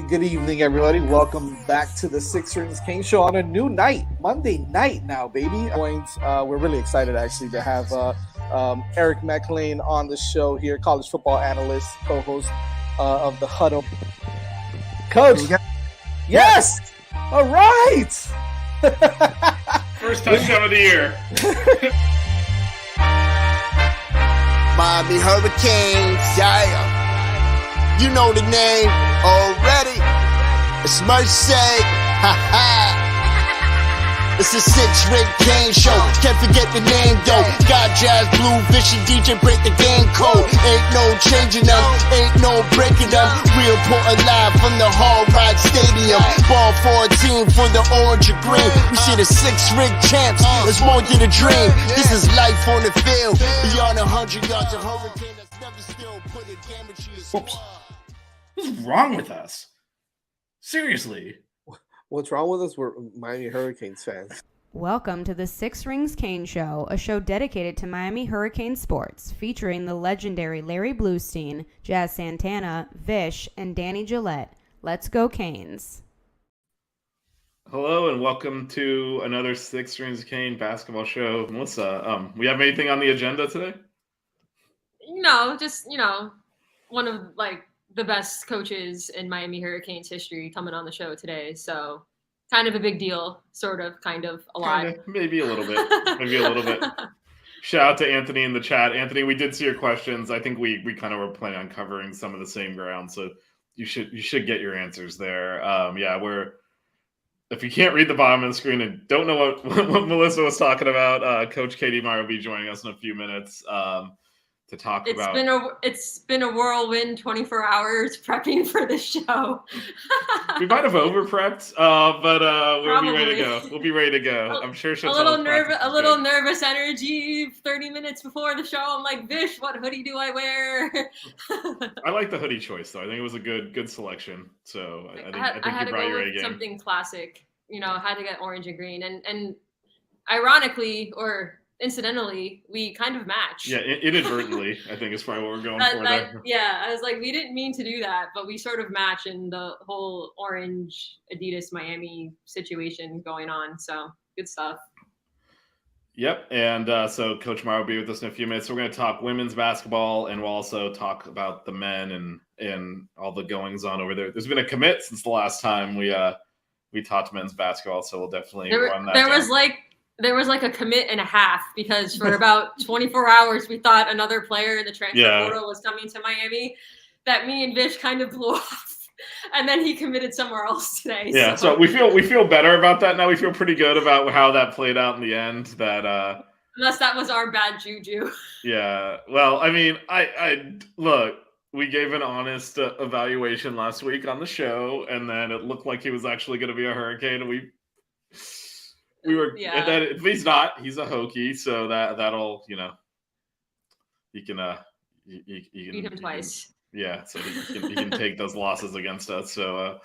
good evening, everybody. Welcome back to the Six Rings King Show on a new night, Monday night now, baby. We're really excited, actually, to have Eric McLean on the show here, college football analyst, co-host of The Huddle. Coach, yes! All right! First touchdown of the year. Miami Hurricanes, yeah. You know the name already. It's Mercy. Ha ha. It's a six-ring Kane show. Can't forget the name though. Got Jazz, Blue, Vision, DJ, break the game code. Ain't no changing them, ain't no breaking them. We reporting live from the Hard Rock Stadium. Ball 14 for the orange and green. We see the six-ring champs. It's more than a dream. This is life on the field. Beyond 100 yards of Hurricane that's never still put a damage to your squad. What's wrong with us? Seriously. What's wrong with us? We're Miami Hurricanes fans. Welcome to the Six Rings Kane Show, a show dedicated to Miami Hurricane sports, featuring the legendary Larry Bluestein, Jazz Santana, Vish, and Danny Gillette. Let's go Canes. Hello and welcome to another Six Rings Kane basketball show. Melissa, we have anything on the agenda today? One of the best coaches in Miami Hurricanes history coming on the show today. So kind of a big deal, kind of a lot. Maybe a little bit. Shout out to Anthony in the chat. Anthony, we did see your questions. I think we kind of were planning on covering some of the same ground. So you should get your answers there. If you can't read the bottom of the screen and don't know what Melissa was talking about, Coach Katie Meier will be joining us in a few minutes. To talk about. It's been a whirlwind 24 hours prepping for this show. We might have over prepped, but we'll be ready to go. I'm sure she'll a little nervous energy 30 minutes before the show. I'm like, Vish, what hoodie do I wear? I like the hoodie choice though. I think it was a good selection. So I think you brought your A game. Something classic. Had to get orange and green, and ironically or incidentally, we kind of match. Yeah, inadvertently, I think is probably what we're going for there. Yeah, I was like, we didn't mean to do that, but we sort of match in the whole orange Adidas Miami situation going on. So good stuff. Yep, and so Coach Meier will be with us in a few minutes. So we're going to talk women's basketball, and we'll also talk about the men and all the goings on over there. There's been a commit since the last time we talked men's basketball, so we'll definitely run that. There was a commit and a half, because for about 24 hours we thought another player in the transfer portal was coming to Miami that me and Vish kind of blew off, and then he committed somewhere else today. Yeah, so we feel better about that now. We feel pretty good about how that played out in the end. Unless that was our bad juju. Yeah, well, I mean, I look. We gave an honest evaluation last week on the show, and then it looked like he was actually going to be a Hurricane, and we were, and then if he's not, he's a Hokie, so that'll, he can beat him twice. So he can take those losses against us. So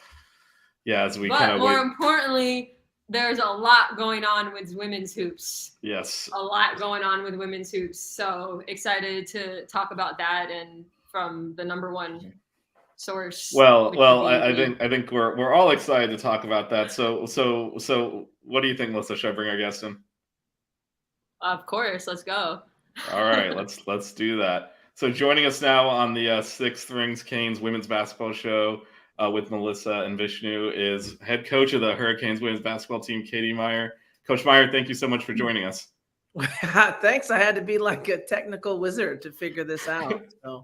as we importantly, there's a lot going on with women's hoops. Yes, a lot going on with women's hoops. So excited to talk about that, and from the number one source. Well, I think we're all excited to talk about that. So what do you think, Melissa? Should I bring our guest in? Of course, let's go. All right, let's do that. So joining us now on the Six Rings Canes women's basketball show with Melissa and Vishnu is head coach of the Hurricanes women's basketball team, Katie Meier. Coach Meier, thank you so much for joining us. Thanks. I had to be like a technical wizard to figure this out. So.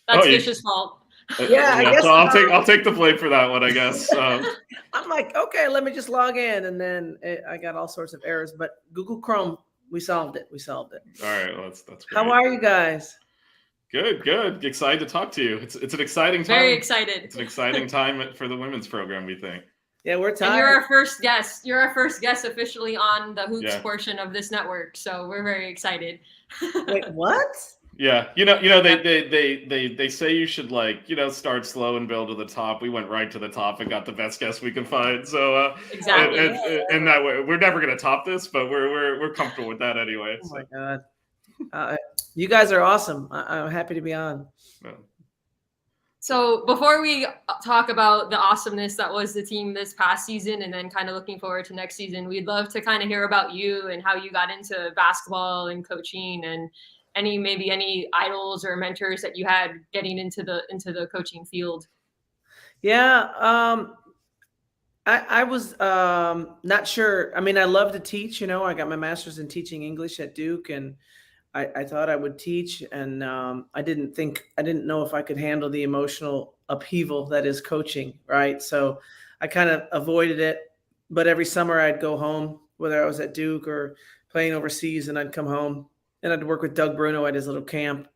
That's Vish's fault. Yeah, I guess so I'll take the blame for that one, I guess. I'm like, okay, let me just log in, and then I got all sorts of errors. But Google Chrome, we solved it. All right, well, that's great. How are you guys? Good. Excited to talk to you. It's an exciting time. Very excited. It's an exciting time for the women's program, we think. Yeah, we're tired. And you're our first guest. You're our first guest officially on the hoops portion of this network, so we're very excited. Wait, what? Yeah, they say you should start slow and build to the top. We went right to the top and got the best guest we could find. So exactly, and that way we're never gonna top this, but we're comfortable with that anyway. Oh my God, you guys are awesome. I'm happy to be on. So before we talk about the awesomeness that was the team this past season and then kind of looking forward to next season, we'd love to kind of hear about you and how you got into basketball and coaching and any idols or mentors that you had getting into the coaching field. Yeah. I was not sure. I mean, I love to teach, I got my master's in teaching English at Duke, and I thought I would teach, and I didn't know if I could handle the emotional upheaval that is coaching, right? So I kind of avoided it, but every summer I'd go home, whether I was at Duke or playing overseas, and I'd come home and I'd work with Doug Bruno at his little camp.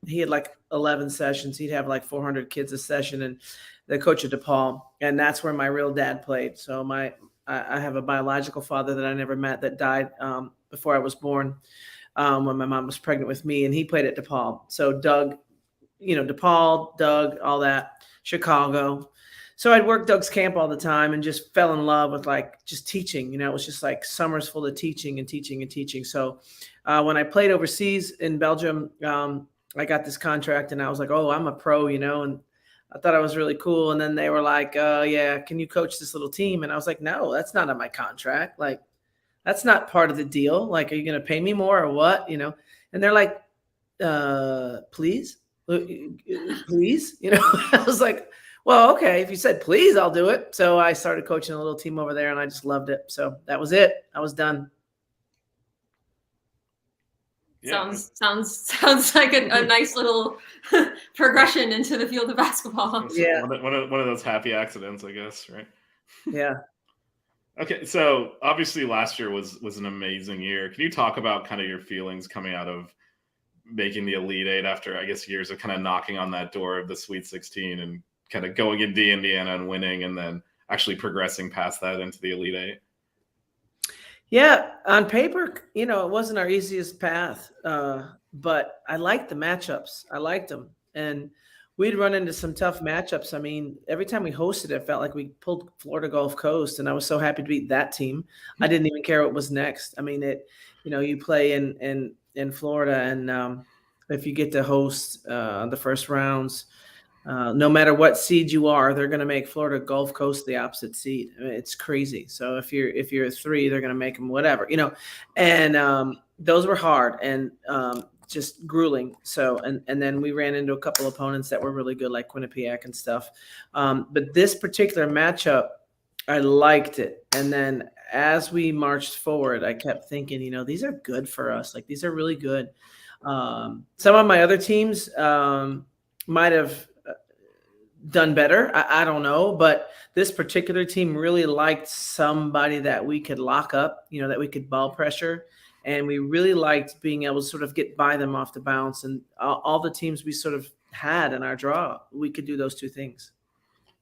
He had like 11 sessions. He'd have like 400 kids a session, and the coach at DePaul, and that's where my real dad played. So I have a biological father that I never met that died before I was born. When my mom was pregnant with me, and he played at DePaul. So Doug, DePaul, Doug, all that, Chicago. So I'd work Doug's camp all the time and just fell in love with like just teaching. It was just like summers full of teaching and teaching and teaching. So when I played overseas in Belgium, I got this contract, and I was like, oh, I'm a pro, and I thought I was really cool. And then they were like, yeah, can you coach this little team? And I was like, no, that's not on my contract. Like, that's not part of the deal. Like, are you going to pay me more or what? And they're like, please. I was like, well, okay. If you said, please, I'll do it. So I started coaching a little team over there, and I just loved it. So that was it. I was done. Yeah. Sounds like a nice little progression into the field of basketball. Yeah. One of those happy accidents, I guess, right? Yeah. Okay, so obviously last year was an amazing year. Can you talk about kind of your feelings coming out of making the Elite Eight after, I guess, years of kind of knocking on that door of the Sweet 16 and kind of going into Indiana and winning, and then actually progressing past that into the Elite Eight? Yeah, on paper, it wasn't our easiest path, but I liked the matchups. I liked them, and we'd run into some tough matchups. I mean, every time we hosted, it felt like we pulled Florida Gulf Coast, and I was so happy to beat that team. I didn't even care what was next. I mean, you play in Florida, and if you get to host the first rounds, no matter what seed you are, they're going to make Florida Gulf Coast the opposite seed. I mean, it's crazy. So if you're a 3, they're going to make them whatever, and those were hard and just grueling. So, and then we ran into a couple opponents that were really good, like Quinnipiac and stuff. But this particular matchup, I liked it. And then as we marched forward, I kept thinking, these are good for us. Like, these are really good. Some of my other teams might have done better. I don't know, but this particular team really liked somebody that we could lock up, that we could ball pressure. And we really liked being able to sort of get by them off the bounce. And all the teams we sort of had in our draw, we could do those two things.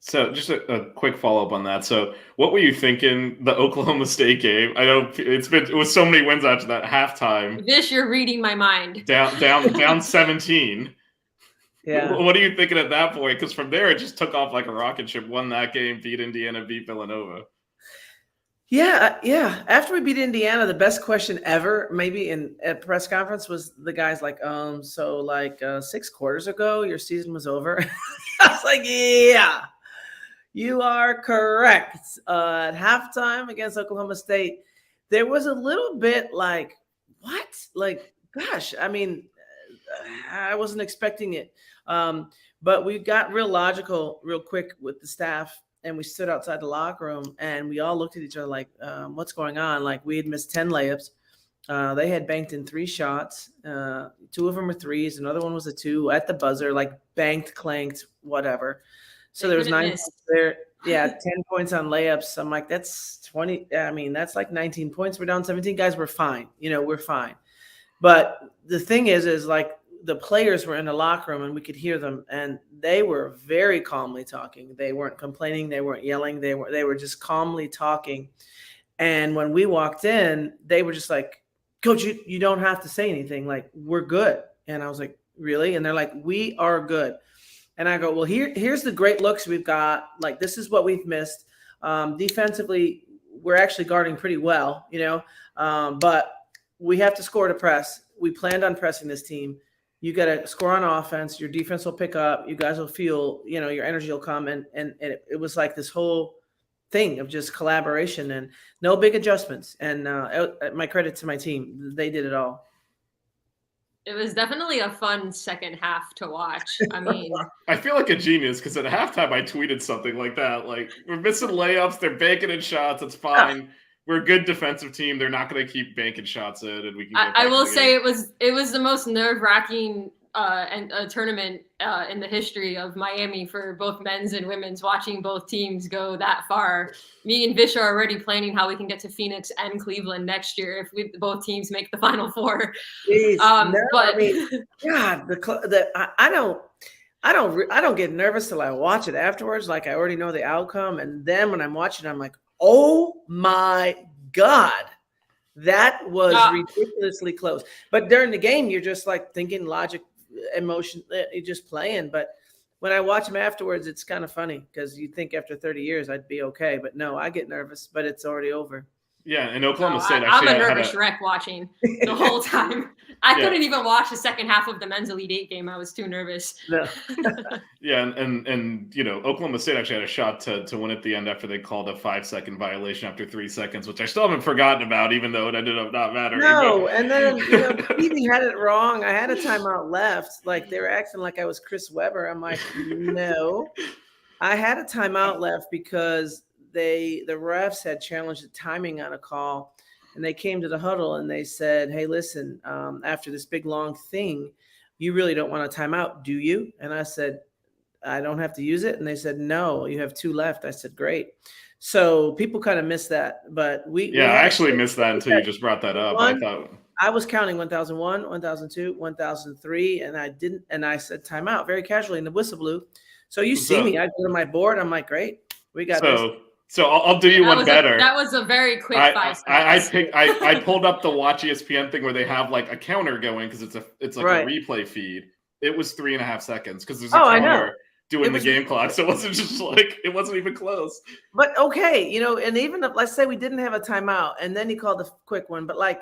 So just a quick follow-up on that. So what were you thinking the Oklahoma State game? I know it was so many wins after that halftime. Vish, you're reading my mind. Down 17. Yeah. What are you thinking at that point? Because from there, it just took off like a rocket ship, won that game, beat Indiana, beat Villanova. Yeah. After we beat Indiana, the best question ever, maybe at press conference, was the guys like, so like 6 quarters ago, your season was over. I was like, yeah, you are correct. At halftime against Oklahoma State, there was a little bit like, what? Like, gosh, I mean, I wasn't expecting it. But we got real logical real quick with the staff, and we stood outside the locker room, and we all looked at each other like, what's going on? Like, we had missed 10 layups. They had banked in 3 shots. 2 of them were threes. Another one was a 2 at the buzzer, like banked, clanked, whatever. So there was 9 points there. Yeah, 10 points on layups. I'm like, that's 20. I mean, that's like 19 points. We're down 17. Guys, we're fine. We're fine. But the thing is like, the players were in the locker room and we could hear them, and they were very calmly talking. They weren't complaining. They weren't yelling. They were just calmly talking. And when we walked in, they were just like, Coach, you don't have to say anything. Like, we're good. And I was like, really? And they're like, we are good. And I go, well, here's the great looks we've got. Like, this is what we've missed. Defensively, we're actually guarding pretty well, but we have to score to press. We planned on pressing this team. you got to score on offense. Your defense will pick up. You guys will feel, your energy will come. And it was like this whole thing of just collaboration and no big adjustments. And my credit to my team. They did it all. It was definitely a fun second half to watch. I mean, I feel like a genius because at halftime I tweeted something like that. Like, we're missing layups. They're banking in shots. It's fine. We're a good defensive team. They're not going to keep banking shots in, and we can. I will say it was the most nerve-wracking tournament in the history of Miami for both men's and women's. Watching both teams go that far, me and Vish are already planning how we can get to Phoenix and Cleveland next year if both teams make the Final Four. Jeez, but I mean, God, I don't get nervous till I watch it afterwards. Like, I already know the outcome, and then when I'm watching, I'm like, oh my God, that was ridiculously close. But during the game, you're just like thinking logic, emotion, you're just playing. But when I watch them afterwards, it's kind of funny because you think after 30 years I'd be okay. But no, I get nervous, but it's already over. Yeah, and Oklahoma State I'm actually a nervous wreck watching the whole time. I couldn't even watch the second half of the men's Elite Eight game. I was too nervous. No. Yeah, and Oklahoma State actually had a shot to win at the end after they called a 5-second violation after 3 seconds, which I still haven't forgotten about, even though it ended up not mattering. No, and then Stevie had it wrong. I had a timeout left. Like, they were acting like I was Chris Webber. I'm like, no, I had a timeout left because the refs had challenged the timing on a call, and they came to the huddle and they said, hey, listen, after this big long thing, you really don't want a timeout, do you? And I said, I don't have to use it. And they said, no, you have 2 left. I said, great. So people kind of missed that, but I actually missed that until you just brought that up. I was counting 1001, 1002, 1003, and I didn't. And I said timeout very casually, and the whistle blew. So you see me, I go to my board. I'm like, great, we got this. So I'll do you one better. That was a very quick 5 seconds. I pulled up the Watch ESPN thing where they have like a counter going because it's like a replay feed. It was 3.5 seconds because there's a counter doing the game clock, so it wasn't just like it wasn't even close. But okay, and even if, let's say we didn't have a timeout, and then he called the quick one, but like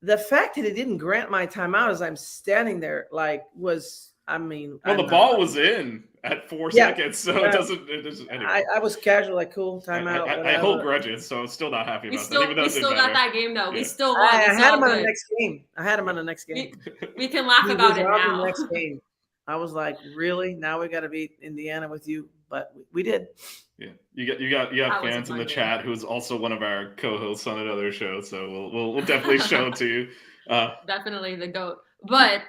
the fact that he didn't grant my timeout as I'm standing there, like was. I mean, the ball was in at 4 seconds, so it doesn't. Anyway. I was casual, like, cool, timeout. I hold grudges, so I'm still not happy about that. We still got that game though. Yeah. We still won. I had him on the next game. We can laugh about it now. The next game. I was like, really? Now we got to beat Indiana with you, but we did. Yeah, you have fans in the chat who is also one of our co-hosts on another show, so we'll definitely show it to you. Definitely the GOAT, but.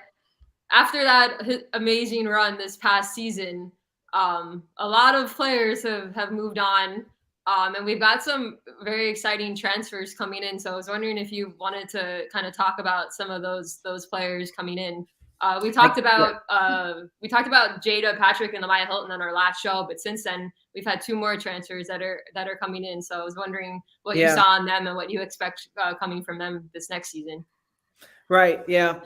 After that amazing run this past season, a lot of players have moved on, and we've got some very exciting transfers coming in. So I was wondering if you wanted to kind of talk about some of those players coming in. We talked about Jada Patrick and Lamaya Hilton on our last show, but since then we've had 2 more transfers that are coming in. So I was wondering what you saw in them and what you expect coming from them this next season. Right. Yeah.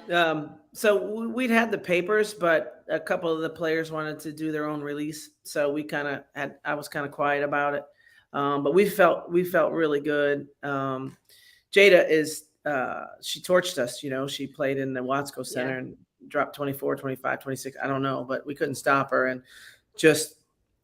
So we'd had the papers, but a couple of the players wanted to do their own release. So I was kind of quiet about it. But we felt really good. Jada is, she torched us, she played in the Watsco Center and dropped 24, 25, 26. I don't know, but we couldn't stop her. And just,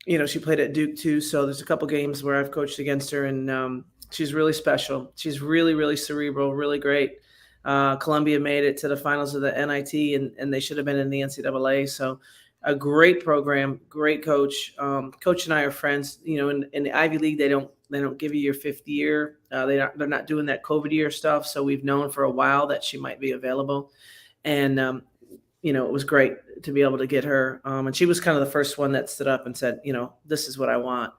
she played at Duke too. So there's a couple games where I've coached against her, and she's really special. She's really, really cerebral, really great. Columbia made it to the finals of the NIT, and they should have been in the NCAA. So a great program, great coach. Coach and I are friends. In the Ivy League, they don't give you your 5th year. They're not doing that COVID year stuff. So we've known for a while that she might be available, and it was great to be able to get her. And she was kind of the first one that stood up and said, this is what I want.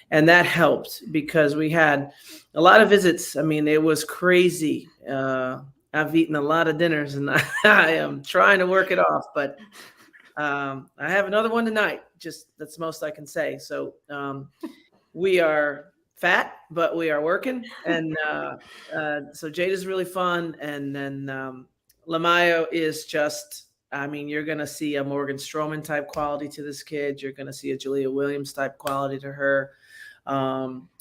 And that helped because we had a lot of visits. I mean, it was crazy. I've eaten a lot of dinners, and I am trying to work it off, but I have another one tonight. Just that's the most I can say. So we are fat, but we are working. And so Jada's really fun. And then Lamaya is just, you're going to see a Morgan Stroman type quality to this kid. You're going to see a Julia Williams type quality to her.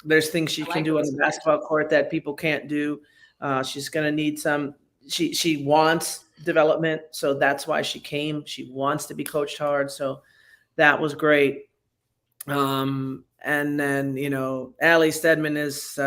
There's things she can do on the basketball court that people can't do. She's going to need some. She wants development. So that's why she came. She wants to be coached hard. So that was great. And then, Allie Steadman is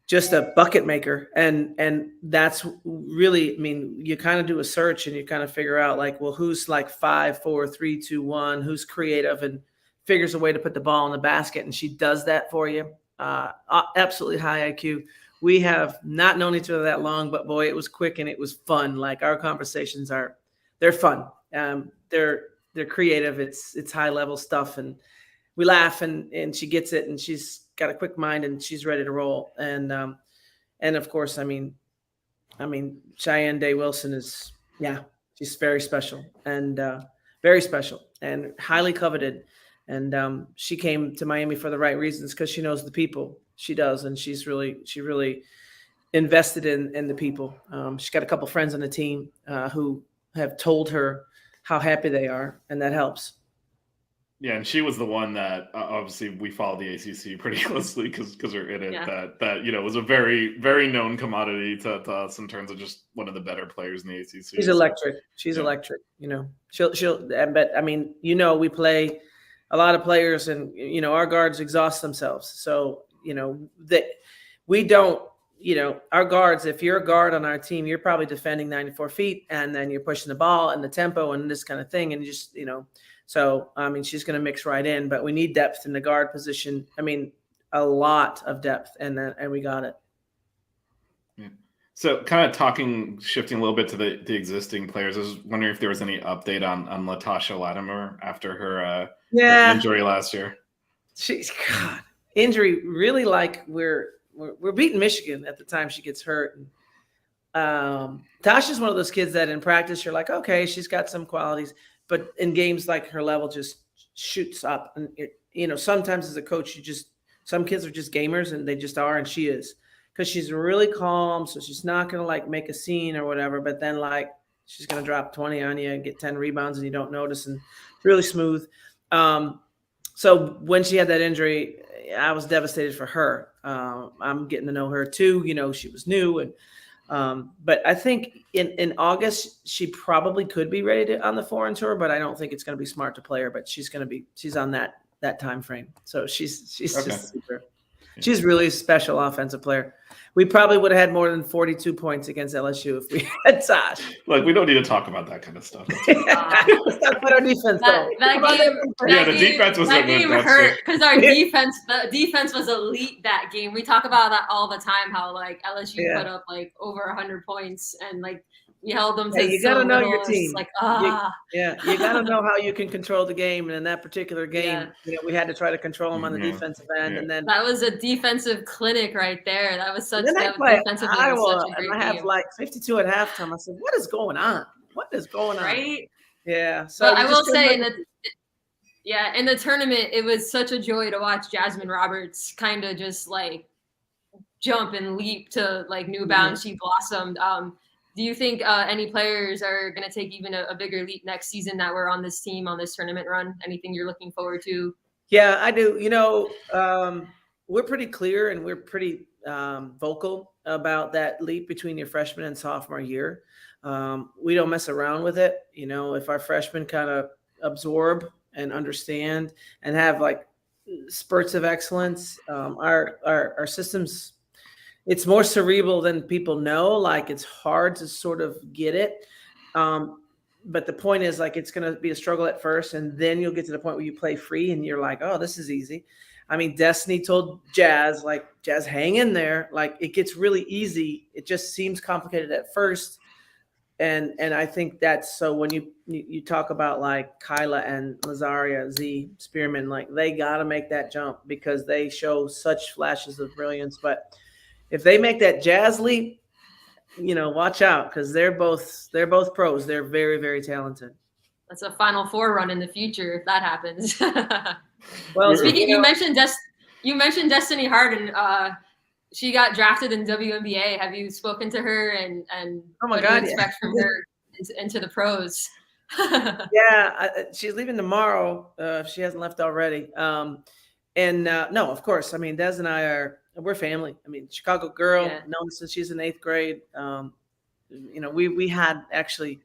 just a bucket maker. And that's really, you kind of do a search and you kind of figure out like, well, who's like 5, 4, 3, 2, 1, who's creative and figures a way to put the ball in the basket. And she does that for you. Absolutely high IQ. We have not known each other that long, but boy, it was quick and it was fun. Like our conversations they're fun. They're creative. It's high level stuff. And we laugh and she gets it and she's got a quick mind and she's ready to roll. And of course, Cheyenne Day Wilson is, she's very special and highly coveted. And she came to Miami for the right reasons because she knows the people. She does, and she really invested in the people. She's got a couple friends on the team who have told her how happy they are, and that helps. Yeah, and she was the one that obviously we follow the ACC pretty closely because we're in it. Yeah. That was a very, very known commodity to us in terms of just one of the better players in the ACC. She's electric. She's electric. She'll. But we play a lot of players, and our guards exhaust themselves. So that we don't. Our guards. If you're a guard on our team, you're probably defending 94 feet, and then you're pushing the ball and the tempo and this kind of thing, and just So, she's going to mix right in, but we need depth in the guard position. A lot of depth, and we got it. Yeah. So kind of shifting a little bit to the existing players, I was wondering if there was any update on Latasha Latimer after her injury last year. Injury really we're beating Michigan at the time she gets hurt. Tasha's one of those kids that in practice you're like, okay, she's got some qualities. But in games like her level just shoots up. And, sometimes as a coach, some kids are just gamers and they just are. And she is because she's really calm. So she's not going to make a scene or whatever. But then she's going to drop 20 on you and get 10 rebounds and you don't notice and really smooth. So when she had that injury, I was devastated for her. I'm getting to know her too. She was new and, but I think in August, she probably could be ready on the foreign tour, but I don't think it's going to be smart to play her, but she's on that time frame. So she's okay. Just super. She's really a special offensive player. We probably would have had more than 42 points against LSU if we had Tosh. We don't need to talk about that kind of stuff. Let's talk about our defense, though. The defense was that game hurt because the defense was elite that game. We talk about that all the time, how LSU put up over 100 points and we held them to you got to know your team. You got to know how you can control the game. And in that particular game, we had to try to control them on the defensive end. And then that was a defensive clinic right there. That was such a great game. I have 52 at halftime. I said, what is going on? What is going on? Right? Yeah. So I will say in the tournament, it was such a joy to watch Jasmine Roberts kind of just jump and leap to new bounds. She blossomed. Do you think any players are going to take even a bigger leap next season that we're on this team, on this tournament run? Anything you're looking forward to? Yeah, I do. We're pretty clear and we're pretty vocal about that leap between your freshman and sophomore year. We don't mess around with it. If our freshmen kind of absorb and understand and have spurts of excellence, our systems, it's more cerebral than people know. It's hard to sort of get it. But the point is it's going to be a struggle at first. And then you'll get to the point where you play free and you're like, oh, this is easy. Destiny told Jazz, Jazz, hang in there. It gets really easy. It just seems complicated at first. And I think that's, so when you talk about Kyla and Lazaria, Z, Spearman, they got to make that jump because they show such flashes of brilliance. But if they make that Jazz leap, watch out because they're both pros. They're very, very talented. That's a Final Four run in the future if that happens. Well, speaking, you mentioned Destiny Harden. She got drafted in WNBA. Have you spoken to her and oh my what God, do you expect from her into the pros? She's leaving tomorrow if she hasn't left already. No, of course. Des and I we're family. Chicago girl, known since she's in 8th grade. we had actually,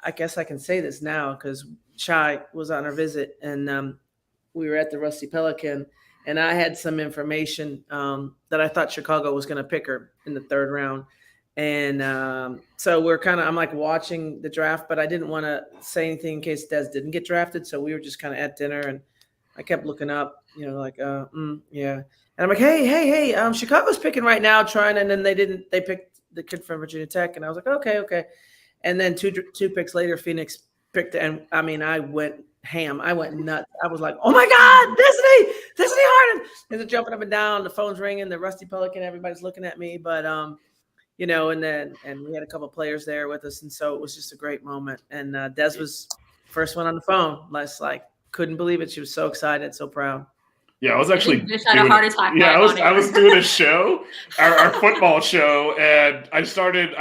I guess I can say this now because Chai was on our visit, and we were at the Rusty Pelican, and I had some information that I thought Chicago was going to pick her in the 3rd round. And so I'm like watching the draft, but I didn't want to say anything in case Des didn't get drafted. So we were just kind of at dinner, and I kept looking up, like, yeah. And I'm like, hey, Chicago's picking right now, trying. And then they picked the kid from Virginia Tech. And I was like, okay. And then two picks later, Phoenix picked. And I mean, I went ham. I went nuts. I was like, oh my God, Destiny Harden. And they're jumping up and down. The phone's ringing, the Rusty Pelican, everybody's looking at me. But, and we had a couple of players there with us. And so it was just a great moment. And Des was first one on the phone. Couldn't believe it. She was so excited, so proud. Yeah, I was actually Bish had a heart attack. Yeah, I was doing a show, our football show, and I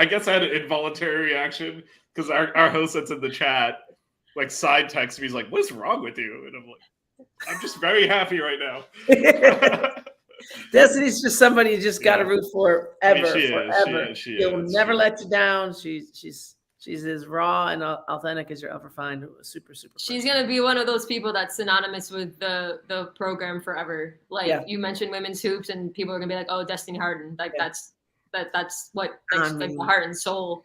guess I had an involuntary reaction because our host that's in the chat, like, side text me, he's like, "What's wrong with you?" And I'm like, "I'm just very happy right now." Destiny's just somebody you just got to root for forever. She will never let you down. She's as raw and authentic as you'll ever find. Super, super. She's going to be one of those people that's synonymous with the program forever. You mentioned women's hoops, and people are going to be like, "Oh, Destiny Harden." That's what the heart and soul.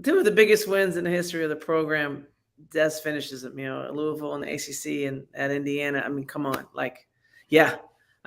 2 of the biggest wins in the history of the program. Des finishes at Louisville and the ACC, and at Indiana. I mean, come on,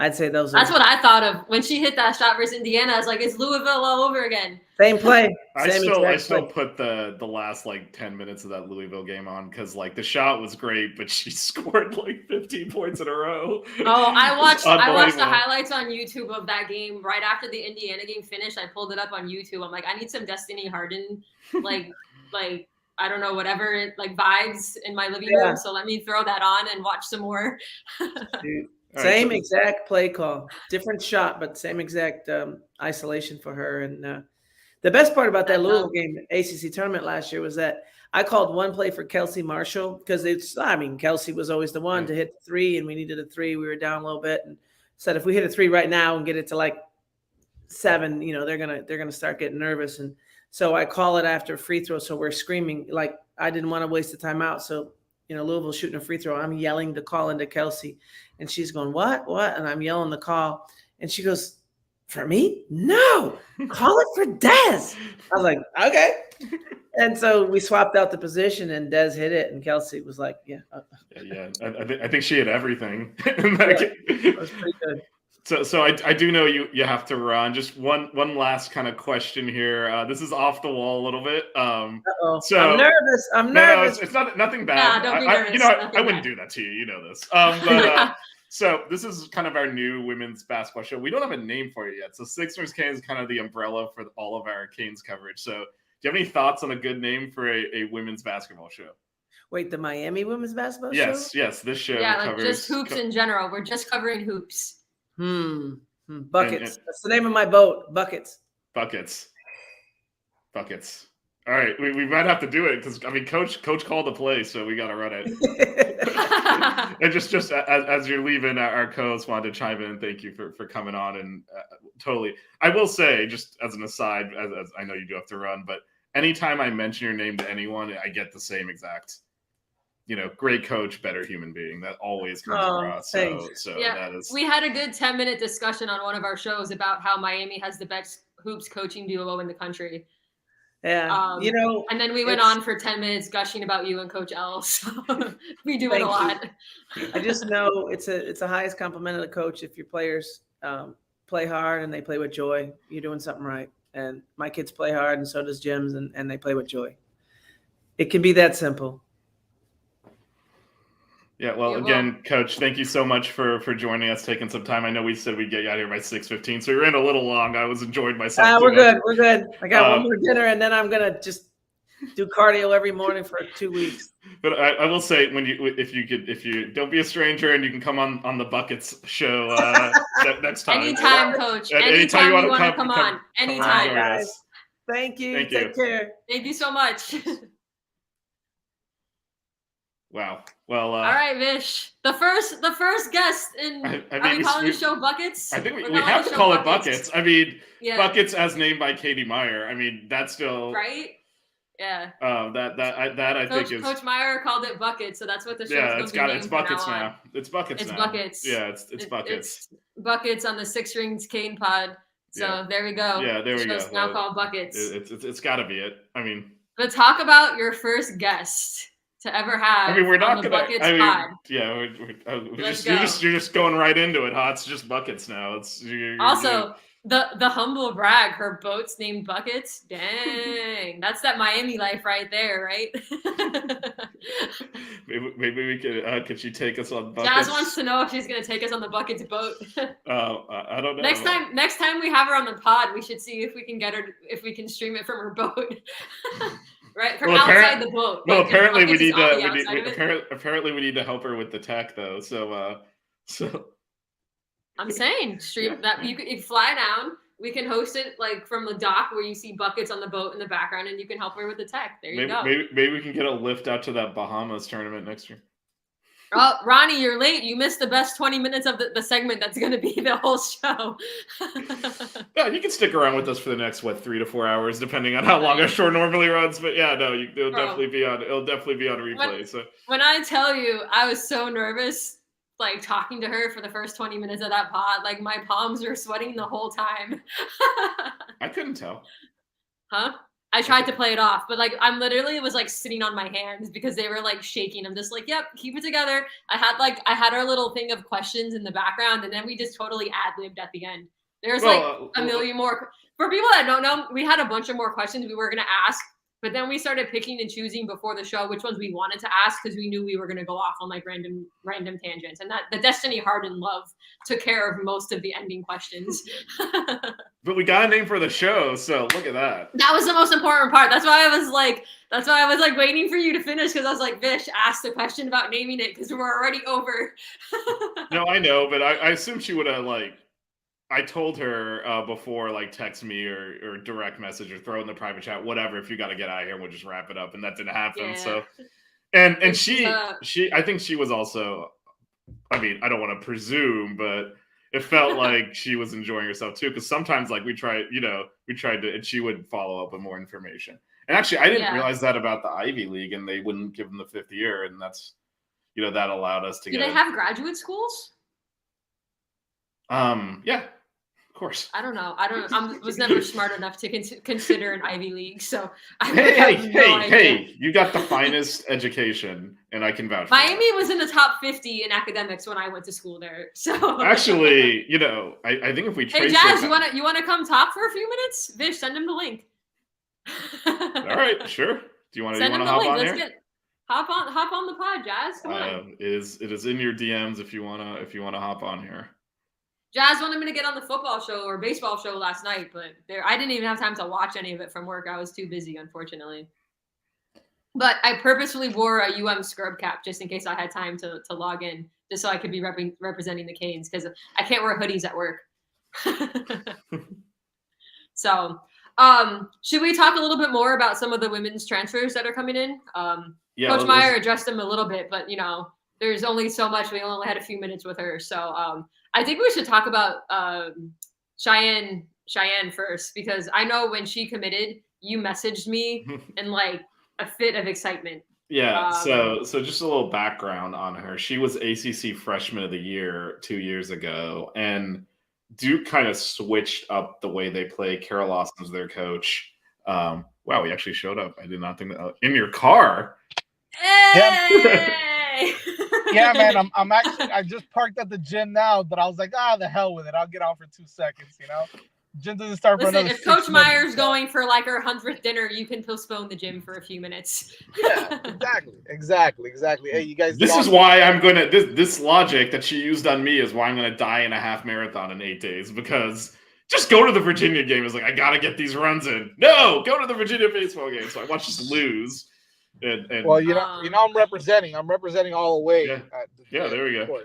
I'd say those. That's what I thought of when she hit that shot versus Indiana. I was like, it's Louisville all over again. Same play. I still put the last 10 minutes of that Louisville game on because the shot was great, but she scored 15 points in a row. Oh, I watched the highlights on YouTube of that game right after the Indiana game finished. I pulled it up on YouTube. I'm like, I need some Destiny Harden, I don't know, whatever, vibes in my living room. So let me throw that on and watch some more. Same exact play call, different shot, but same exact isolation for her. And the best part about that Louisville game, ACC tournament last year, was that I called one play for Kelsey Marshall because Kelsey was always the one to hit the 3, and we needed a 3. We were down a little bit, and said if we hit a 3 right now and get it to 7, they're gonna start getting nervous. And so I call it after free throw, so we're screaming I didn't want to waste the timeout, so. Louisville shooting a free throw. I'm yelling the call into Kelsey, and she's going, what? And I'm yelling the call, and she goes, for me? No, call it for Des. I was like, okay. And so we swapped out the position, and Des hit it, and Kelsey was like, yeah. I think she hit everything in that game. It was pretty good. So I do know you have to run. Just one last kind of question here. This is off the wall a little bit. So I'm nervous. No, it's nothing bad. Don't be nervous. I wouldn't do that to you. You know this. But so this is kind of our new women's basketball show. We don't have a name for it yet. So Sixers Canes is kind of the umbrella for all of our Canes coverage. So do you have any thoughts on a good name for a women's basketball show? Wait, the Miami women's basketball show? Yes. This show covers just hoops in general. We're just covering hoops. Buckets. That's the name of my boat. Buckets. All right, we might have to do it because Coach called the play, so we got to run it. And just as you're leaving, our co-host wanted to chime in. Thank you for coming on, and totally. I will say, just as an aside, as I know you do have to run, but anytime I mention your name to anyone, I get the same exact. Great coach, better human being. That always comes across. So that is. We had a good 10-minute discussion on one of our shows about how Miami has the best hoops coaching duo in the country. Yeah, and then we went on for 10 minutes gushing about you and Coach L. So we do it a lot. I just know it's the highest compliment of the coach if your players play hard and they play with joy. You're doing something right. And my kids play hard, and so does Jim's, and they play with joy. It can be that simple. Yeah, well, again, Coach, thank you so much for joining us, taking some time. I know we said we'd get you out here by 6:15, so we ran a little long. I was enjoying myself. We're good. I got one more dinner, and then I'm gonna just do cardio every morning for 2 weeks. But I will say, if you don't be a stranger, and you can come on the Buckets show next time. Anytime, Coach. Anytime you want to come on. Anytime, guys. Thank you. Take care. Thank you so much. Wow. Well, all right, Vish. The first guest in. Are we calling the show Buckets? I think we have to call it Buckets. I mean, Buckets as named by Katie Meier. I mean, that's still right. Yeah. I think is Coach Meier called it Buckets, so that's what the show's going to be named it's Buckets from now now. on. It's Buckets it's now. Buckets. Yeah, it's Buckets. It's Buckets on the Six Rings Cane Pod. So there we go. Yeah, there we go. It's now called Buckets. It's got to be it. I mean, but talk about your first guest to ever have. I mean, we're not on the gonna. Buckets pod. Pod. Yeah, you're just going right into it, huh? It's just Buckets now. It's also. The humble brag, her boat's named Buckets. Dang, that's that Miami life right there, right? maybe we could she take us on Buckets? Jazz wants to know if she's gonna take us on the Buckets boat. I don't know. Next time we have her on the pod, we should see if we can get her, if we can stream it from her boat. Right, from outside the boat. Well, apparently we need to. Apparently we need to help her with the tech though. So. I'm saying stream that you fly down. We can host it like from the dock where you see Buckets on the boat in the background, and you can help her with the tech. There you go. Maybe we can get a lift out to that Bahamas tournament next year. Oh, Ronnie, you're late. You missed the best 20 minutes of the segment that's going to be the whole show. Yeah, you can stick around with us for the next 3 to 4 hours, depending on how long our show normally runs. But yeah, no, it'll definitely be on replay. When I tell you, I was so nervous. Like talking to her for the first 20 minutes of that pod, like my palms were sweating the whole time. I couldn't tell. Huh? I tried to play it off, but like I'm literally was like sitting on my hands because they were like shaking. I'm just like, yep, keep it together. I had our little thing of questions in the background, and then we just totally ad-libbed at the end. There's a million more. For people that don't know, we had a bunch of more questions we were gonna ask. But then we started picking and choosing before the show which ones we wanted to ask because we knew we were going to go off on like random tangents, and that the Destiny Hardened love took care of most of the ending questions. But we got a name for the show, so look at that. That was the most important part. That's why I was like waiting for you to finish because I was like, Vish, ask the question about naming it because we're already over. No, I know, but I assume she would have like. I told her before, like, text me or direct message or throw in the private chat, whatever. If you got to get out of here, we'll just wrap it up, and that didn't happen. Yeah. So, and she, I think she was also. I mean, I don't want to presume, but it felt like she was enjoying herself too. Because sometimes, like, we tried to, and she would follow up with more information. And actually, I didn't realize that about the Ivy League, and they wouldn't give them the 5th year, and that's, that allowed us to. Do they have graduate schools? Yeah. Of course. I don't know. I was never smart enough to consider an Ivy League, so Hey! You got the finest education, and I can vouch for Miami was in the top 50 in academics when I went to school there. So actually, I think if we trace Jazz, you wanna come talk for a few minutes? Vish, send him the link. All right, sure. Do you want to hop on here? Hop on the pod, Jazz. Come on. It is in your DMs if you wanna hop on here. Jazz wanted me to get on the football show or baseball show last night, but I didn't even have time to watch any of it from work. I was too busy, unfortunately. But I purposefully wore a UM scrub cap just in case I had time to log in, just so I could be representing the Canes because I can't wear hoodies at work. So, should we talk a little bit more about some of the women's transfers that are coming in? Coach Meier addressed them a little bit, but there's only so much. We only had a few minutes with her, so I think we should talk about Cheyenne first because I know when she committed, you messaged me in like a fit of excitement. Yeah. So just a little background on her. She was ACC Freshman of the Year 2 years ago, and Duke kind of switched up the way they play. Carol Austin's their coach. Wow, he actually showed up. I did not think that in your car. Hey! Yeah, man. I'm actually. I just parked at the gym now, but I was like, the hell with it. I'll get out for 2 seconds. Gym doesn't start for another. If Coach Meier's going for like her 100th dinner, you can postpone the gym for a few minutes. Yeah, exactly. Hey, you guys. This is why I'm gonna. This logic that she used on me is why I'm gonna die in a half marathon in 8 days because. Just go to the Virginia game. It's like I gotta get these runs in. No, go to the Virginia baseball game. So I watched us lose. And well, I'm representing all the way. Yeah, there we go.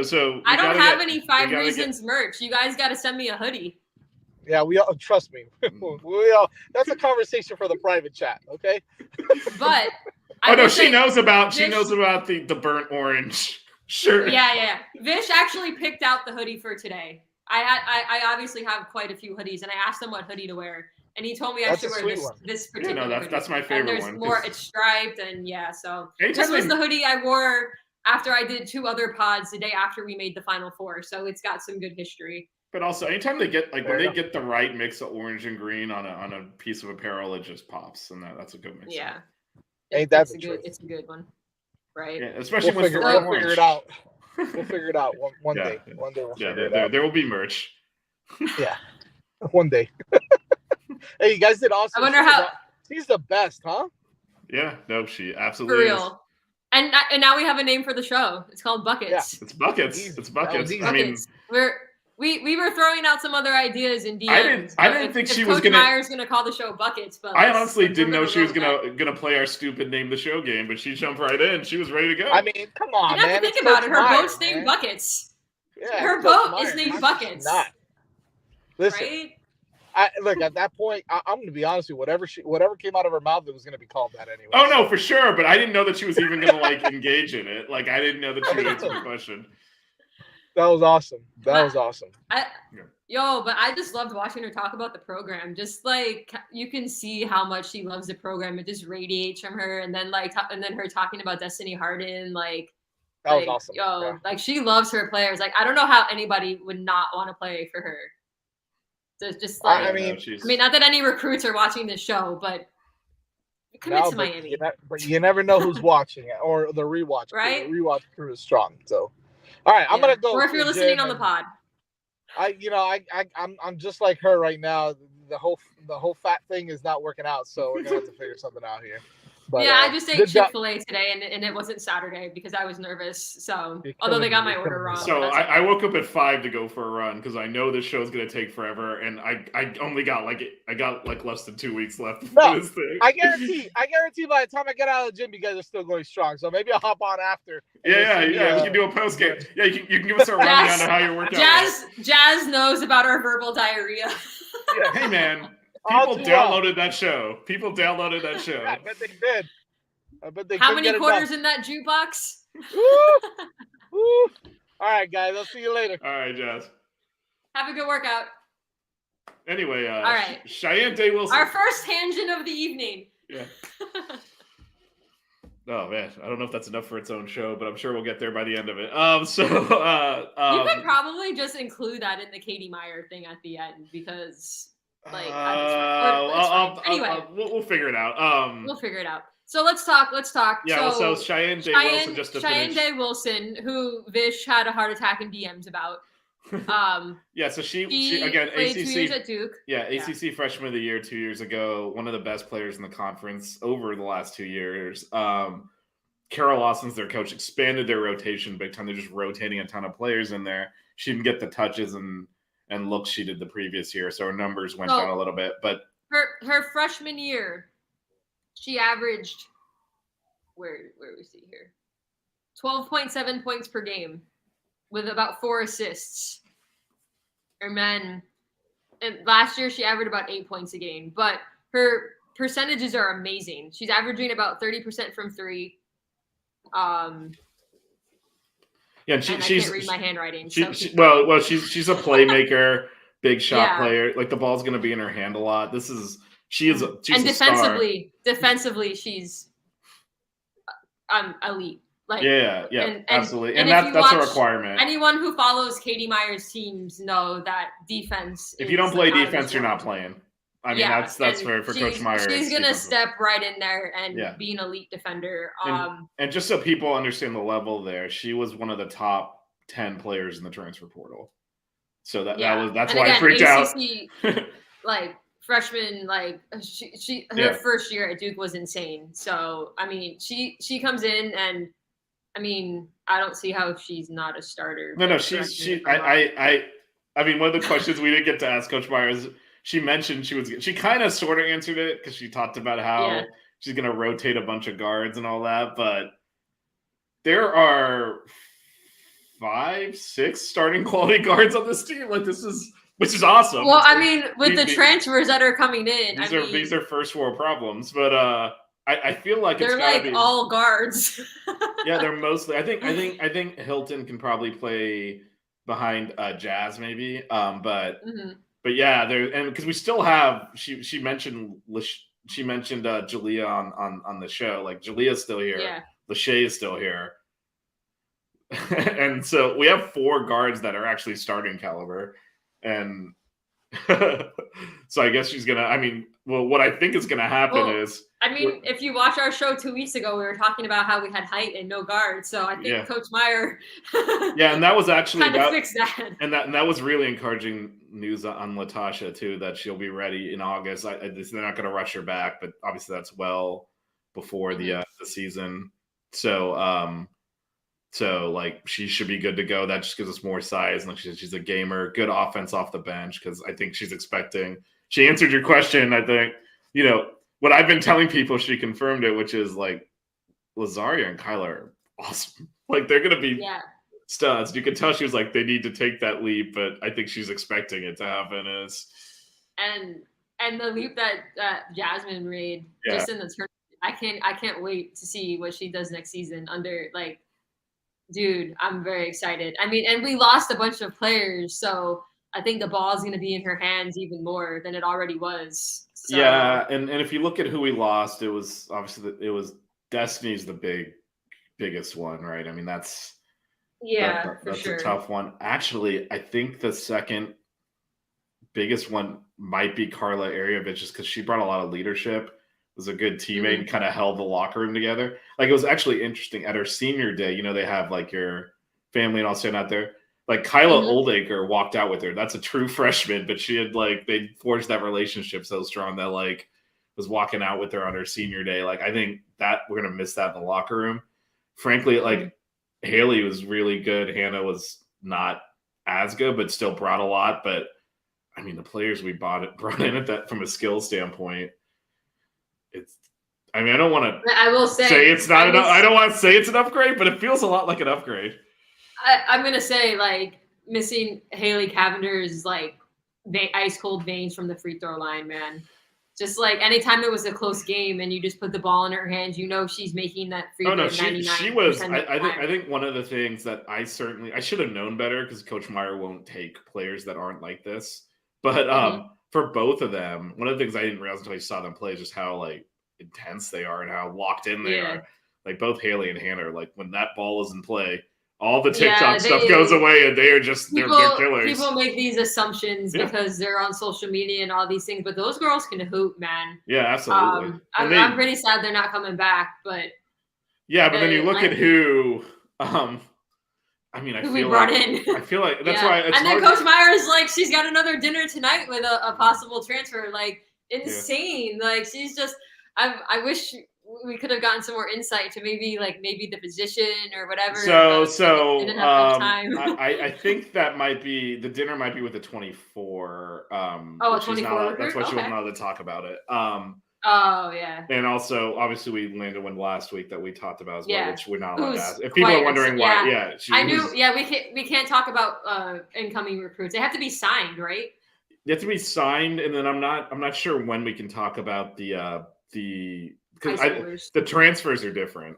So I don't have any 5 Reasons merch. You guys got to send me a hoodie. Yeah, we all trust me. We all. That's a conversation for the private chat, okay? But Oh no, she knows about the burnt orange shirt. Yeah. Vish actually picked out the hoodie for today. I obviously have quite a few hoodies, and I asked him what hoodie to wear, and he told me I should wear this particular. Yeah, no, that's my favorite and there's one. More, it's striped, and so this was the hoodie I wore after I did 2 other pods the day after we made the Final Four, so it's got some good history. But also, anytime they get when they get the right mix of orange and green on a piece of apparel, it just pops, and that's a good mix. Yeah, it's a good one, right? Yeah, especially we'll figure it out. We'll figure it out one day. One day we'll figure it out. There will be merch. Yeah, one day. Hey, you guys did awesome. I wonder how she's the best, huh? Yeah, no, she absolutely for real. Is. And now we have a name for the show. It's called Buckets. Yeah. It's Buckets. It's Buckets. I mean, we were throwing out some other ideas in DMs. I didn't think she was Coach Meier's gonna call the show Buckets, but I honestly didn't know she was gonna play our stupid name the show game, but she jumped right in. She was ready to go. I mean, come on, you have to think about it. Her boat's named Buckets. Yeah, her boat is named Buckets. Not. Listen, right? Look, at that point, I'm going to be honest with you. Whatever came out of her mouth, it was going to be called that anyway. Oh no, for sure. But I didn't know that she was even going to engage in it. I didn't know that she would answer the question. That was awesome. That was awesome. But I just loved watching her talk about the program. Just you can see how much she loves the program. It just radiates from her. And then and then her talking about Destiny Harden, that was awesome. She loves her players. I don't know how anybody would not want to play for her. So it's just I mean, not that any recruits are watching this show, but commit to Miami. But you never know who's watching it or the rewatch. Right? The rewatch crew is strong. So, all right, I'm gonna go. Or if you're listening on the pod. I'm just like her right now. The whole fat thing is not working out, so we're gonna have to figure something out here. But, I just ate Chick-fil-A today, and it wasn't Saturday because I was nervous. So although they got my order wrong. So I woke up at 5 to go for a run because I know this show's gonna take forever, and I only got less than 2 weeks left for this thing. I guarantee by the time I get out of the gym, you guys are still going strong. So maybe I'll hop on after. Yeah. We can do a post game. Yeah, you can give us a rundown of how you're working out. Jazz knows about our verbal diarrhea. Yeah. Hey man. People downloaded that show. I bet they did. I bet they. How many quarters in that jukebox? Woo. All right, guys. I'll see you later. All right, Jazz. Have a good workout. Anyway, all right. Cheyenne Day Wilson. Our first tangent of the evening. Yeah. Oh man, I don't know if that's enough for its own show, but I'm sure we'll get there by the end of it. You could probably just include that in the Katie Meier thing at the end because. Anyway, we'll figure it out. We'll figure it out. So let's talk. Yeah. So Cheyenne Day Wilson just to Cheyenne finish. Day Wilson, who Vish had a heart attack in DMs about. Yeah. So she again played ACC 2 years at Duke. Yeah, ACC Freshman of the Year 2 years ago. One of the best players in the conference over the last 2 years. Carol Lawson's their coach. Expanded their rotation big time. They're just rotating a ton of players in there. She didn't get the touches and looks she did the previous year, so her numbers went down a little bit. But her freshman year, she averaged where we see here 12.7 points per game with about 4 assists. And then last year she averaged about 8 points a game, but her percentages are amazing. She's averaging about 30% from 3. Yeah, and I can't read my handwriting. She's a playmaker, big shot player. The ball's going to be in her hand a lot. She's and defensively, she's elite. Absolutely, and that's a requirement. Anyone who follows Katie Meier's teams know that defense. If you don't play defense, you're not playing. I mean, that's for Coach Meier. She's gonna step right in there and be an elite defender. And just so people understand the level there, she was one of the top 10 players in the transfer portal. So that's why I freaked out. Freshman, her first year at Duke was insane. So I mean, she comes in and I mean, I don't see how she's not a starter. No, I mean, one of the questions we didn't get to ask Coach Meier is. She mentioned she kind of sort of answered it because she talked about how she's going to rotate a bunch of guards and all that. But there are 5, 6 starting quality guards on this team. Which is awesome. Well, I mean, with the transfers that are coming in, these are first world problems. But I feel like they're like all guards. Yeah, they're mostly. I think Hilton can probably play behind Jazz maybe. But yeah, there and because we still have she mentioned Jalea on the show. Like Jalea's still here. Yeah. Lachey is still here. And so we have 4 guards that are actually starting caliber. And so I guess she's gonna. I mean, well, what I think is gonna happen is. I mean, if you watch our show 2 weeks ago, we were talking about how we had height and no guards. So I think Coach Meier. Yeah, and that was actually kind of fixed that. And that was really encouraging news on Latasha too, that she'll be ready in August. They're not going to rush her back, but obviously that's well before the season. So like she should be good to go. That just gives us more size. And like she's a gamer, good offense off the bench because I think she's expecting. She answered your question. I think what I've been telling people. She confirmed it, which is like Lazaria and Kyla are awesome. Like they're gonna be studs. You can tell she was like they need to take that leap, but I think she's expecting it to happen. And the leap that Jasmine made just in the tournament. I can't wait to see what she does next season under like. Dude, I'm very excited. I mean, and we lost a bunch of players, so I think the ball is going to be in her hands even more than it already was. So. Yeah, and if you look at who we lost, it was obviously Destiny's the biggest one, right? I mean, that's that's a tough one. Actually, I think the second biggest one might be Carla Arievich, just because she brought a lot of leadership. Was a good teammate and kind of held the locker room together. Like it was actually interesting at her senior day. They have like your family and all standing out there. Like Kyla Oldacre walked out with her. That's a true freshman, but she had they forged that relationship so strong that like was walking out with her on her senior day. Like I think that we're gonna miss that in the locker room. Frankly, like Haley was really good. Hannah was not as good, but still brought a lot. But I mean, the players we brought in at that from a skill standpoint. I don't want to. I will say it's not enough. I don't want to say it's an upgrade, but it feels a lot like an upgrade. I'm gonna say like missing Haley Cavender's like ice cold veins from the free throw line, man. Just like anytime there was a close game and you just put the ball in her hands, she's making that free throw. Oh no, she was. I think one of the things that I should have known better because Coach Meier won't take players that aren't like this. But for both of them, one of the things I didn't realize until I saw them play is just how like intense they are and how locked in they are. Like both Haley and Hannah are like when that ball is in play, all the TikTok stuff goes away and they are just they're killers. People make these assumptions because they're on social media and all these things, but those girls can hoop, man. Yeah, absolutely. I'm pretty sad they're not coming back, but but then you look at who I mean, I feel like that's why. And then Coach Meier is like, she's got another dinner tonight with a possible transfer. Like insane. Like she's just. I wish we could have gotten some more insight to maybe the position or whatever. So didn't have time. I think that might be the dinner might be with the 24. A 24. That's why she wasn't allowed to talk about it. Oh yeah. And also, obviously, we landed one last week that we talked about as well, which we're not allowed to ask. If people are wondering why, I knew. Yeah, we can't talk about incoming recruits. They have to be signed, right? They have to be signed, and then I'm not sure when we can talk about the transfers are different.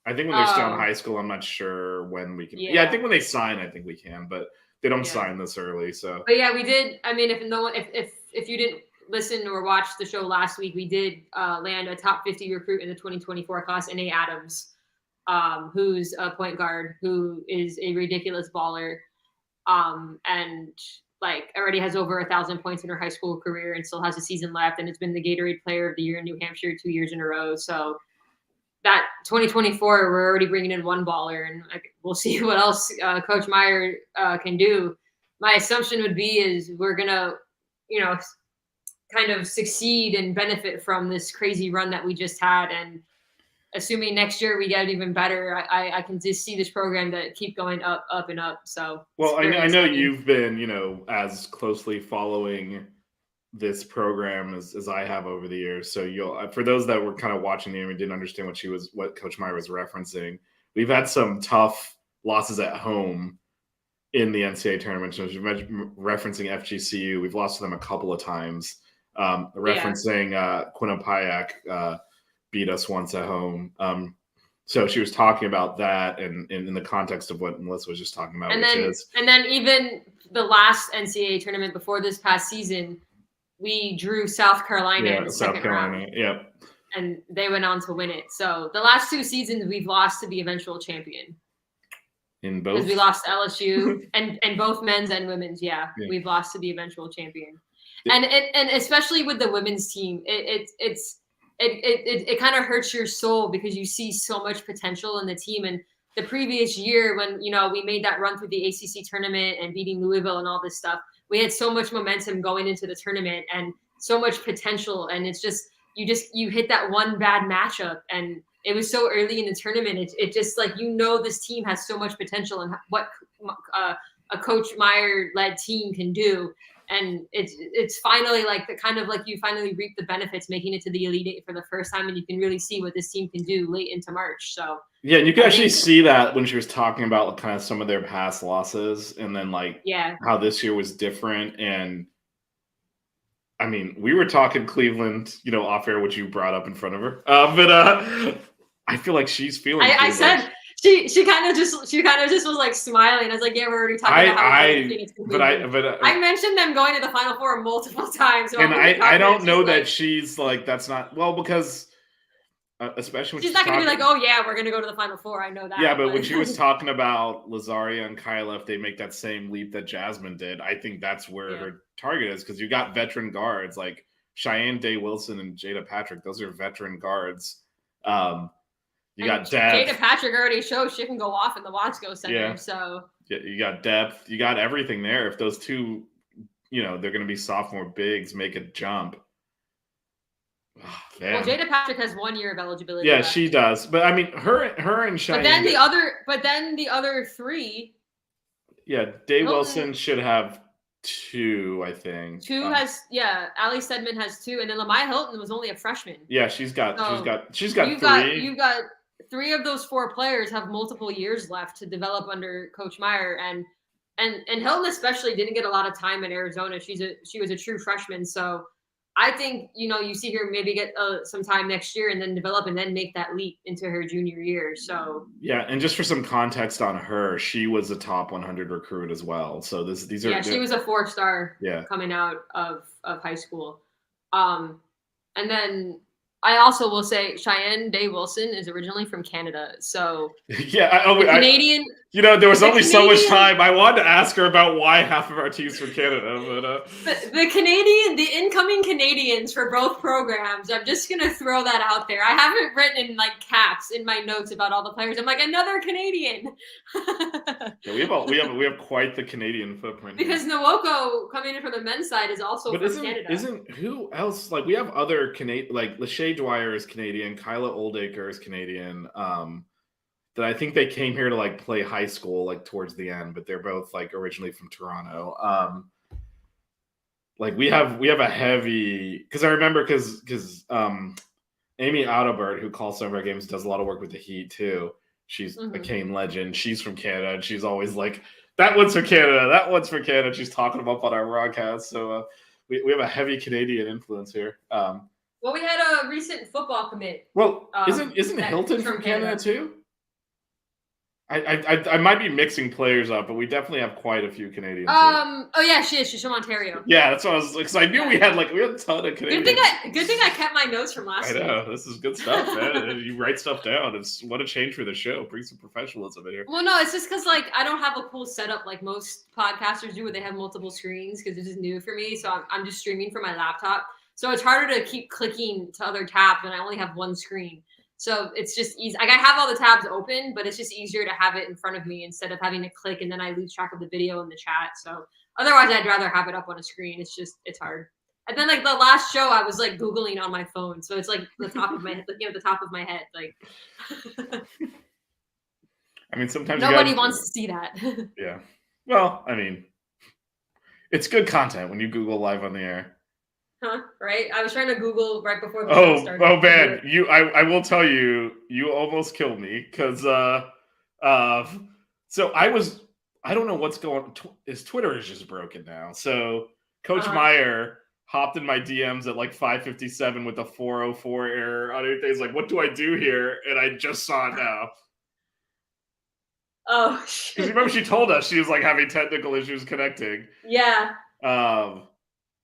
I think when they're still in high school, I'm not sure when we can. Yeah, I think when they sign, I think we can, but they don't sign this early. So, but yeah, we did. I mean, if you didn't listen or watch the show last week, we did land a top 50 recruit in the 2024 class, N.A. Adams, who's a point guard who is a ridiculous baller, and like already has over 1,000 points in her high school career and still has a season left, and it's been the Gatorade Player of the Year in New Hampshire 2 years in a row. So that 2024, we're already bringing in one baller, and we'll see what else Coach Meier can do. My assumption would be is we're gonna, kind of succeed and benefit from this crazy run that we just had, and assuming next year we get even better, I can just see this program that keep going up and up. So I know you've been as closely following this program as I have over the years. So for those that were kind of watching the game and didn't understand what Coach Meier was referencing, we've had some tough losses at home in the NCAA tournament. So referencing FGCU, we've lost to them a couple of times. Referencing Quinnipiac, beat us once at home. So she was talking about that, and in the context of what Melissa was just talking about, and then even the last NCAA tournament before this past season, we drew South Carolina in the second round. Yep. And they went on to win it. So the last 2 seasons, we've lost to the eventual champion. In both? Because we lost to LSU and both men's and women's. Yeah, we've lost to the eventual champion. And especially with the women's team, it kind of hurts your soul because you see so much potential in the team. And the previous year when, we made that run through the ACC tournament and beating Louisville and all this stuff, we had so much momentum going into the tournament and so much potential. And it's just, you hit that one bad matchup, and it was so early in the tournament. It just like, this team has so much potential and what a Coach Meier led team can do. And it's finally like you finally reap the benefits making it to the Elite Eight for the first time, and you can really see what this team can do late into March. So yeah, you can actually see that when she was talking about kind of some of their past losses, and then how this year was different. And I mean, we were talking Cleveland, off air, which you brought up in front of her. But I feel like she's feeling. I said she kind of just was like smiling. I was like, yeah, we're already talking about how it's I mentioned them going to the Final Four multiple times. So and I don't know that she's like, that's not because especially when she's not going to be like, oh yeah, we're going to go to the Final Four. I know that. Yeah, but when she was talking about Lazaria and Kyla, if they make that same leap that Jasmine did, I think that's where her target is, because you got veteran guards like Cheyenne Day Wilson and Jada Patrick. Those are veteran guards. You got depth. Jada Patrick already showed she can go off in the Watsco Center. Yeah. So you got depth. You got everything there. If those two, they're going to be sophomore bigs, make a jump. Oh, well, Jada Patrick has 1 year of eligibility. Yeah, left. She does. But I mean, her and Cheyenne. But then the other 3. Yeah, Day Wilson should have 2, I think. 2 has Ali Stedman has 2, and then Lamaya Hilton was only a freshman. Yeah, she's got 3. You've got 3 of those 4 players have multiple years left to develop under Coach Meier, and Hilton especially didn't get a lot of time in Arizona. She was a true freshman, so I think you see her maybe get some time next year and then develop and then make that leap into her junior year. So yeah, and just for some context on her, she was a top 100 recruit as well. So these are she was a 4-star coming out of high school, and then I also will say Cheyenne Day Wilson is originally from Canada. So Canadian. There was only so much time. I wanted to ask her about why half of our team's from Canada, but the incoming Canadians for both programs. I'm just gonna throw that out there. I haven't written in caps in my notes about all the players. I'm like, another Canadian. we have quite the Canadian footprint. Because Nwoko coming in from the men's side is also from Canada. Isn't who else? We have other Canadian, Lachey Dwyer is Canadian, Kyla Oldacre is Canadian. That I think they came here to play high school towards the end, but they're both originally from Toronto. We have a heavy, because I remember because Amy Adelbert, who calls some of our games, does a lot of work with the Heat too. She's a Kane legend. She's from Canada, and she's always like, that one's for Canada, that one's for Canada. She's talking them up on our broadcast. So we have a heavy Canadian influence here. Well, we had a recent football commit. Well, isn't Hilton from Canada too? I might be mixing players up, but we definitely have quite a few Canadians. Oh yeah, she is. She's from Ontario. Yeah, that's what I was because I knew we had a ton of Canadians. Good thing I kept my notes from last week. I know this is good stuff, man. You write stuff down. It's what a change for the show. Bring some professionalism in here. Well, no, it's just because I don't have a cool setup like most podcasters do, where they have multiple screens, because this is new for me. So I'm just streaming from my laptop. So it's harder to keep clicking to other tabs when I only have one screen. So it's just easy. I have all the tabs open, but it's just easier to have it in front of me instead of having to click and then I lose track of the video in the chat. So otherwise, I'd rather have it up on a screen. It's hard. And then the last show, I was Googling on my phone, so it's the top of my head, the top of my head. I mean, sometimes nobody wants to see that. Yeah. Well, I mean, it's good content when you Google live on the air. Huh? Right? I was trying to Google right before the show started. Oh man, I will tell you, you almost killed me because so I don't know what's going. His Twitter is just broken now. So Coach Meier hopped in my DMs at like 5:57 with a 404 error on everything. It's like, what do I do here? And I just saw it now. Oh Because shit! remember, she told us she was like having technical issues connecting. Yeah.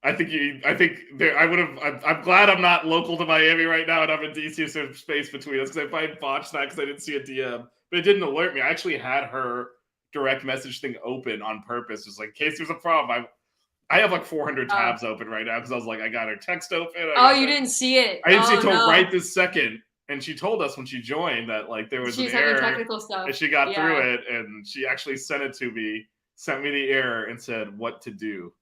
I think I would have. I'm glad I'm not local to Miami right now, and I'm in DC, so there's space between us. Because if I botched that, because I didn't see a DM, but it didn't alert me. I actually had her direct message thing open on purpose, just like in case there's a problem. I have like 400 tabs open right now because I was like, I got her text open. You didn't see it. I didn't see it until right this second. And she told us when she joined that like there was She's an error, having technical stuff, and she got through it, and she actually sent it to me, sent me the error, and said what to do.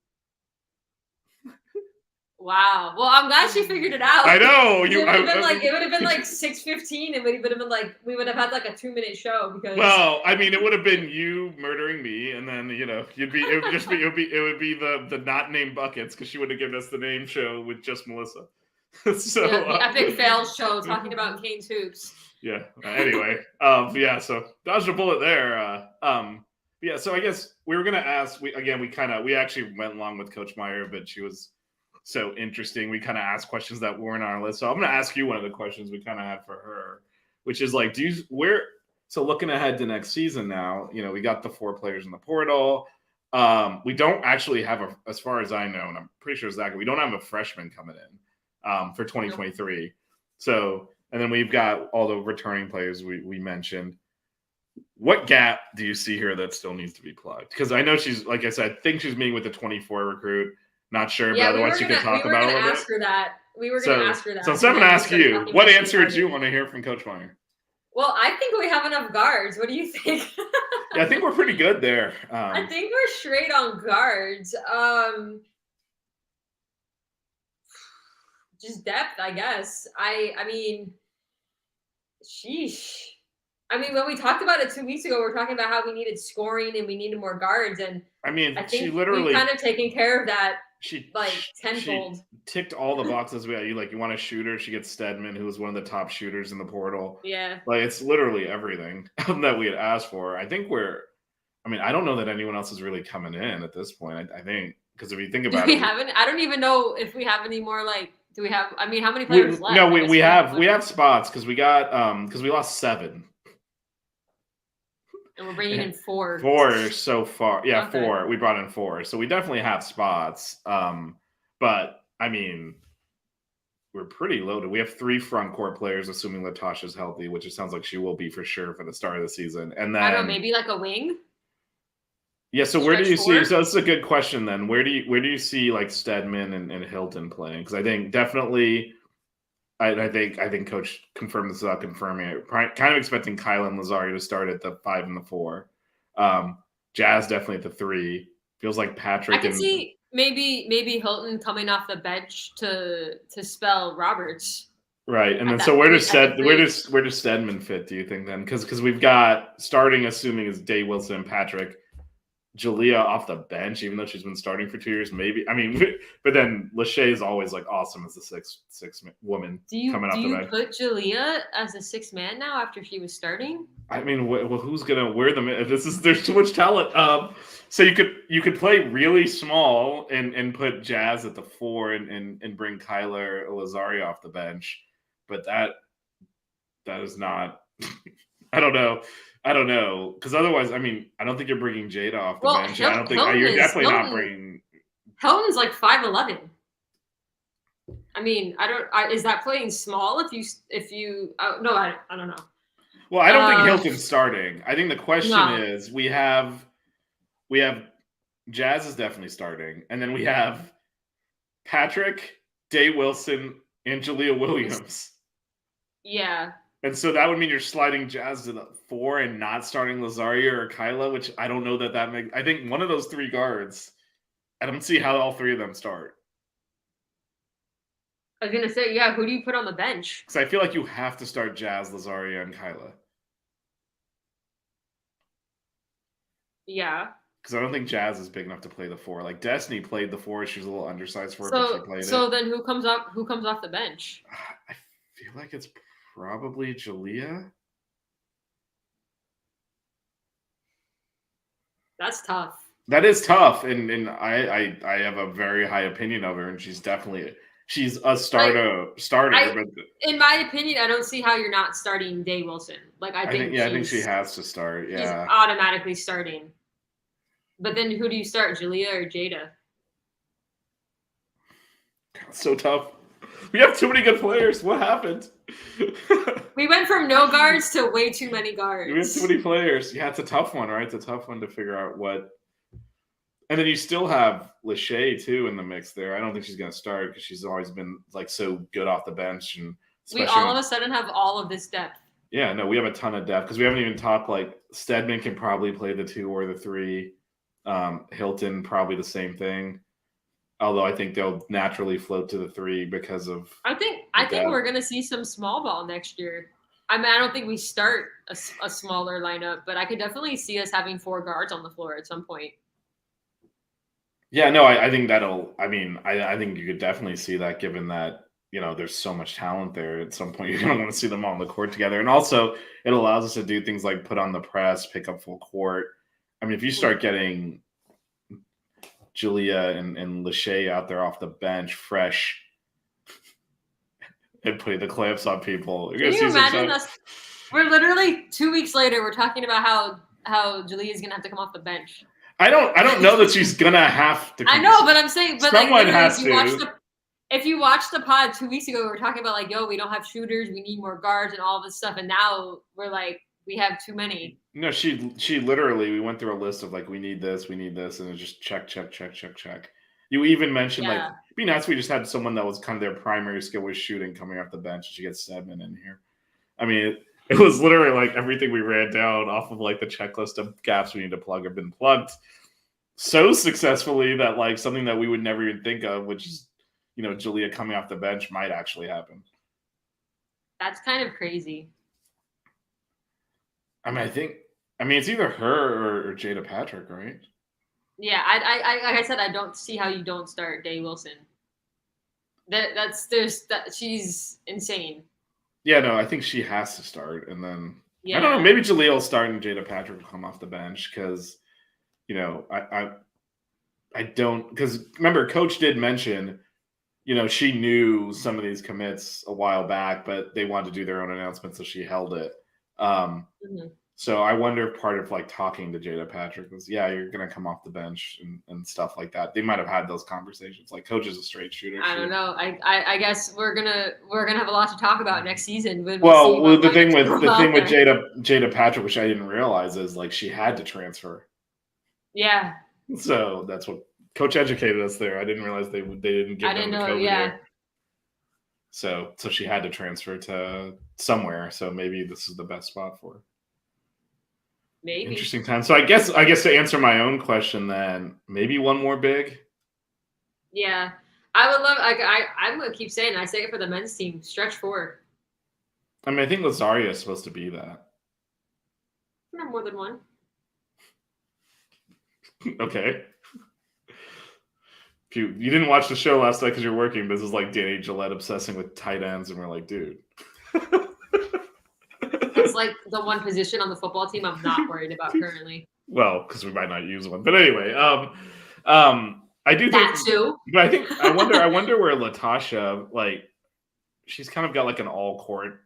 Wow. Well, I'm glad she figured it out. I know. It would have been like 6:15, and it would have been like we would have had like a 2-minute show because. Well, I mean, it would have been you murdering me, and then it would be the not named buckets because she would have given us the name show with just Melissa. So the epic fail show talking about Kane's hoops. Yeah. Anyway, so dodged a bullet there. Yeah. So I guess we were gonna ask. We actually went along with Coach Meier, but she was so interesting. We kind of asked questions that weren't on our list. So I'm gonna ask you one of the questions we kind of had for her, which is like, so looking ahead to next season now, we got the 4 players in the portal. We don't actually have as far as I know, and I'm pretty sure Zach, we don't have a freshman coming in for 2023. So, and then we've got all the returning players we mentioned. What gap do you see here that still needs to be plugged? Because I know she's, like I said, I think she's meeting with the 24 recruit. Not sure, but otherwise you could talk about it a little bit. We were going to ask her that. So I'm going to ask you, what answer do you want to hear from Coach Meier? Well, I think we have enough guards. What do you think? Yeah, I think we're pretty good there. I think we're straight on guards. Just depth, I guess. I mean, sheesh. I mean, when we talked about it 2 weeks ago, we were talking about how we needed scoring and we needed more guards. And I mean, I think she literally we've kind of taken care of that. She tenfold. She ticked all the boxes. You want a shooter? She gets Stedman, who was one of the top shooters in the portal. Yeah, it's literally everything that we had asked for. I think I don't know that anyone else is really coming in at this point. I think because if you think about it, I don't even know if we have any more. Do we have? I mean, how many players left? No, we have spots because we got because we lost 7. And we're bringing in 4. 4 so far. Yeah, okay. 4. We brought in 4. So we definitely have spots. But, I mean, we're pretty loaded. We have 3 front court players, assuming Latasha's healthy, which it sounds like she will be for sure for the start of the season. And then, I don't know, maybe like a wing? Yeah, so where do you see – so that's a good question then. Where do you see, like, Stedman and Hilton playing? Because I think definitely – I think Coach confirmed this without confirming it. Kind of expecting Kyla and Lazario to start at the 5 and the 4. Jazz definitely at the 3. Feels like Patrick. I can see maybe Hilton coming off the bench to spell Roberts. Right, and then so where does Stedman fit? Do you think then? Because we've got starting, assuming is Day Wilson and Patrick. Jalea off the bench, even though she's been starting for 2 years, maybe. I mean, but then Lachey is always like awesome as the sixth woman coming off the bench. Do you put Jalea as a 6th man now after she was starting? I mean, well, who's gonna wear them? There's too much talent. So you could play really small and put Jazz at the 4 and bring Kyler or Lazario off the bench, but that is not. I don't know, because otherwise, I mean, I don't think you're bringing Jada off the bench. I don't think you're definitely not bringing. Hilton's like 5'11". I mean, is that playing small? If you no, I don't know. Well, I don't think Hilton's starting. I think the question is we have Jazz is definitely starting, and then we have Patrick, Day Wilson, and Jalea Williams. Yeah. And so that would mean you're sliding Jazz to the 4 and not starting Lazario or Kyla, which I don't know that makes. I think one of those 3 guards, I don't see how all 3 of them start. I was going to say, yeah, who do you put on the bench? Because I feel like you have to start Jazz, Lazario, and Kyla. Yeah. Because I don't think Jazz is big enough to play the 4. Like Destiny played the 4. She was a little undersized for it, but she played it. So then who comes off the bench? I feel like it's probably Jalea. That's tough. That is tough, and I have a very high opinion of her, and she's a starter. But in my opinion, I don't see how you're not starting Day Wilson. Like I think she has to start. Yeah, she's automatically starting. But then who do you start, Julia or Jada? So tough. We have too many good players. What happened? We went from no guards to way too many guards. We have too many players. Yeah, it's a tough one, right? It's a tough one to figure out what. And then you still have Lachey too in the mix there. I don't think she's going to start because she's always been like so good off the bench, and we all of a sudden have all of this depth. Yeah, no, we have a ton of depth because we haven't even talked like Stedman can probably play the 2 or the 3. Hilton probably the same thing. Although I think they'll naturally float to the 3 because of. I think we're going to see some small ball next year. I mean, I don't think we start a smaller lineup, but I could definitely see us having 4 guards on the floor at some point. Yeah, no, I think that'll. I mean, I think you could definitely see that, given that there's so much talent there. At some point, you're going to want to see them all on the court together, and also it allows us to do things like put on the press, pick up full court. I mean, if you start getting Julia and Lachey out there off the bench, fresh, and putting the clamps on people, can you imagine us? We're literally 2 weeks later. We're talking about how Julia's going to have to come off the bench. I don't know that she's gonna have to. I know, but I'm saying, but someone has to. If you watch the pod 2 weeks ago, we were talking about like, yo, we don't have shooters, we need more guards and all this stuff, and now we're like, we have too many. No, she literally, we went through a list of like, we need this, and it just check. You even mentioned like, it'd be nice if we just had someone that was kind of their primary skill was shooting coming off the bench, and she gets Stedman in here. I mean, it was literally like everything we ran down off of like the checklist of gaps we need to plug have been plugged so successfully that like something that we would never even think of, which is, Julia coming off the bench, might actually happen. That's kind of crazy. I mean, it's either her or Jada Patrick, right? Yeah, I like I said, I don't see how you don't start Day Wilson. She's insane. Yeah, no, I think she has to start, and then I don't know. Maybe Jaleel will start and Jada Patrick will come off the bench because, I don't, because remember, Coach did mention, she knew some of these commits a while back, but they wanted to do their own announcement, so she held it. So I wonder if part of like talking to Jada Patrick was, you're gonna come off the bench and stuff like that. They might have had those conversations. Like, Coach is a straight shooter. I don't know. I guess we're gonna have a lot to talk about next season. The thing with Jada Patrick, which I didn't realize, is like she had to transfer. Yeah. So that's what Coach educated us there. I didn't realize they didn't give. I didn't know. COVID Yeah. there. So she had to transfer to somewhere. So maybe this is the best spot for her. Maybe. Interesting time. So I guess to answer my own question, then maybe one more big. Yeah, I would love. I'm gonna keep saying. I say it for the men's team. Stretch 4. I mean, I think Lazaria is supposed to be that. Not more than one. Okay. If you didn't watch the show last night because you're working, this is like Danny Gillette obsessing with tight ends, and we're like, dude. It's like the one position on the football team I'm not worried about currently. Well, because we might not use one, but anyway, I do think that too. But I wonder where Latasha, like, she's kind of got like an all-court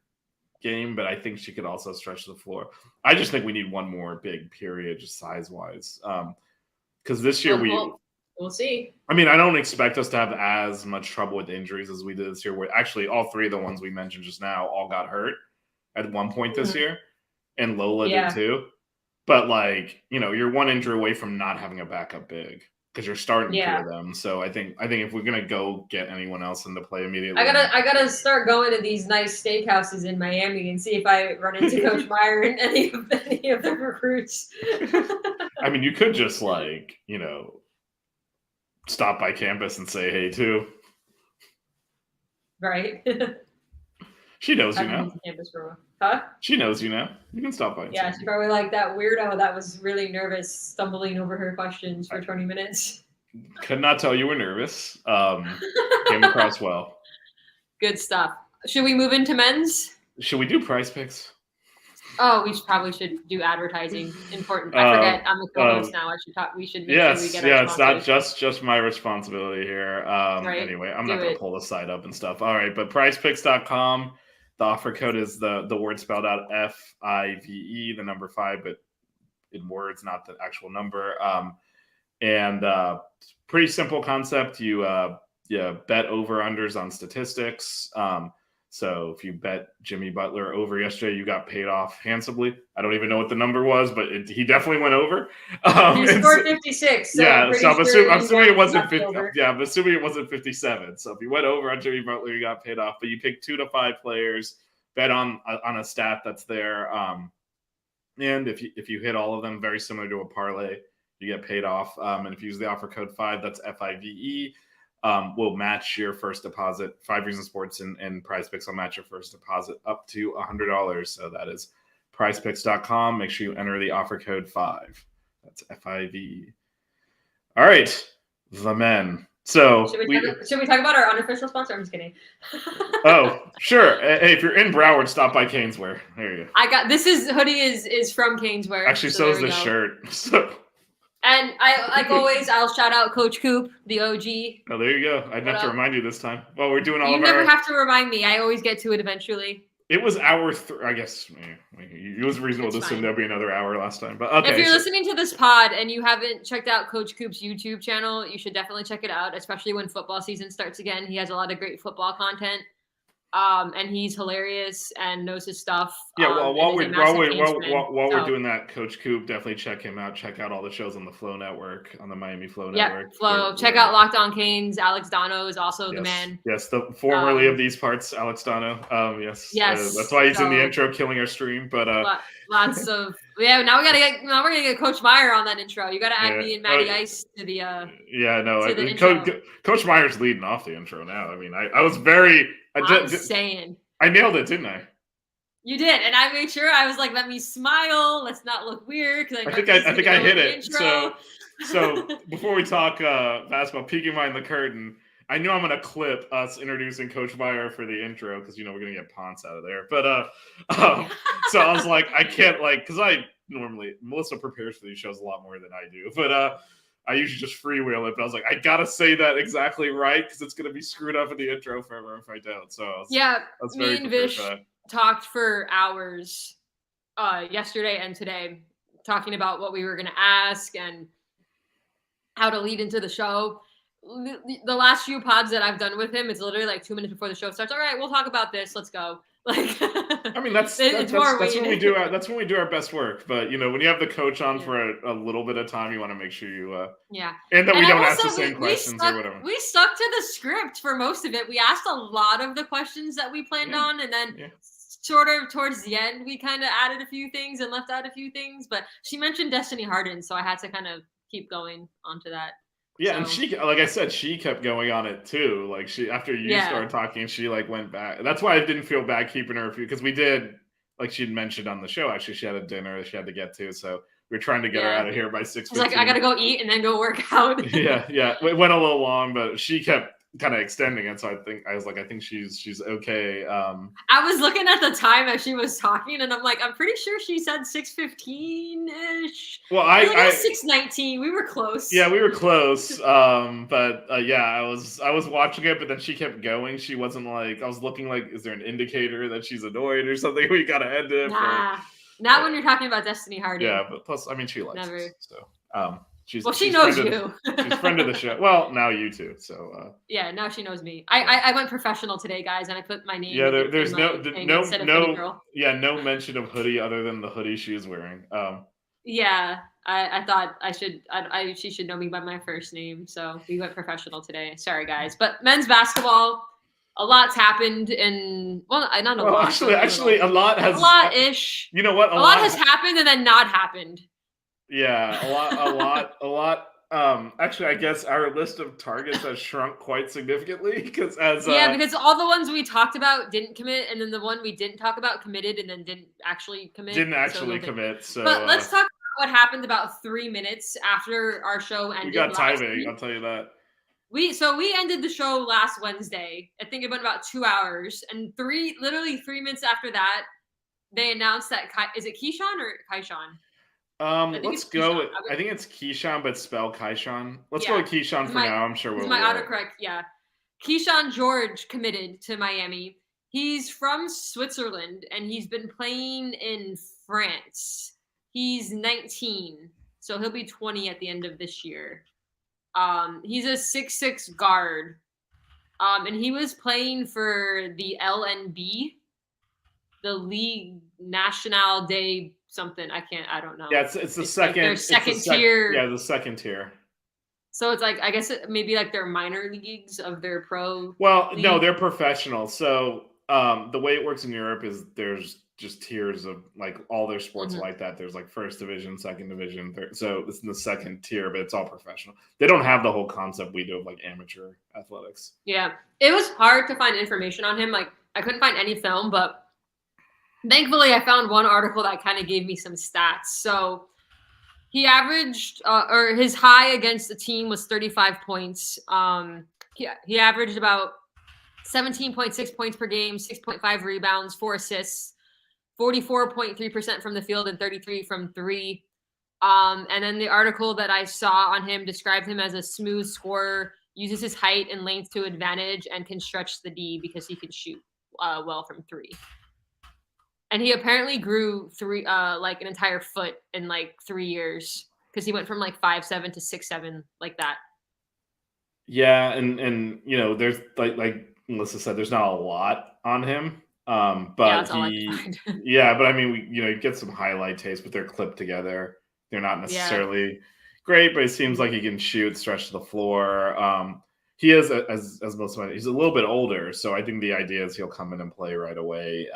game, but I think she could also stretch the floor. I just think we need one more big period, just size-wise, because this year we'll see. I mean, I don't expect us to have as much trouble with injuries as we did this year. Where actually, all 3 of the ones we mentioned just now all got hurt at one point this year, and Lola did too. But like, you're one injury away from not having a backup big because you're starting 2 of them. So I think if we're gonna go get anyone else into play immediately, I gotta start going to these nice steakhouses in Miami and see if I run into Coach Meier and any of the recruits. I mean, you could just like stop by campus and say hey too. Right. She knows you now. Huh? She knows you now. You can stop by. Yeah, she's probably like that weirdo that was really nervous, stumbling over her questions for 20 minutes. Could not tell you were nervous. Came across well. Good stuff. Should we move into men's? Should we do prize picks? Oh, we probably should do advertising. Important. I forget. I'm the co-host now. I should talk. We should make sure we get our it's not sponsors. just my responsibility here. Right. Anyway, I'm Do not going to it. pull the site up and stuff. All right, but PrizePicks.com. The offer code is the word spelled out FIVE, the number 5, but in words, not the actual number. Pretty simple concept. You bet over-unders on statistics. So if you bet Jimmy Butler over yesterday, you got paid off handsomely. I don't even know what the number was, but he definitely went over. He scored 56. So I'm assuming it wasn't 50. Over. Yeah, I'm assuming it wasn't 57. So if you went over on Jimmy Butler, you got paid off. But you pick 2 to 5 players, bet on a stat that's there, and if you hit all of them, very similar to a parlay, you get paid off. And if you use the offer code 5, that's FIVE. Will match your first deposit. 5 Reasons Sports and PrizePicks will match your first deposit up to $100. So that is PrizePicks.com. Make sure you enter the offer code 5. That's FIVE. All right, the men. So should we talk about our unofficial sponsor? I'm just kidding. Oh, sure. Hey, if you're in Broward, stop by Caneswear. There you go. This hoodie is from Caneswear. Actually, so is this shirt. So. And I, like always, I'll shout out Coach Coop, the OG. Oh, there you go. I didn't have to remind you this time. Well, we're doing all you of never have to remind me. I always get to it eventually. It was hour I guess it was reasonable to assume there'll be another hour last time. But okay. If you're listening to this pod and you haven't checked out Coach Coop's YouTube channel, you should definitely check it out, especially when football season starts again. He has a lot of great football content. And he's hilarious and knows his stuff. Yeah, well, while we're doing that, Coach Coop, definitely check him out. Check out all the shows on the Flow Network, on the Miami Flow Network. Flow. Check out Locked On Canes. Alex Dono is also the man. Yes, the formerly of these parts, Alex Dono. Yes. That's why he's in the intro, killing our stream. But lots of Now we're gonna get Coach Meier on that intro. You got to add me and Matty Ice to the. Coach Meier's leading off the intro now. I mean, I was very. I nailed it, didn't I? You did, and I made sure. I was like, "Let me smile. Let's not look weird." Because I think I hit it. So before we talk basketball, peeking behind the curtain, I knew I'm going to clip us introducing Coach Meier for the intro because we're going to get Ponce out of there. But so I was like, I can't because Melissa prepares for these shows a lot more than I do, but. I usually just freewheel it, but I was like, I gotta say that exactly right because it's gonna be screwed up in the intro forever if I don't. So me and Vish talked for hours yesterday and today, talking about what we were gonna ask and how to lead into the show. The last few pods that I've done with him, it's literally like 2 minutes before the show starts. All right, we'll talk about this. Let's go. I mean, that's when we do our best work. But when you have the coach on for a little bit of time, you want to make sure you and that we don't ask the same questions or whatever. We stuck to the script for most of it. We asked a lot of the questions that we planned on, and then sort of towards the end, we kind of added a few things and left out a few things. But she mentioned Destiny Harden, so I had to kind of keep going onto that. Yeah, and she, like I said, she kept going on it too. Like after you started talking, she went back. That's why I didn't feel bad keeping her because we did, like she'd mentioned on the show. Actually, she had a dinner that she had to get to, so we were trying to get her out of here by 6:15. Like, I gotta go eat and then go work out. yeah. It went a little long, but she kept kind of extending it. So I think she's okay. I was looking at the time as she was talking, and I'm like, I'm pretty sure she said 6:15-ish. Well, I was 6:19. We were close. Yeah, we were close. But I was watching it, but then she kept going. She wasn't I was looking is there an indicator that she's annoyed or something? We gotta end it. Not when you're talking about Destiny Harden. Yeah, but plus, I mean, she likes us, so she knows you. She's friend of the show. Well, now you too. So now she knows me. I went professional today, guys, and I put my name. Yeah, there's no mention of hoodie other than the hoodie she is wearing. I thought she should know me by my first name, so we went professional today. Sorry, guys, but men's basketball. A lot's happened not a lot. Actually, a lot has. A lot-ish. You know what? A lot has happened and then not happened. Yeah, a lot. Actually, I guess our list of targets has shrunk quite significantly because because all the ones we talked about didn't commit, and then the one we didn't talk about committed, and then didn't actually commit. So, but let's talk about what happened about 3 minutes after our show ended. We got timing. I'll tell you that. We ended the show last Wednesday. I think it went about 2 hours, and literally 3 minutes after that, they announced that is it Keyshawn or Kaishan? Let's go with, I think it's Keyshawn, but spell Kaishan. Let's go with Keyshawn for now. I'm sure we'll my autocorrect. Yeah. Keyshawn George committed to Miami. He's from Switzerland and he's been playing in France. He's 19, so he'll be 20 at the end of this year. He's a 6'6" guard. And he was playing for the LNB, the Ligue Nationale des something. I don't know. Yeah, it's the second. Like their second tier. Yeah, the second tier. So it's like, I guess maybe like their minor leagues of their pro. Well, league. No, they're professional. So the way it works in Europe is there's just tiers of like all their sports like that. There's like first division, second division, third. So it's in the second tier, but it's all professional. They don't have the whole concept we do of like amateur athletics. Yeah, it was hard to find information on him. Like I couldn't find any film, but thankfully I found one article that kind of gave me some stats. So he averaged, or his high against the team was 35 points. He averaged about 17.6 points per game, 6.5 rebounds, 4 assists, 44.3% from the field and 33 from three. And then the article that I saw on him described him as a smooth scorer, uses his height and length to advantage, and can stretch the D because he can shoot well from three. And he apparently grew like an entire foot in like 3 years because he went from like 5'7" to 6'7", like that. Yeah, and you know, there's like Melissa said, there's not a lot on him. But that's all I can find. Yeah, but I mean, you get some highlight tapes, but they're clipped together. They're not necessarily great, but it seems like he can shoot, stretch the floor. He is, as most of he's a little bit older, so I think the idea is he'll come in and play right away.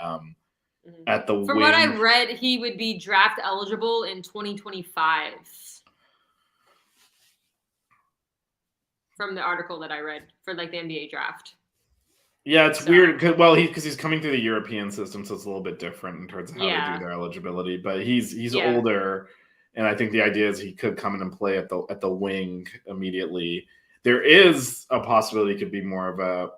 At the From what I read, he would be draft eligible in 2025. From the article that I read for like the NBA draft. Yeah, it's weird because he's coming through the European system, so it's a little bit different in terms of how they do their eligibility. But he's older, and I think the idea is he could come in and play at the wing immediately. There is a possibility it could be more of a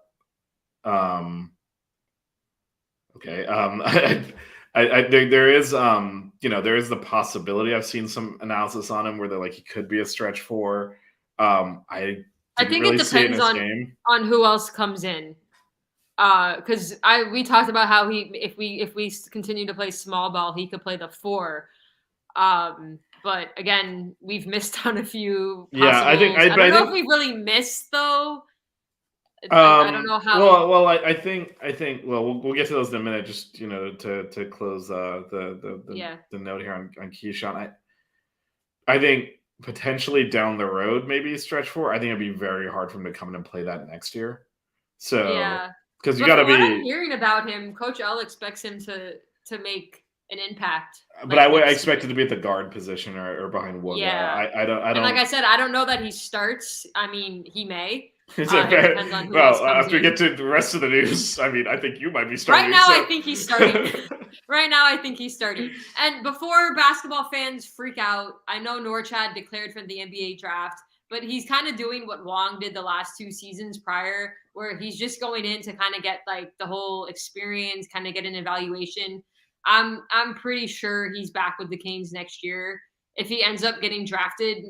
there is there is the possibility. I've seen some analysis on him where they're like he could be a stretch four. I think it depends on who else comes in. Because we talked about how if we continue to play small ball, he could play the 4. But again, we've missed on a few. I don't know if we really missed though. I don't know how. Well, I think. Well, we'll get to those in a minute. Just to close the note here on Keyshawn. I think potentially down the road, maybe stretch 4. I think it'd be very hard for him to come in and play that next year. So yeah. Because you got to be. What I'm hearing about him, Coach L expects him to make an impact. But I expect it to be at the guard position or behind Wooga. Yeah. I don't. And like I said, I don't know that he starts. I mean, he may. Depends on who after we get to the rest of the news, I mean, I think you might be starting. Right now, I think he's starting. Right now, I think he's starting. And before basketball fans freak out, I know Norchad declared for the NBA draft, but he's kind of doing what Wong did the last 2 seasons prior, where he's just going in to kind of get like the whole experience, kind of get an evaluation. I'm pretty sure he's back with the Canes next year. If he ends up getting drafted,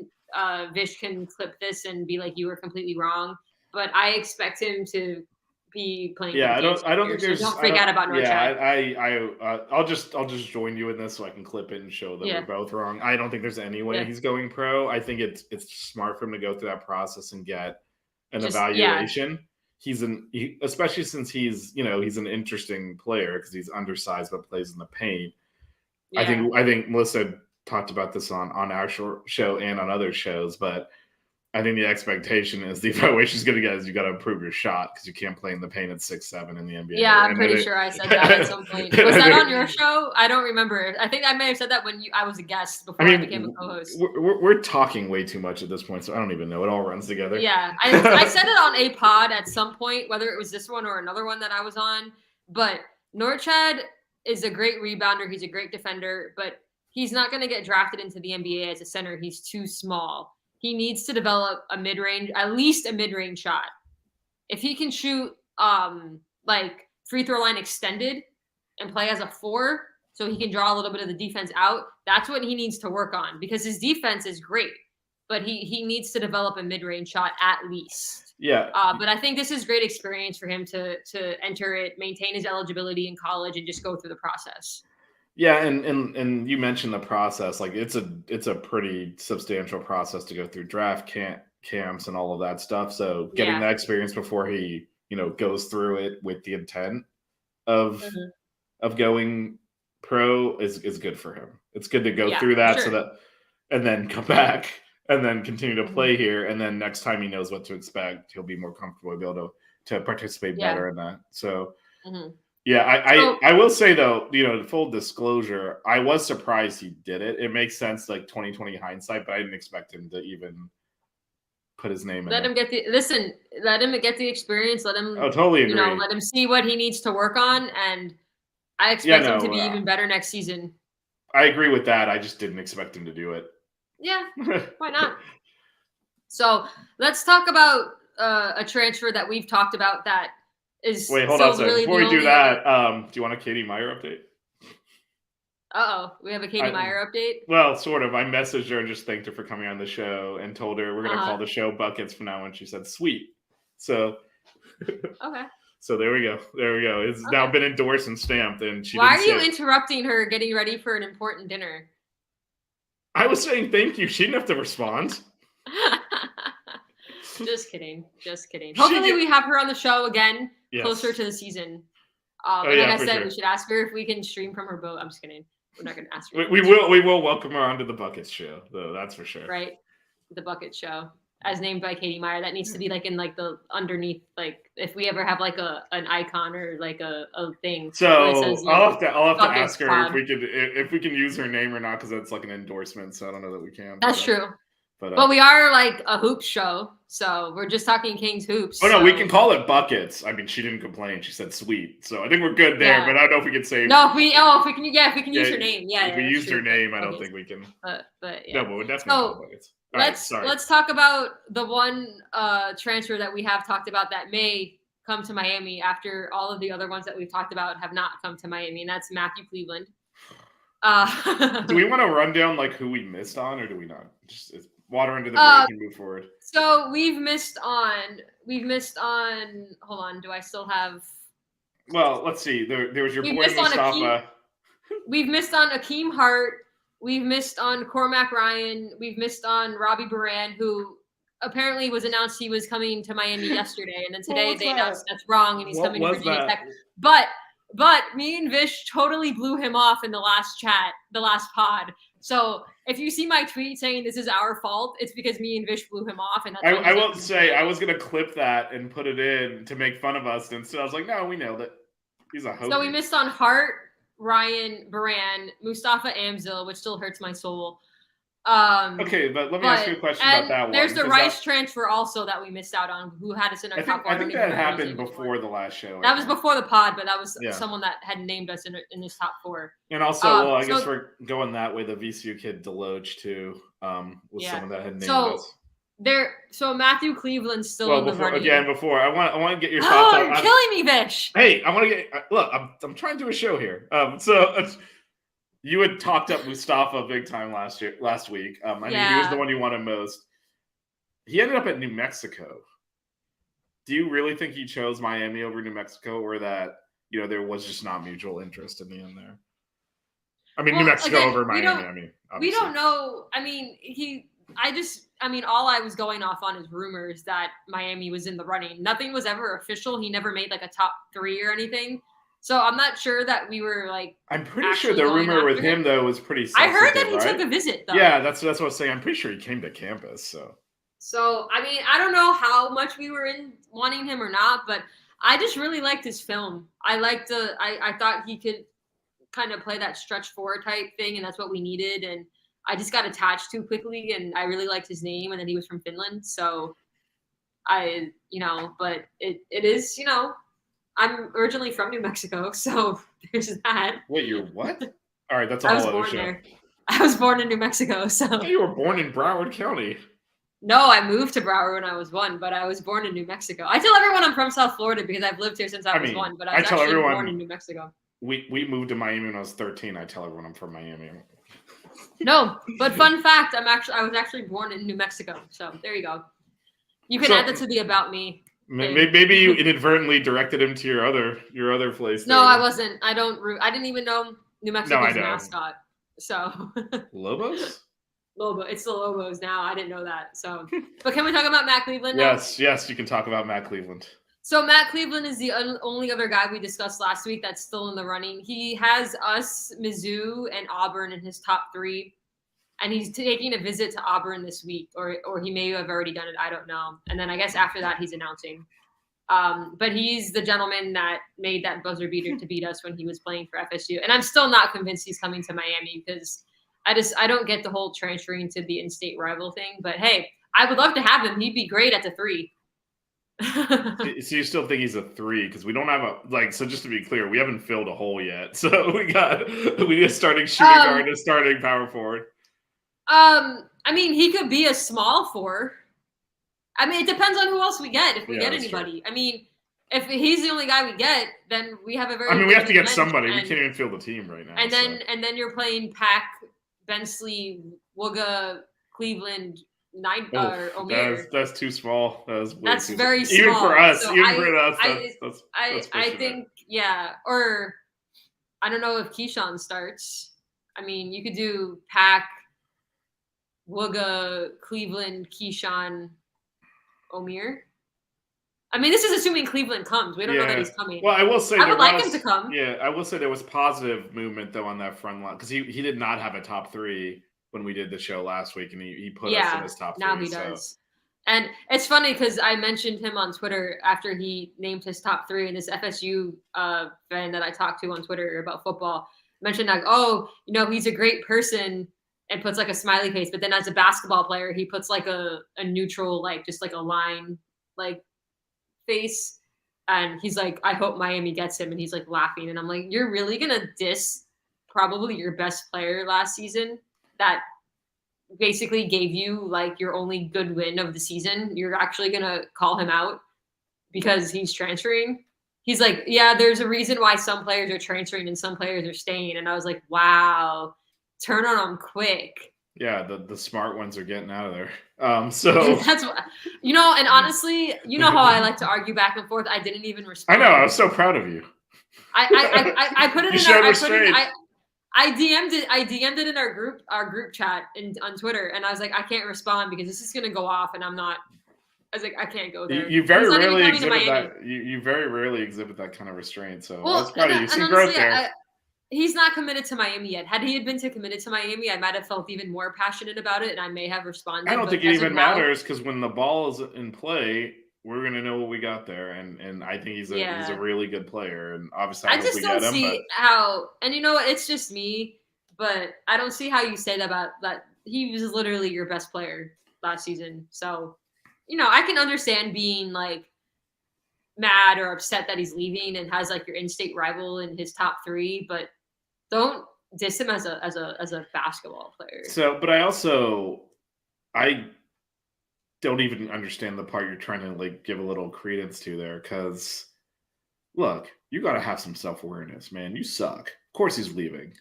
Vish can clip this and be like, you were completely wrong. But I expect him to be playing. Yeah, I don't think there's. Don't freak out about Norchad. Yeah, I'll just join you in this so I can clip it and show that we're both wrong. I don't think there's any way he's going pro. I think it's smart for him to go through that process and get an evaluation. Yeah. Especially since he's an interesting player because he's undersized but plays in the paint. Yeah. I think Melissa talked about this on our show and on other shows, but I think the expectation is the evaluation is going to get is you got to improve your shot because you can't play in the paint at 6'7" in the NBA. Yeah, I'm pretty sure I said that at some point. Was that on your show? I don't remember. I think I may have said that when I was a guest before I became a co-host. We're talking way too much at this point, so I don't even know. It all runs together. Yeah, I said it on a pod at some point, whether it was this one or another one that I was on. But Norchad is a great rebounder. He's a great defender, but he's not going to get drafted into the NBA as a center. He's too small. He needs to develop at least a mid-range shot. If he can shoot like free throw line extended and play as a 4, so he can draw a little bit of the defense out. That's what he needs to work on because his defense is great, but he needs to develop a mid-range shot at least. Yeah. But I think this is great experience for him to enter it, maintain his eligibility in college, and just go through the process. Yeah, and you mentioned the process. Like it's a pretty substantial process to go through draft camps and all of that stuff. So getting that experience before he, goes through it with the intent of going pro is good for him. It's good to go through that so that, and then come back and then continue to play here. And then next time he knows what to expect, he'll be more comfortable, be able to participate better in that. So yeah, I will say though, full disclosure, I was surprised he did it. It makes sense, like 2020 hindsight, but I didn't expect him to even put his name in. Let him get the experience. Let him. Oh, totally agree. Let him see what he needs to work on, and I expect him to be even better next season. I agree with that. I just didn't expect him to do it. Yeah, why not? So let's talk about a transfer that we've talked about that is. Wait, hold on a second. Really before we do that, do you want a Katie Meier update? We have a Katie Meier update? Well, sort of. I messaged her and just thanked her for coming on the show and told her we're going to call the show Buckets from now on. She said, sweet. So. Okay. So there we go. It's now been endorsed and stamped. And Why are you interrupting her getting ready for an important dinner? I was saying thank you. She didn't have to respond. Just kidding. Hopefully we have her on the show again closer to the season. Like I said, we should ask her if we can stream from her boat. I'm just kidding. We're not going to ask her. We will welcome her onto the Buckets show, though. That's for sure. Right. The Buckets show, as named by Katie Meier. That needs to be like in like the underneath, like if we ever have like an icon or like a thing. So says, I'll have to ask her if we can use her name or not, because that's like an endorsement. So I don't know that we can. That's true. But we are like a hoops show, so we're just talking Kings hoops. Oh no, we can call it Buckets. I mean, she didn't complain. She said sweet, so I think we're good there. But I don't know if we can say. No, if we can use her name. Yeah, if we used her name, I don't think we can. But no, but we're definitely call Buckets. Let's talk about the one transfer that we have talked about that may come to Miami after all of the other ones that we've talked about have not come to Miami, and that's Matthew Cleveland. Do we want to run down like who we missed on, or do we not? Just water into the break and move forward. So we've missed on. Hold on. Do I still have? Well, let's see. There was your boy Mustafa. We've missed on Akeem Hart. We've missed on Cormac Ryan. We've missed on Robbie Baran, who apparently was announced he was coming to Miami yesterday, and then today they announced that's wrong and he's coming to Virginia Tech. But me and Vish totally blew him off in the last pod. So if you see my tweet saying this is our fault, it's because me and Vish blew him off. And I will say I was going to clip that and put it in to make fun of us. And so I was like, no, we nailed it. He's a host. So we missed on Hart, Ryan, Baran, Mustafa Amzil, which still hurts my soul. Okay, but let me ask you a question about that one. There's the Rice transfer also that we missed out on, who had us in our top 4. I think that happened before the last show. That was before the pod, but that was someone that had named us in this top 4. And also, I guess we're going that way. The VCU kid Deloach too was someone that had named us. So Matthew Cleveland's still in the running. I want to get your thoughts. Oh, you're killing me, Vish. Hey, I want to get look. I'm trying to do a show here. You had talked up Mustafa big time last week. I mean, he was the one you wanted most. He ended up at New Mexico. Do you really think he chose Miami over New Mexico, or that there was just not mutual interest in the end there? I mean, New Mexico over Miami. We don't know. I mean, all I was going off on is rumors that Miami was in the running. Nothing was ever official. He never made like a top 3 or anything. So I'm not sure that we were like. I'm pretty sure the rumor with him though was pretty sensitive, I heard that he took a visit though. Yeah, that's what I was saying. I'm pretty sure he came to campus. So I mean, I don't know how much we were wanting him or not, but I just really liked his film. I thought he could kind of play that stretch 4 type thing, and that's what we needed. And I just got attached too quickly, and I really liked his name, and then he was from Finland. So but it is, I'm originally from New Mexico, so there's that. Wait, you're what? All right, that's a whole other show. There. I was born in New Mexico, so. You were born in Broward County. No, I moved to Broward when I was 1, but I was born in New Mexico. I tell everyone I'm from South Florida because I've lived here since I was 1, but I was actually born in New Mexico. we moved to Miami when I was 13. I tell everyone I'm from Miami. No, but fun fact, I was actually born in New Mexico. So there you go. You can add that to the about me. Maybe you inadvertently directed him to your other place. No, I wasn't. I didn't even know New Mexico's mascot. So Lobos? Lobo. It's the Lobos now. I didn't know that. So, but can we talk about Matt Cleveland now? Yes, you can talk about Matt Cleveland. So Matt Cleveland is the only other guy we discussed last week that's still in the running. He has us, Mizzou, and Auburn in his top 3. And he's taking a visit to Auburn this week, or he may have already done it. I don't know. And then I guess after that, he's announcing. But he's the gentleman that made that buzzer beater to beat us when he was playing for FSU. And I'm still not convinced he's coming to Miami because I don't get the whole transferring to the in-state rival thing. But hey, I would love to have him. He'd be great at the 3. So you still think he's a 3 because we don't have so just to be clear, we haven't filled a hole yet. So we need a starting shooting guard and a starting power forward. I mean, he could be a small 4. I mean, it depends on who else we get. If we get anybody, true. I mean, if he's the only guy we get, then we have a very. I mean, we have to get somebody. We can't even field the team right now. And then you're playing Pack, Bensley, Wooga, Cleveland, Omier. That's too small. That's very small. Even for us. So I think or I don't know if Keyshawn starts. I mean, you could do Pack, Wooga, Cleveland, Keyshawn, Omier. I mean, this is assuming Cleveland comes. We don't know that he's coming. Well, I will say I would like him to come. Yeah, I will say there was positive movement though on that front line because he did not have a top 3 when we did the show last week, and he put us in his top 3. Now he does. And it's funny because I mentioned him on Twitter after he named his top 3, and this FSU fan that I talked to on Twitter about football mentioned he's a great person. And puts like a smiley face, but then as a basketball player, he puts like a neutral, like just like a line, like face. And he's like, I hope Miami gets him. And he's like laughing. And I'm like, you're really gonna diss probably your best player last season that basically gave you like your only good win of the season. You're actually gonna call him out because he's transferring. He's like, yeah, there's a reason why some players are transferring and some players are staying. And I was like, wow. Turn on them quick. Yeah, the smart ones are getting out of there. So that's what, and honestly, how I like to argue back and forth. I didn't even respond. I know. I was so proud of you. I put it in I DM'd it in our group chat on Twitter, and I was like, I can't respond because this is gonna go off, and I'm not. I was like, I can't go there. You very rarely exhibit that. You very rarely exhibit that kind of restraint. So I was proud of you. See growth there. He's not committed to Miami yet. Had he been committed to Miami, I might have felt even more passionate about it, and I may have responded. I don't think it even matters because when the ball is in play, we're gonna know what we got there, and I think he's a really good player, and obviously I just don't see how. And it's just me, but I don't see how you say that about that. He was literally your best player last season, so I can understand being like mad or upset that he's leaving and has like your in-state rival in his top 3, but don't diss him as a basketball player. So, but I don't even understand the part you're trying to like give a little credence to there. Cause look, you got to have some self-awareness, man. You suck. Of course he's leaving.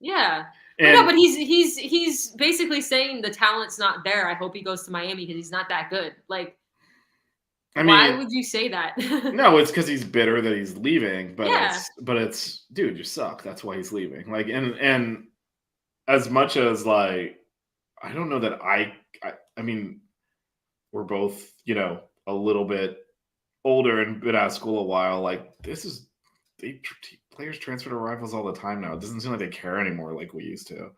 Yeah. But he's basically saying the talent's not there. I hope he goes to Miami because he's not that good. Like, why would you say that? No, it's because he's bitter that he's leaving. But it's dude, you suck. That's why he's leaving. Like, and as much as like, I don't know that I mean, we're both a little bit older and been out of school a while. Like, players transfer to rivals all the time now. It doesn't seem like they care anymore like we used to.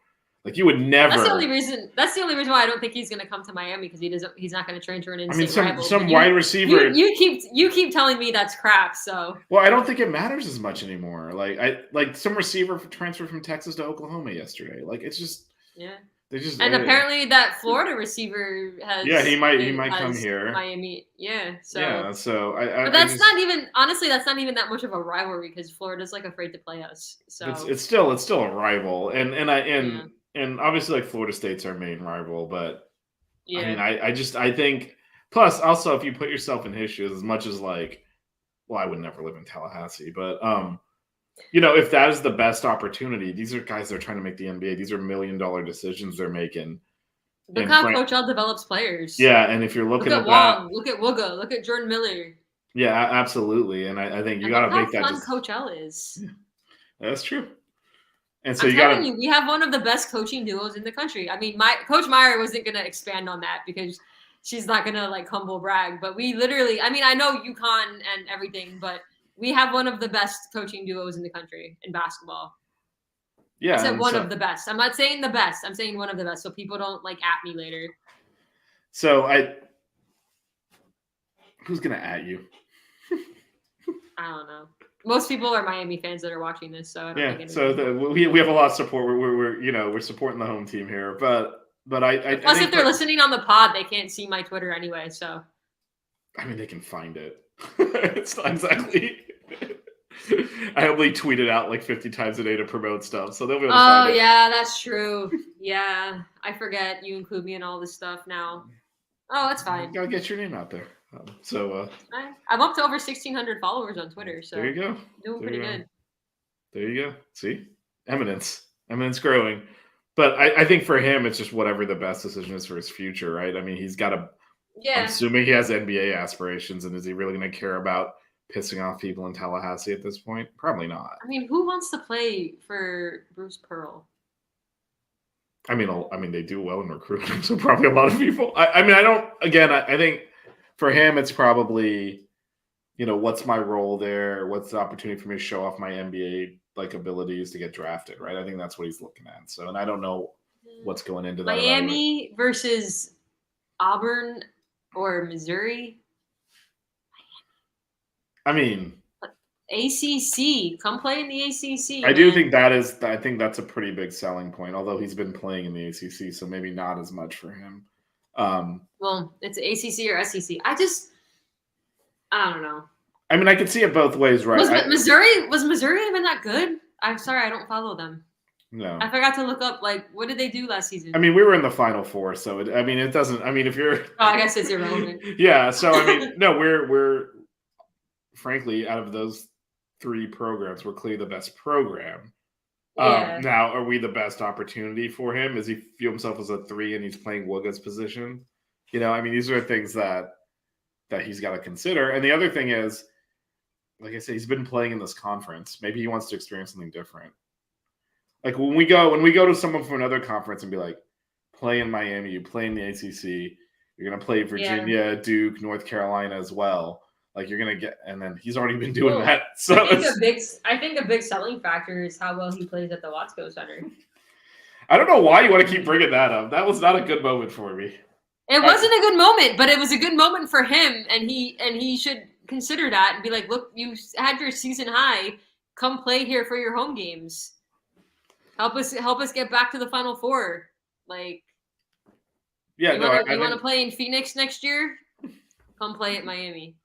Like you would never. That's the only reason why I don't think he's going to come to Miami because he's not going to transfer an in-state rival. Some wide receiver. You keep telling me that's crap. So. Well, I don't think it matters as much anymore. Like some receiver transferred from Texas to Oklahoma yesterday. Like it's just. Yeah. They just. And apparently that Florida receiver has. Yeah, he might come here. Miami. Yeah. So. Yeah. So But that's not even honestly. That's not even that much of a rivalry because Florida's like afraid to play us. So. It's still a rival, and obviously, like Florida State's our main rival, but I mean, I think. Plus, also, if you put yourself in his shoes, as much as like, well, I would never live in Tallahassee, but if that is the best opportunity, these are guys that are trying to make the NBA. These are $1 million decisions they're making. Look how Coach L develops players. Yeah, and if you're looking at Wong, look at Wooga, look at Jordan Miller. Yeah, absolutely. And I think you got to make that. How fun Coach L is. Yeah, that's true. And so we have one of the best coaching duos in the country. I mean, Coach Meier wasn't going to expand on that because she's not going to like humble brag, but we literally, I mean, I know UConn and everything, but we have one of the best coaching duos in the country in basketball. Yeah. I said one of the best. I'm not saying the best. I'm saying one of the best. So people don't like at me later. So who's going to at you? I don't know. Most people are Miami fans that are watching this, so I don't think we have a lot of support. We're supporting the home team here, but I plus if they're listening on the pod, they can't see my Twitter anyway. So I mean, they can find it. It's not exactly. I only tweet it out like 50 times a day to promote stuff, so they'll be able to find it. Oh yeah, that's true. Yeah, I forget you include me in all this stuff now. Oh, that's fine. You gotta get your name out there. I'm up to over 1,600 followers on Twitter, so there you go. Doing pretty good. There you go. See, eminence growing. But I think for him, it's just whatever the best decision is for his future, right? I mean, he's got to. Yeah. I'm assuming he has NBA aspirations, and is he really going to care about pissing off people in Tallahassee at this point? Probably not. I mean, who wants to play for Bruce Pearl? I mean, they do well in recruiting, so probably a lot of people. I think. For him, it's probably, what's my role there? What's the opportunity for me to show off my NBA abilities to get drafted, right? I think that's what he's looking at. So, and I don't know what's going into that. Miami versus Auburn or Missouri. I mean, ACC, come play in the ACC. I do think I think that's a pretty big selling point. Although he's been playing in the ACC, so maybe not as much for him. Well, it's ACC or SEC. I don't know. I mean, I could see it both ways, right? Was Missouri even that good? I'm sorry, I don't follow them. No. I forgot to look up, what did they do last season? I mean, we were in the Final Four, so it doesn't. I mean, if you're. Oh, I guess it's irrelevant. Yeah, so I mean, no, we're frankly out of those three programs, we're clearly the best program. Yeah. Now, are we the best opportunity for him? Does he feel himself as a 3 and he's playing Wooga's position? I mean, these are things that he's got to consider. And the other thing is, like I said, he's been playing in this conference. Maybe he wants to experience something different. Like when we go to someone from another conference and be like, play in Miami, you play in the ACC, you're going to play Virginia, Duke, North Carolina as well. Like you're gonna get, and then he's already been doing that. So I think a big selling factor is how well he plays at the Watsco Center. I don't know why you want to keep bringing that up. That was not a good moment for me. It wasn't a good moment, but it was a good moment for him, and he should consider that and be like, look, you had your season high. Come play here for your home games. Help us get back to the Final Four. Like, yeah, you want to play in Phoenix next year? Come play at Miami.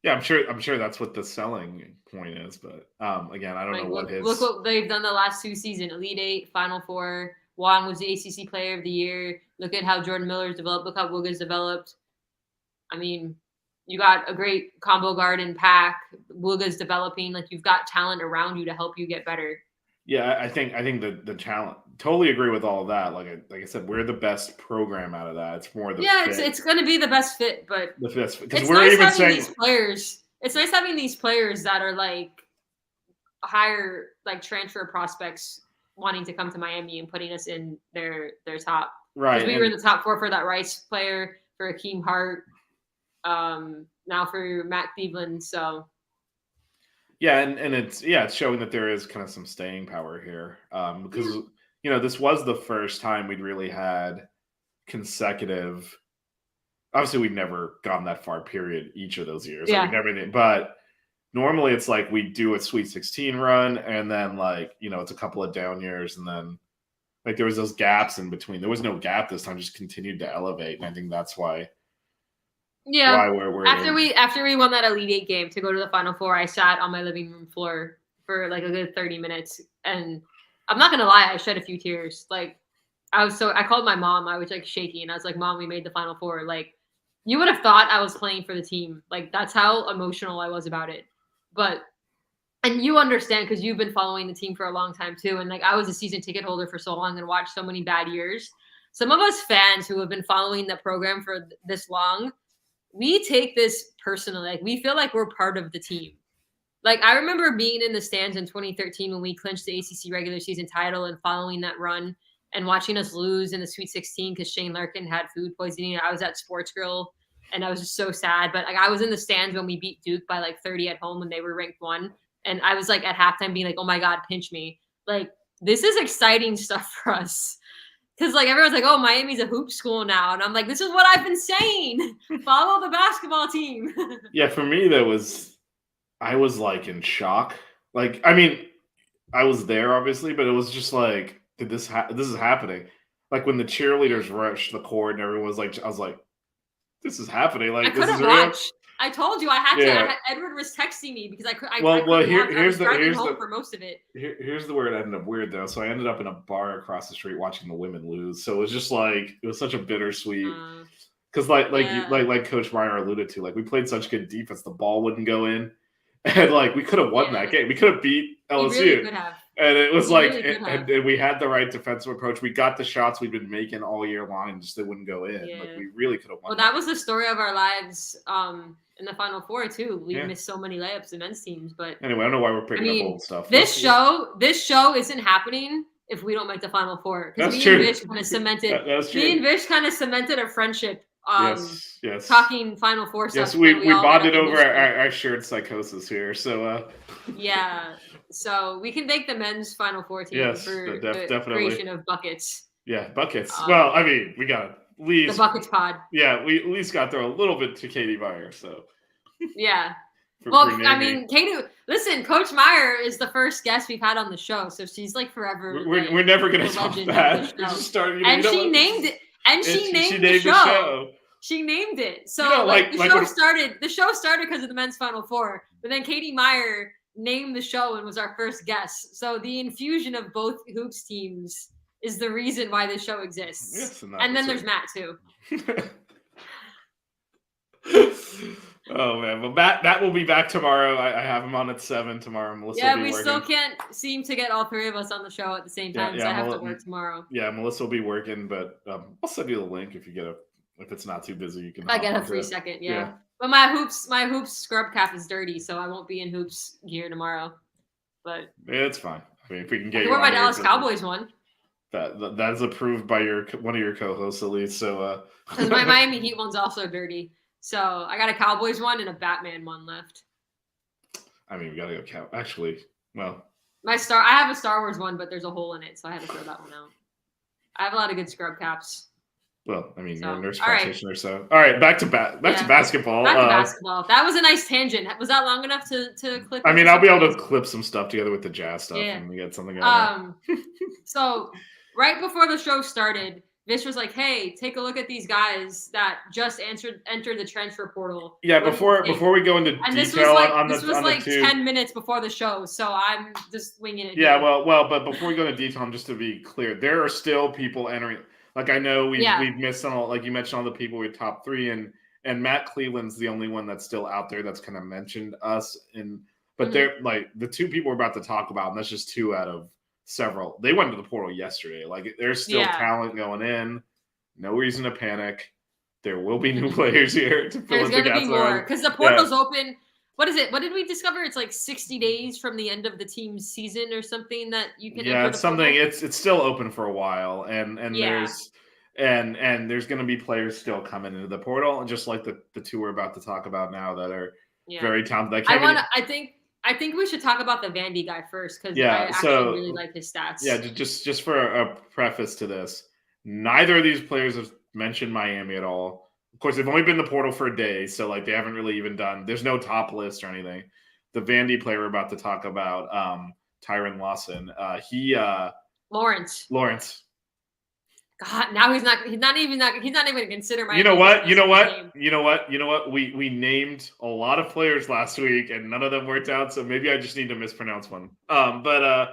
Yeah, I'm sure that's what the selling point is, but again, I don't know what his. Look what they've done the last 2 seasons: Elite 8, Final Four. Juan was the ACC Player of the Year. Look at how Jordan Miller's developed. Look how Wooga's developed. I mean, you got a great combo guard in Pack. Wooga's developing. Like you've got talent around you to help you get better. Yeah, I think the talent. Totally agree with all of that. Like I said, we're the best program out of that. It's more the fit. It's going to be the best fit, but the best because we're nice even saying these players. It's nice having these players that are like higher like transfer prospects wanting to come to Miami and putting us in their top. Right. We were in the top 4 for that Rice player, for Akeem Hart, now for Matt Cleveland. So. Yeah, and it's showing that there is kind of some staying power here because this was the first time we'd really had consecutive. Obviously, we'd never gone that far. Period. Each of those years, yeah. But normally, it's like we do a Sweet 16 run, and then it's a couple of down years, and then there was those gaps in between. There was no gap this time; just continued to elevate, and I think that's why. Yeah. Why we're after we won that Elite 8 game to go to the Final Four, I sat on my living room floor for like a good 30 minutes, and I'm not gonna lie, I shed a few tears. Like I called my mom. I was like shaky, and I was like, "Mom, we made the Final Four." Like you would have thought I was playing for the team. Like that's how emotional I was about it. But and you understand because you've been following the team for a long time too. And like I was a season ticket holder for so long and watched so many bad years. Some of us fans who have been following the program for this long, we take this personally. Like we feel like we're part of the team. Like I remember being in the stands in 2013 when we clinched the ACC regular season title and following that run and watching us lose in the Sweet 16 because Shane Larkin had food poisoning. I was at Sports Grill and I was just so sad. But like I was in the stands when we beat Duke by like 30 at home when they were ranked 1. And I was like at halftime being like, oh my God, pinch me. Like this is exciting stuff for us. Because like everyone's like, oh, Miami's a hoop school now. And I'm like, this is what I've been saying. Follow the basketball team. Yeah, for me, I was like in shock. Like, I mean, I was there obviously, but it was just like, this is happening. Like when the cheerleaders rushed the court and everyone was like, I was like, this is happening. Like I this is couldn't real. watch. I told you I had to. Edward was texting me because I couldn't here's home for most of it. Here's the where it ended up weird though. So I ended up in a bar across the street watching the women lose. So it was just like it was such a bittersweet. Because like Coach Meier alluded to, like we played such good defense, the ball wouldn't go in, and like we could have won that game. We could have beat LSU. We really could have. And it was like, and we had the right defensive approach. We got the shots we'd been making all year long, and just they wouldn't go in. Yeah. Like we really could have won. Well, that was the story of our lives in the Final Four too. We missed so many layups in men's teams, but anyway, I don't know why we're picking up old stuff. This show isn't happening if we don't make the Final Four. Because me and Vish kind of cemented. Me and Vish kind of cemented a friendship. Yes. Talking Final Four stuff. Yes, we bonded over our shared psychosis here. So yeah. So we can thank the men's Final Four team for the definitely. creation of buckets. Yeah, buckets. Well, I mean, we got at least the buckets pod. Yeah, we at least got there a little bit to Katie Meier. So yeah. I mean, Katie. Listen, Coach Meier is the first guest we've had on the show, so she's like forever. We're never gonna top that. And she named it. And she named the show. She named it. So the show started because of the men's Final Four, but then Katie Meier named the show and was our first guest. So the infusion of both hoops teams is the reason why this show exists. Yes, and then there's Matt too. Oh man, well Matt will be back tomorrow. I have him on at 7 tomorrow. Melissa will be working. Still can't seem to get all three of us on the show at the same time, so I have to work tomorrow. Yeah, Melissa will be working, but I'll send you the link if it's not too busy. You can. I get a free second, yeah. But my hoops scrub cap is dirty, so I won't be in hoops gear tomorrow. But it's fine. I mean, if we can get you. Wear my Dallas Cowboys one. That's approved by one of your co-hosts at least. So because my Miami Heat one's also dirty. So I got a Cowboys one and a Batman one left. I mean, we gotta go actually, well. I have a Star Wars one, but there's a hole in it, so I had to throw that one out. I have a lot of good scrub caps. Well, I mean, you're a nurse practitioner, so all right, back to basketball. Back to basketball. That was a nice tangent. Was that long enough to clip? I mean, I'll be able to clip some stuff together with the jazz stuff and we get something out. So right before the show started, Vish was like, "Hey, take a look at these guys that just entered the transfer portal." Yeah, before we go into detail on the 10 minutes before the show, so I'm just winging it. Yeah, well, but before we go into detail, just to be clear, there are still people entering. Like I know we've missed on all, like you mentioned, all the people with top 3, and Matt Cleveland's the only one that's still out there that's kind of mentioned us. But they're like the 2 people we're about to talk about, and that's just 2 out of several. They went to the portal yesterday. Like there's still talent going in. No reason to panic. There will be new players here to fill in the gaps. There's going to be more because the portal's open. What is it? What did we discover? It's like 60 days from the end of the team's season or something that you can. Yeah, it's something. It's still open for a while, and there's going to be players still coming into the portal, just like the 2 we're about to talk about now that are very talented. I think we should talk about the Vandy guy first because I actually really like his stats. Yeah, just for a preface to this, neither of these players have mentioned Miami at all. Of course, they've only been in the portal for a day, so like they haven't really even done. There's no top list or anything. The Vandy player we're about to talk about, Tyron Lawson. Lawrence. God, now he's not even going to consider my. You know what? We named a lot of players last week, and none of them worked out. So maybe I just need to mispronounce one. So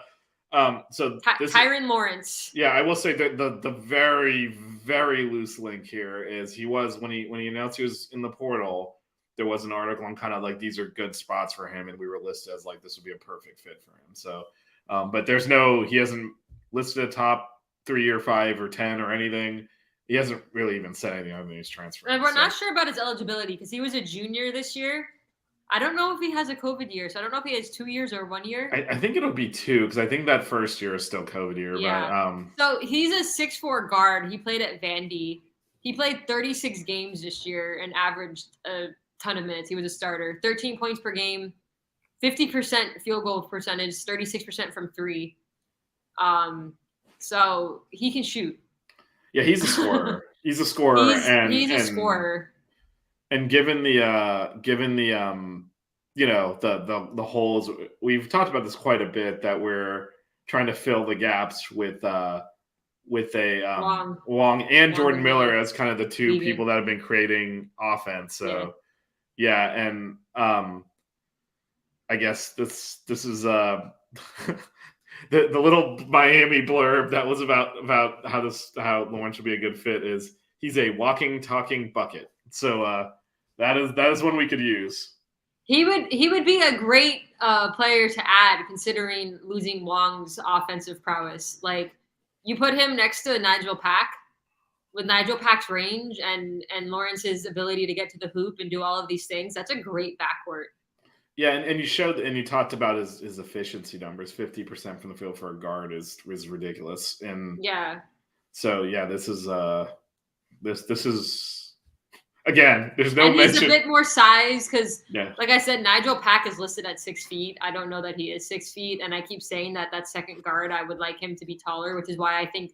Tyron Lawrence. Yeah, I will say that the very, very loose link here is he was when he announced he was in the portal. there was an article on kind of like these are good spots for him, and we were listed as like this would be a perfect fit for him. So, but he hasn't listed a top 3 or 5 or 10 or anything. He hasn't really even said anything other than he's transferring. And we're not sure about his eligibility because he was a junior this year. I don't know if he has a COVID year, so I don't know if he has 2 years or 1 year. I think it'll be 2 because I think that first year is still COVID year. Yeah. But, so he's a 6'4" guard. He played at Vandy. He played 36 games this year and averaged a ton of minutes. He was a starter. 13 points per game, 50% field goal percentage, 36% from 3. So he can shoot. Yeah, he's a scorer. He's a scorer. He's a scorer. And given the the holes, we've talked about this quite a bit that we're trying to fill the gaps with Wong and Jordan Miller as kind of the two people that have been creating offense. So and I guess this is the little Miami blurb that was about how Lawrence should be a good fit is he's a walking, talking bucket. So that is one we could use. He would be a great player to add considering losing Wong's offensive prowess. Like you put him next to Nigel Pack with Nigel Pack's range and Lawrence's ability to get to the hoop and do all of these things. That's a great backcourt. Yeah, and you talked about his efficiency numbers. 50% from the field for a guard is ridiculous. And so this is this is again. There's no mention. He's a bit more size because, like I said, Nigel Pack is listed at 6 feet. I don't know that he is 6 feet, and I keep saying that second guard I would like him to be taller, which is why I think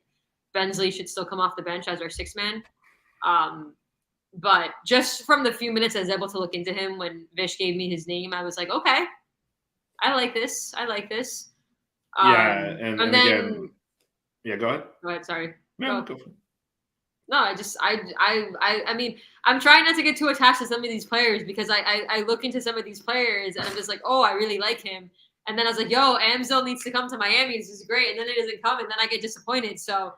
Bensley should still come off the bench as our 6th man. But just from the few minutes I was able to look into him when Vish gave me his name, I was like, okay, I like this. And then again, go ahead. Go ahead. Sorry. No, go for it. No, I mean, I'm trying not to get too attached to some of these players because I look into some of these players and I'm just like, oh, I really like him. And then I was like, yo, Amzil needs to come to Miami. This is great. And then it doesn't come, and then I get disappointed. So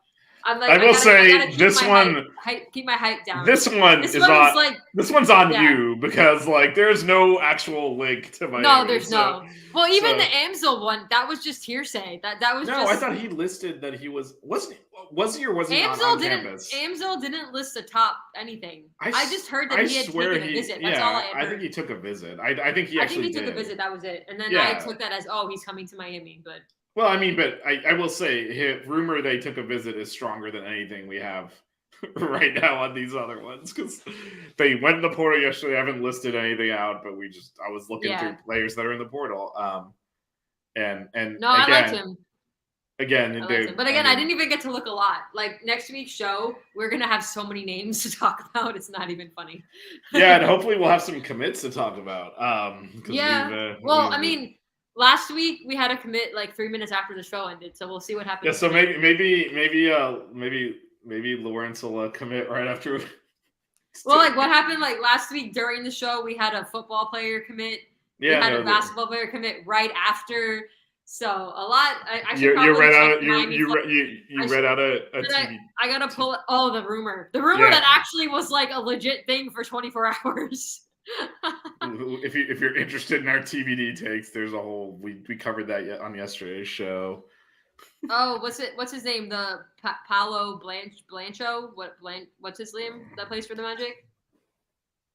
I'm like, I will say this one keep my hype down. This one's on you because like there's no actual link to Miami. No, there's no. Well, even the Amzil one, that was just hearsay. That was I thought he listed that he wasn't he on campus? Amzil didn't list a top anything. I just heard that he had taken a visit. That's all I heard. I think he took a visit. I think he took a visit. That was it. And then I took that as, he's coming to Miami. But well, I mean, but I will say, rumor they took a visit is stronger than anything we have right now on these other ones because they went in the portal yesterday. I haven't listed anything out, but I was looking through players that are in the portal. And I liked him. Again, but again, I didn't even get to look a lot. Like next week's show, we're gonna have so many names to talk about. It's not even funny. And hopefully we'll have some commits to talk about. I mean, last week we had a commit like 3 minutes after the show ended, so we'll see what happens. Yeah, so maybe Lawrence will commit right after. Well, like what happened like last week during the show, we had a football player commit. We had a basketball player commit right after. So a lot. I should you read out a TV. I gotta pull the rumor. The rumor that actually was like a legit thing for 24 hours. If you're interested in our TBD takes, there's a whole we covered that on yesterday's show. Oh, what's his name? The Paolo Blancho. What's his name? That plays for the Magic.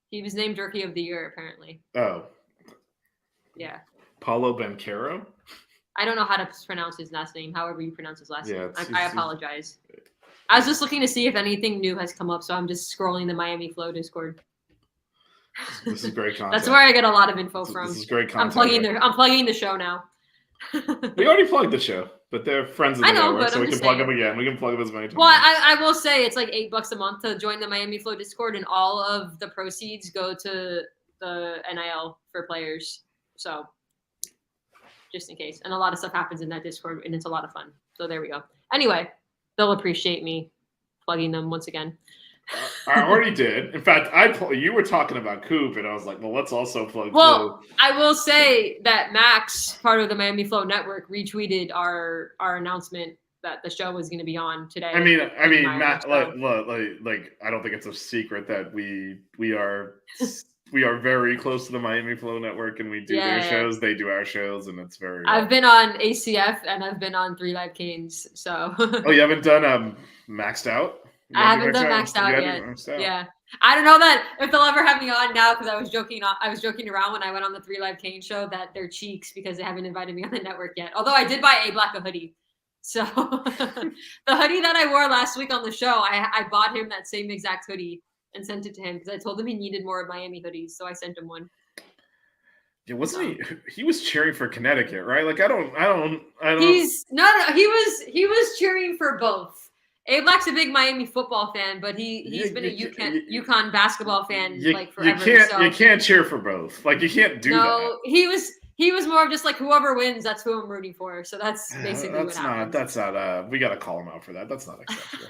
He was named Rookie of the Year apparently. Oh. Yeah. Paulo Banchero. I don't know how to pronounce his last name. However you pronounce his last name. I apologize. I was just looking to see if anything new has come up, so I'm just scrolling the Miami Flow Discord. This is great content. That's where I get a lot of info from. This is great content. I'm plugging the show now. We already plugged the show, but they're friends of the network, so we can plug them again. We can plug them as many times. Well, I will say it's like $8 a month to join the Miami Flow Discord, and all of the proceeds go to the NIL for players. So just in case. And a lot of stuff happens in that Discord, and it's a lot of fun. So there we go. Anyway, they'll appreciate me plugging them once again. I already did. In fact, you were talking about Coop, and I was like, well, let's also plug. Well, I will say that Max, part of the Miami Flow Network, retweeted our announcement that the show was going to be on today. I mean, Matt, like, I don't think it's a secret that we are we are very close to the Miami Flow Network, and we do their shows. They do our shows, and it's very. I've been on ACF and I've been on 3 Live Canes. So. Oh, you haven't done Maxed Out? I haven't done Maxed Out yet. Yeah. I don't know that if they'll ever have me on now, because I was joking around when I went on the 3 Live Cane show that they're cheeks because they haven't invited me on the network yet. Although I did buy A-Black a hoodie. So the hoodie that I wore last week on the show, I bought him that same exact hoodie and sent it to him because I told him he needed more Miami hoodies. So I sent him one. Yeah, wasn't he was cheering for Connecticut, right? Like I don't. He was cheering for both. A-Black's a big Miami football fan, but he's been a UConn basketball fan forever. You can't cheer for both. Like you can't do that. No, he was more of just like whoever wins, that's who I'm rooting for. So that's basically what happened. That's not. We got to call him out for that. That's not acceptable.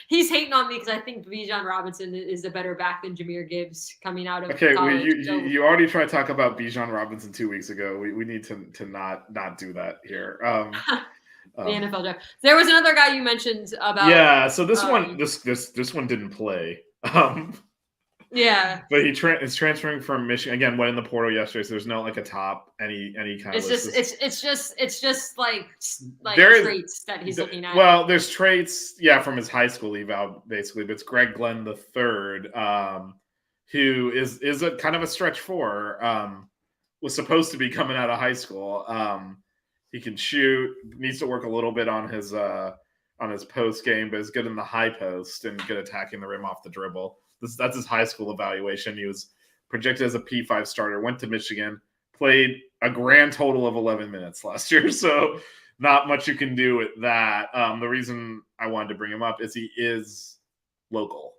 He's hating on me because I think Bijan Robinson is a better back than Jahmyr Gibbs coming out of college. Okay, you already tried to talk about Bijan Robinson 2 weeks ago. We need to not do that here. The NFL draft. There was another guy you mentioned about. Yeah, so this one didn't play. Yeah, but is transferring from Michigan again. Went in the portal yesterday, so there's no like a top any kind of. It's just like traits that he's looking at. Well, there's traits, from his high school eval basically. But it's Greg Glenn III, who is a kind of a stretch four. Was supposed to be coming out of high school. He can shoot. Needs to work a little bit on his post game, but is good in the high post and good attacking the rim off the dribble. That's his high school evaluation. He was projected as a P5 starter. Went to Michigan, played a grand total of 11 minutes last year. So not much you can do with that. The reason I wanted to bring him up is he is local.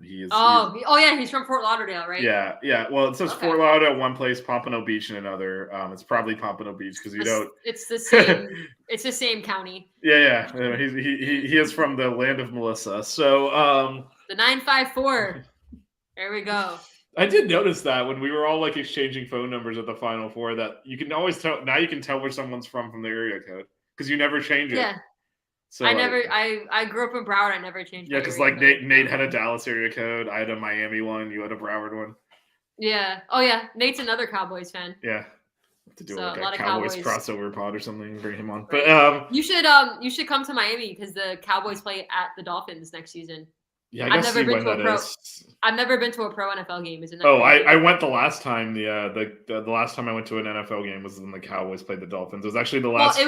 He's from Fort Lauderdale, right? Yeah. Well, it says Fort Lauderdale one place, Pompano Beach in another. It's probably Pompano Beach because it's the same. It's the same county. Yeah. He is from the land of Melissa. So the 954. There we go. I did notice that when we were all like exchanging phone numbers at the Final Four, that you can always tell. Now you can tell where someone's from the area code because you never change it. Yeah. So I grew up in Broward. I never changed. Yeah, because like Nate had a Dallas area code. I had a Miami one. You had a Broward one. Yeah. Oh yeah. Nate's another Cowboys fan. Yeah. To do like a Cowboys crossover pod or something, bring him on. Right. But you should come to Miami because the Cowboys play at the Dolphins next season. Yeah, I've never been to a pro NFL game. Isn't that? Oh, I went the last time. The last time I went to an NFL game was when the Cowboys played the Dolphins. It was actually the last. Well,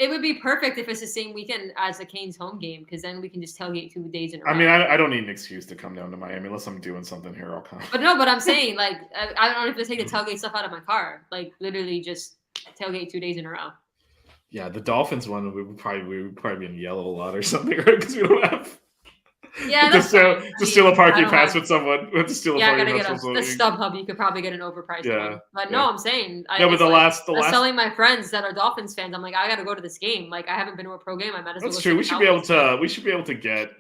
it would be perfect if it's the same weekend as the Canes home game because then we can just tailgate 2 days in a row. I mean, I don't need an excuse to come down to Miami unless I'm doing something here. I'll come. But I'm saying like I don't have to take the tailgate stuff out of my car. Like literally just tailgate 2 days in a row. Yeah, the Dolphins one we would probably be in yellow a lot or something, right? Because we don't have. Yeah, to steal a parking pass with someone. To steal a parking pass with someone. The StubHub, you could probably get an overpriced one. But no, I'm saying. But the last telling my friends that are Dolphins fans, I'm like, I got to go to this game. Like, I haven't been to a pro game. I might as well. That's true. We should be able to get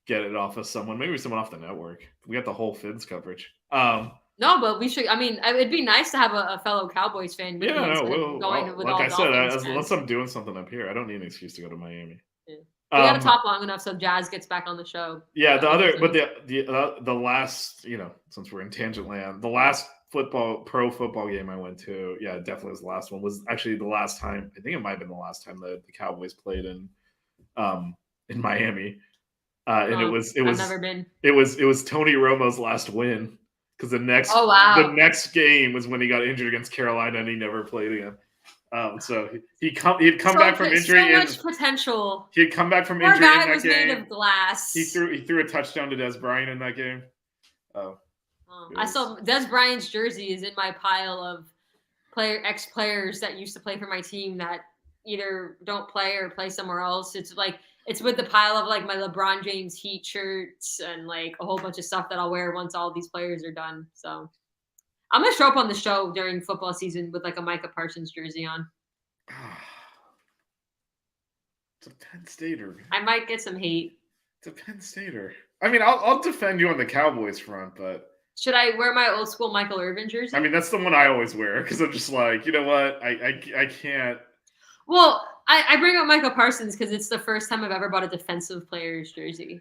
it off of someone. Maybe someone off the network. We got the whole Fins coverage. No, but we should. I mean, it'd be nice to have a fellow Cowboys fan. With unless I'm doing something up here, I don't need an excuse to go to Miami. Yeah. We got to talk long enough so Jazz gets back on the show. Yeah, the last, since we're in tangent land, the last pro football game I went to, definitely was the last one. Was actually the last time. I think it might have been the last time that the Cowboys played in Miami. And I've never been. It was Tony Romo's last win because the next game was when he got injured against Carolina and he never played again. So he'd come back from injury. So much potential. He'd come back from injury in that was game. Made of glass. He threw a touchdown to Des Bryant in that game. I saw Des Bryant's jersey is in my pile of ex-players that used to play for my team that either don't play or play somewhere else. It's with the pile of like my LeBron James Heat shirts and like a whole bunch of stuff that I'll wear once all these players are done. So. I'm going to show up on the show during football season with like a Micah Parsons jersey on. It's a Penn Stater. I might get some hate. It's a Penn Stater. I mean, I'll defend you on the Cowboys front, but... Should I wear my old school Michael Irvin jersey? I mean, that's the one I always wear because I'm just like, you know what? I can't... Well, I bring up Michael Parsons because it's the first time I've ever bought a defensive player's jersey.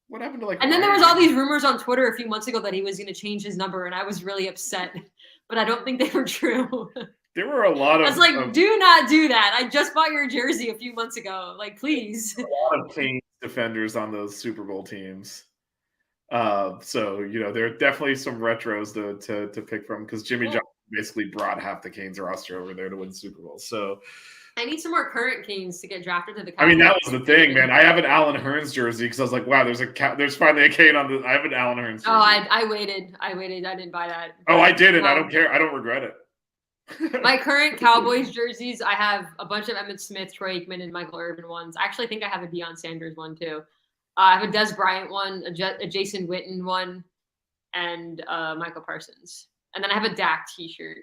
What happened to like? And then there was all these rumors on Twitter a few months ago that he was going to change his number, and I was really upset. But I don't think they were true. There were a lot of. I was like, do not do that. I just bought your jersey a few months ago. Like, please. A lot of Canes defenders on those Super Bowl teams. So there are definitely some retros to pick from because Jimmy Johnson basically brought half the Canes roster over there to win Super Bowl. So I need some more current Canes to get drafted to the Cowboys. I mean, that was the thing, man. I have an Alan Hearns jersey because I was like, wow, there's finally a Cane on the. I have an Alan Hearns jersey. Oh, I waited. I didn't buy that. Oh, I did, and I don't care. I don't regret it. My current Cowboys jerseys, I have a bunch of Emmitt Smith, Troy Aikman, and Michael Irvin ones. I actually think I have a Deion Sanders one too. I have a Des Bryant one, a Jason Witten one, and Michael Parsons. And then I have a Dak T-shirt.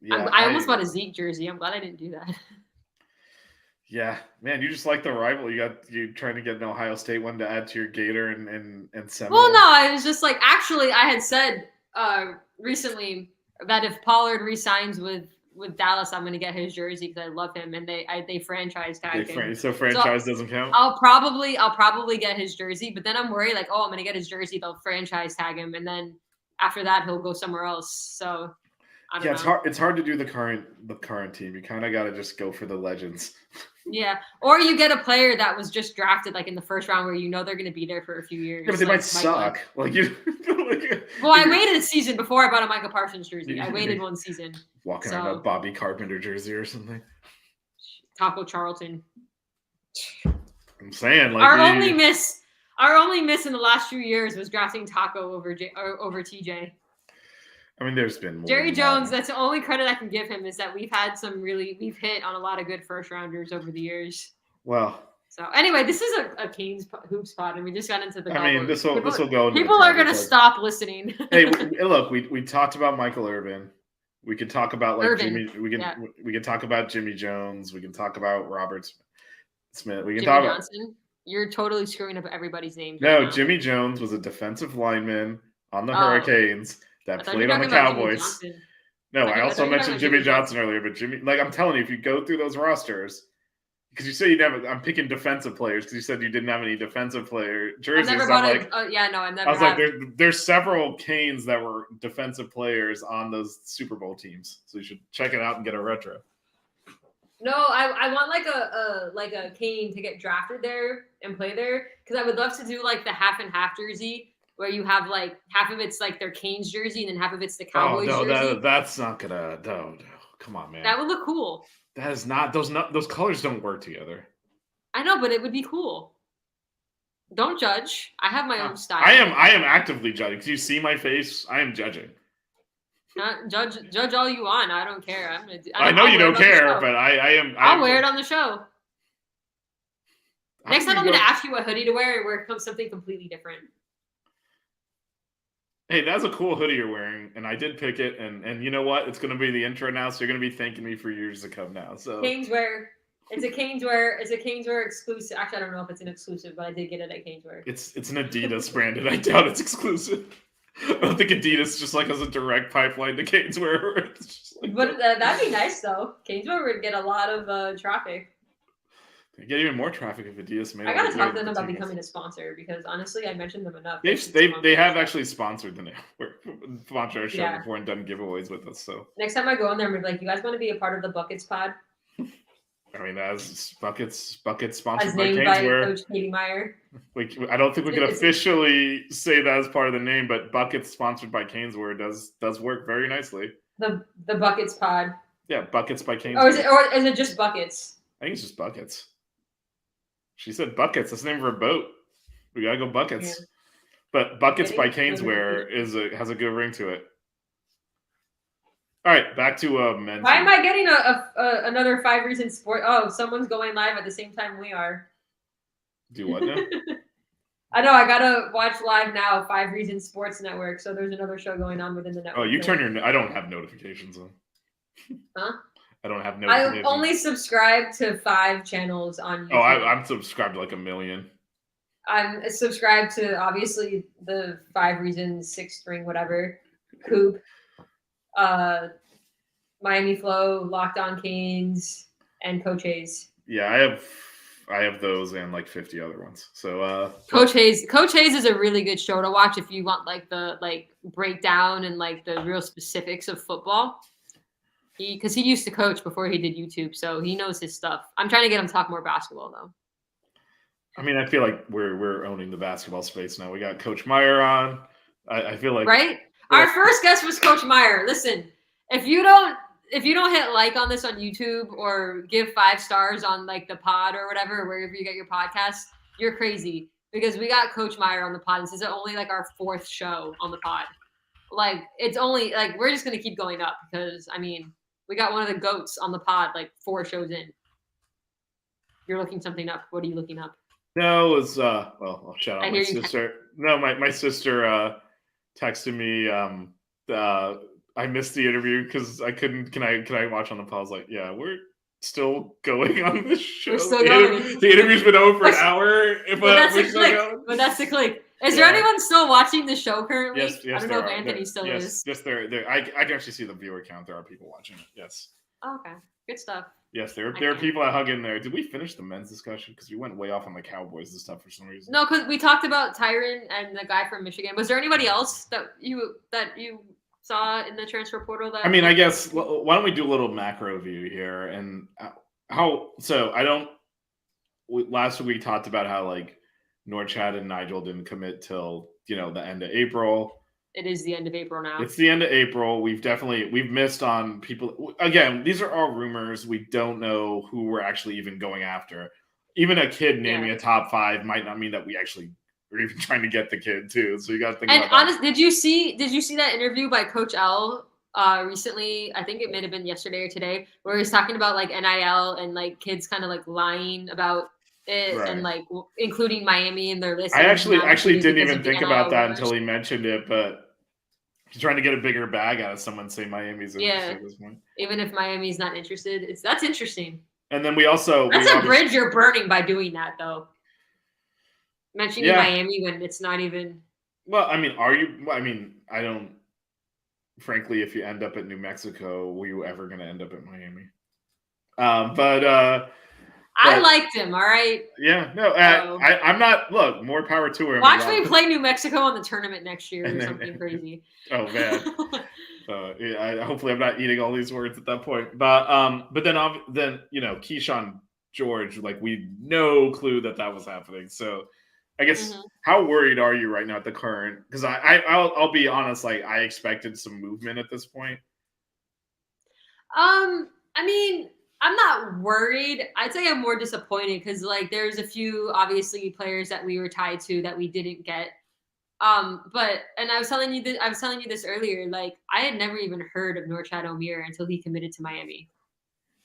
Yeah, I almost bought a Zeke jersey. I'm glad I didn't do that. Yeah, man, you just like the rival. You trying to get an Ohio State one to add to your Gator and Seminole. Well, no, I was just like, actually, I had said recently that if Pollard resigns with Dallas, I'm going to get his jersey because I love him, and they franchise tag him. So franchise doesn't count. I'll probably get his jersey, but then I'm worried like, oh, I'm going to get his jersey. They'll franchise tag him, and then after that, he'll go somewhere else. So I don't know. It's hard to do the current team. You kind of got to just go for the legends. Yeah, or you get a player that was just drafted like in the first round where they're going to be there for a few years. Yeah, but they might suck. Like you. Well, I waited a season before I bought a Michael Parsons jersey. I waited one season. Walking around a Bobby Carpenter jersey or something. Taco Charlton. I'm saying like our only miss in the last few years was drafting Taco over TJ. I mean, there's been more Jerry Jones. That's the only credit I can give him is that we've hit on a lot of good first rounders over the years. Well. So anyway, this is a Canes hoop spot, and we just got into the. I mean, this will go. People are gonna stop listening. Hey, look, we talked about Michael Irvin. We could talk about Jimmy. We can talk about Jimmy Jones. We can talk about Robert Smith. We can talk about Johnson. You're totally screwing up everybody's name. No, right, Jimmy Jones was a defensive lineman on the Hurricanes that played on the Cowboys. No, I also mentioned Jimmy Johnson earlier, but I'm telling you, if you go through those rosters. Because you say I'm picking defensive players because you said you didn't have any defensive player jerseys. I've never I've never. I was like, there's several Canes that were defensive players on those Super Bowl teams, so you should check it out and get a retro. No, I want like a Cane to get drafted there and play there because I would love to do like the half and half jersey where you have like half of it's like their Canes jersey and then half of it's the Cowboys jersey. That's not gonna. No, come on, man. That would look cool. That is not those colors don't work together. I know, but it would be cool. Don't judge. I have my own style. I am actively judging. Because you see my face, I am judging. Judge all you want. I don't care. I know you don't care, but I am. I'll wear it on the show. Next time I'm going to ask you what hoodie to wear and wear something completely different. Hey, that's a cool hoodie you're wearing, and I did pick it, and you know what? It's going to be the intro now, so you're going to be thanking me for years to come now. So Caneswear. It's a Caneswear exclusive. Actually, I don't know if it's an exclusive, but I did get it at Caneswear. It's an Adidas branded. I doubt it's exclusive. I don't think Adidas just has a direct pipeline to Caneswear. But that'd be nice though. Caneswear would get a lot of traffic. They get even more traffic if Adidas made. I gotta talk to them about becoming a sponsor because honestly, I mentioned them enough. They have actually sponsored the network, sponsored our show before and done giveaways with us. So next time I go in there, I'm gonna be like, you guys want to be a part of the Buckets pod? I mean, as Buckets sponsored as by named Caneswear. by Coach Katie Meier. I don't think we can officially say that as part of the name, but Buckets sponsored by Caneswear does work very nicely. The Buckets pod. Yeah, Buckets by Caneswear. Or is it just Buckets? I think it's just Buckets. She said Buckets. That's the name of her boat. We gotta go Buckets. Yeah. But Buckets by Caneswear has a good ring to it. All right, back to men's. Why am I getting another 5 Reasons Sport? Oh, someone's going live at the same time we are. Do what now? I know. I gotta watch live now. 5 Reasons Sports Network. So there's another show going on within the network. Oh, you turn your. I don't have notifications on. Huh? I don't have notifications. I only subscribe to 5 channels on YouTube. Oh, I'm subscribed to like 1 million. I'm subscribed to obviously the 5 Reasons, 6 String, whatever, Coop, Miami Flow, Locked On Canes, and Coach Hayes. Yeah, have those and like 50 other ones. So Coach Hayes is a really good show to watch if you want like the breakdown and like the real specifics of football. Because he used to coach before he did YouTube, so he knows his stuff. I'm trying to get him to talk more basketball though. I mean, I feel like we're owning the basketball space now. We got Coach Meier on. I feel like right. Our first guest was Coach Meier. Listen, if you don't hit like on this on YouTube or give 5 stars on like the pod or whatever, wherever you get your podcast, you're crazy because we got Coach Meier on the pod. This is only like our 4th show on the pod. Like it's only like we're just gonna keep going up because I mean we got one of the goats on the pod like 4 shows in. You're looking something up. What are you looking up? No, it was well, I'll shout out my sister. No, my sister texted me. I missed the interview because I couldn't. Can I watch on the pod? I was like, yeah, we're still going on this show. We're still going. The interview's been over for an hour. But that's the click. Is there anyone still watching the show currently? Yes, I don't know if Anthony still is. Yes, there. I can actually see the viewer count. There are people watching it. Yes. Oh, okay, good stuff. Yes, there are people that hung in there. Did we finish the men's discussion? Because we went way off on the Cowboys and stuff for some reason. No, because we talked about Tyron and the guy from Michigan. Was there anybody else that you saw in the transfer portal? That I mean, I guess why don't we do a little macro view here and how? So last week we talked about how like Norchad and Nigel didn't commit till the end of April. It is the end of April now. It's the end of April. We've missed on people. Again, these are all rumors. We don't know who we're actually even going after. Even a kid naming a top 5 might not mean that we actually are even trying to get the kid too. So you got to think about that. Did you see that interview by Coach L recently? I think it may have been yesterday or today, where he was talking about like NIL and like kids kind of like lying about it and like including Miami in their list. I actually didn't even think about that until he mentioned it, but he's trying to get a bigger bag out of someone say Miami's interested at this point. Even if Miami's not interested, that's interesting. And then that's a bridge you're burning by doing that though. Mentioning Miami when it's not even. Well, I mean, are you? I mean, I don't. Frankly, if you end up at New Mexico, were you ever going to end up at Miami? I liked him. All right. Yeah. No. I'm not. Look, more power to him. Watch me play New Mexico in the tournament next year or something crazy. Oh man. Hopefully, I'm not eating all these words at that point. But then Keyshawn George, like we no clue that was happening. So I guess how worried are you right now at the current? Because I'll be honest, like I expected some movement at this point. I mean, I'm not worried. I'd say I'm more disappointed because like there's a few obviously players that we were tied to that we didn't get. But I was telling you this earlier. Like I had never even heard of Norchad Omier until he committed to Miami.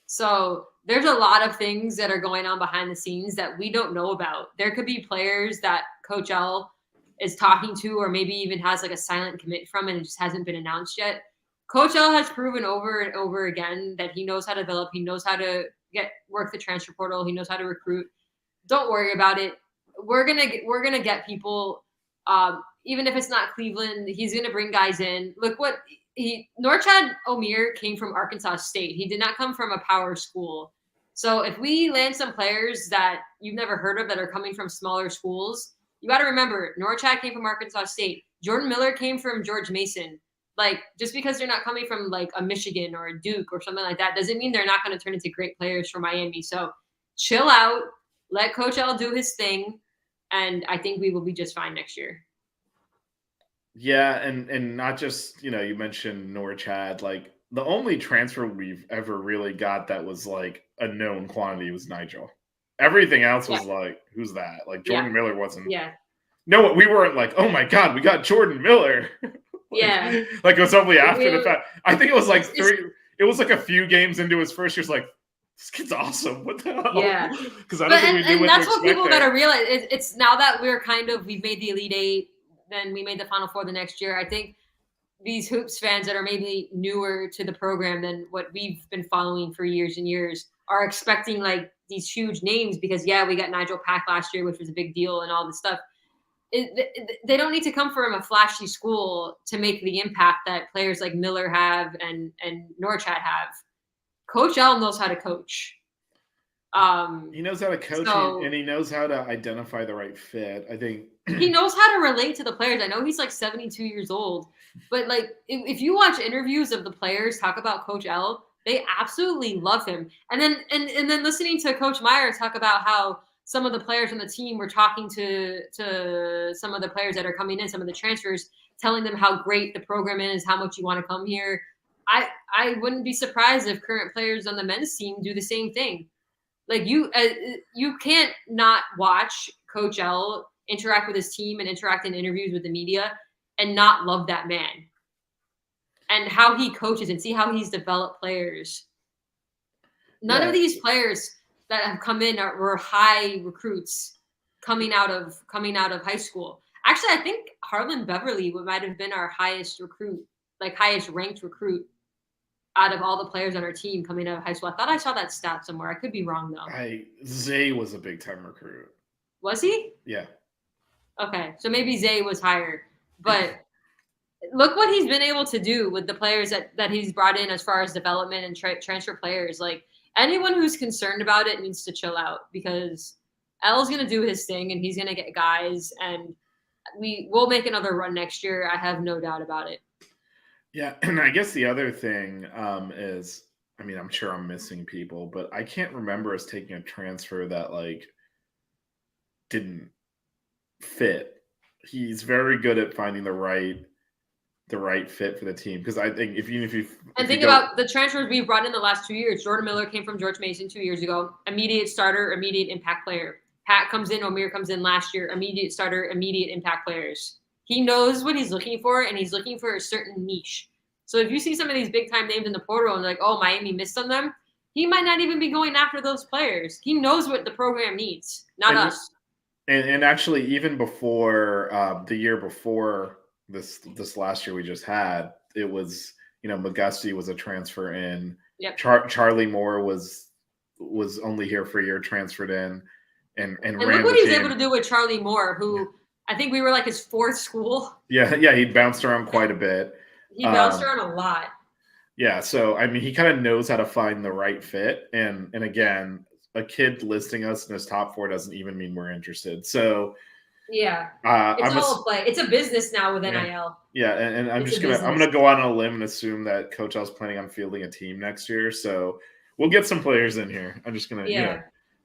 So there's a lot of things that are going on behind the scenes that we don't know about. There could be players that Coach L is talking to, or maybe even has like a silent commit from, and it just hasn't been announced yet. Coach L has proven over and over again that he knows how to develop. He knows how to work the transfer portal. He knows how to recruit. Don't worry about it. We're gonna get people. Even if it's not Cleveland, he's gonna bring guys in. Look what Norchad Omier came from Arkansas State. He did not come from a power school. So if we land some players that you've never heard of that are coming from smaller schools, you got to remember Norchad came from Arkansas State. Jordan Miller came from George Mason. Like, just because they're not coming from like a Michigan or a Duke or something like that doesn't mean they're not going to turn into great players for Miami. So chill out, let Coach L do his thing, and I think we will be just fine next year. Yeah, and not just, you mentioned Norchad, like the only transfer we've ever really got that was like a known quantity was Nigel. Everything else was like, who's that? Like Jordan Miller wasn't. Yeah. No, we weren't like, oh my God, we got Jordan Miller. Like it was only after the fact. I think it was like it was like a few games into his first year. It's like, this kid's awesome. What the hell? Yeah. Because I don't think we knew what to expect. That's what people got to realize. It's now that we've made the Elite Eight, then we made the Final Four the next year. I think these hoops fans that are maybe newer to the program than what we've been following for years and years are expecting like these huge names because we got Nigel Pack last year, which was a big deal and all this stuff. They don't need to come from a flashy school to make the impact that players like Miller have and Norchad have. Coach L knows how to coach. He knows how to coach, and he knows how to identify the right fit. I think he knows how to relate to the players. I know he's like 72 years old, but like if you watch interviews of the players talk about Coach L, they absolutely love him. And then and then listening to Coach Meier talk about how some of the players on the team were talking to some of the players that are coming in, some of the transfers, telling them how great the program is, how much you want to come here. I wouldn't be surprised if current players on the men's team do the same thing. Like you can't not watch Coach L interact with his team and interact in interviews with the media and not love that man and how he coaches and see how he's developed players. None of these players that have come in were high recruits coming out of high school. Actually, I think Harlan Beverly might have been our highest recruit, like highest ranked recruit out of all the players on our team coming out of high school. I thought I saw that stat somewhere. I could be wrong though. Zay was a big time recruit. Was he? Yeah. Okay, so maybe Zay was higher, but look what he's been able to do with the players that he's brought in as far as development and transfer players. Like anyone who's concerned about it needs to chill out because L's going to do his thing and he's going to get guys and we'll make another run next year. I have no doubt about it. Yeah, and I guess the other thing is, I mean, I'm sure I'm missing people, but I can't remember us taking a transfer that like didn't fit. He's very good at finding the right fit for the team because I think if you think about the transfers we've brought in the last 2 years. Jordan Miller came from George Mason 2 years ago, immediate starter, immediate impact player. Pat comes in, Omier comes in last year, immediate starter, immediate impact players. He knows what he's looking for, and he's looking for a certain niche. So if you see some of these big-time names in the portal and like, oh, Miami missed on them, he might not even be going after those players. He knows what the program needs, not us. And actually, even before the year before this last year we just had, it was, McGusty was a transfer in. Yep. Charlie Moore was only here for a year, transferred in, and look what he's able to do with Charlie Moore, who I think we were like his fourth school. Yeah, he bounced around quite a bit. He bounced around a lot. Yeah, so I mean, he kind of knows how to find the right fit, and again, a kid listing us in his top 4 doesn't even mean we're interested. So yeah, it's all a play. It's a business now with NIL. Yeah, and I'm gonna go out on a limb and assume that Coach L's planning on fielding a team next year. So we'll get some players in here. I'm just gonna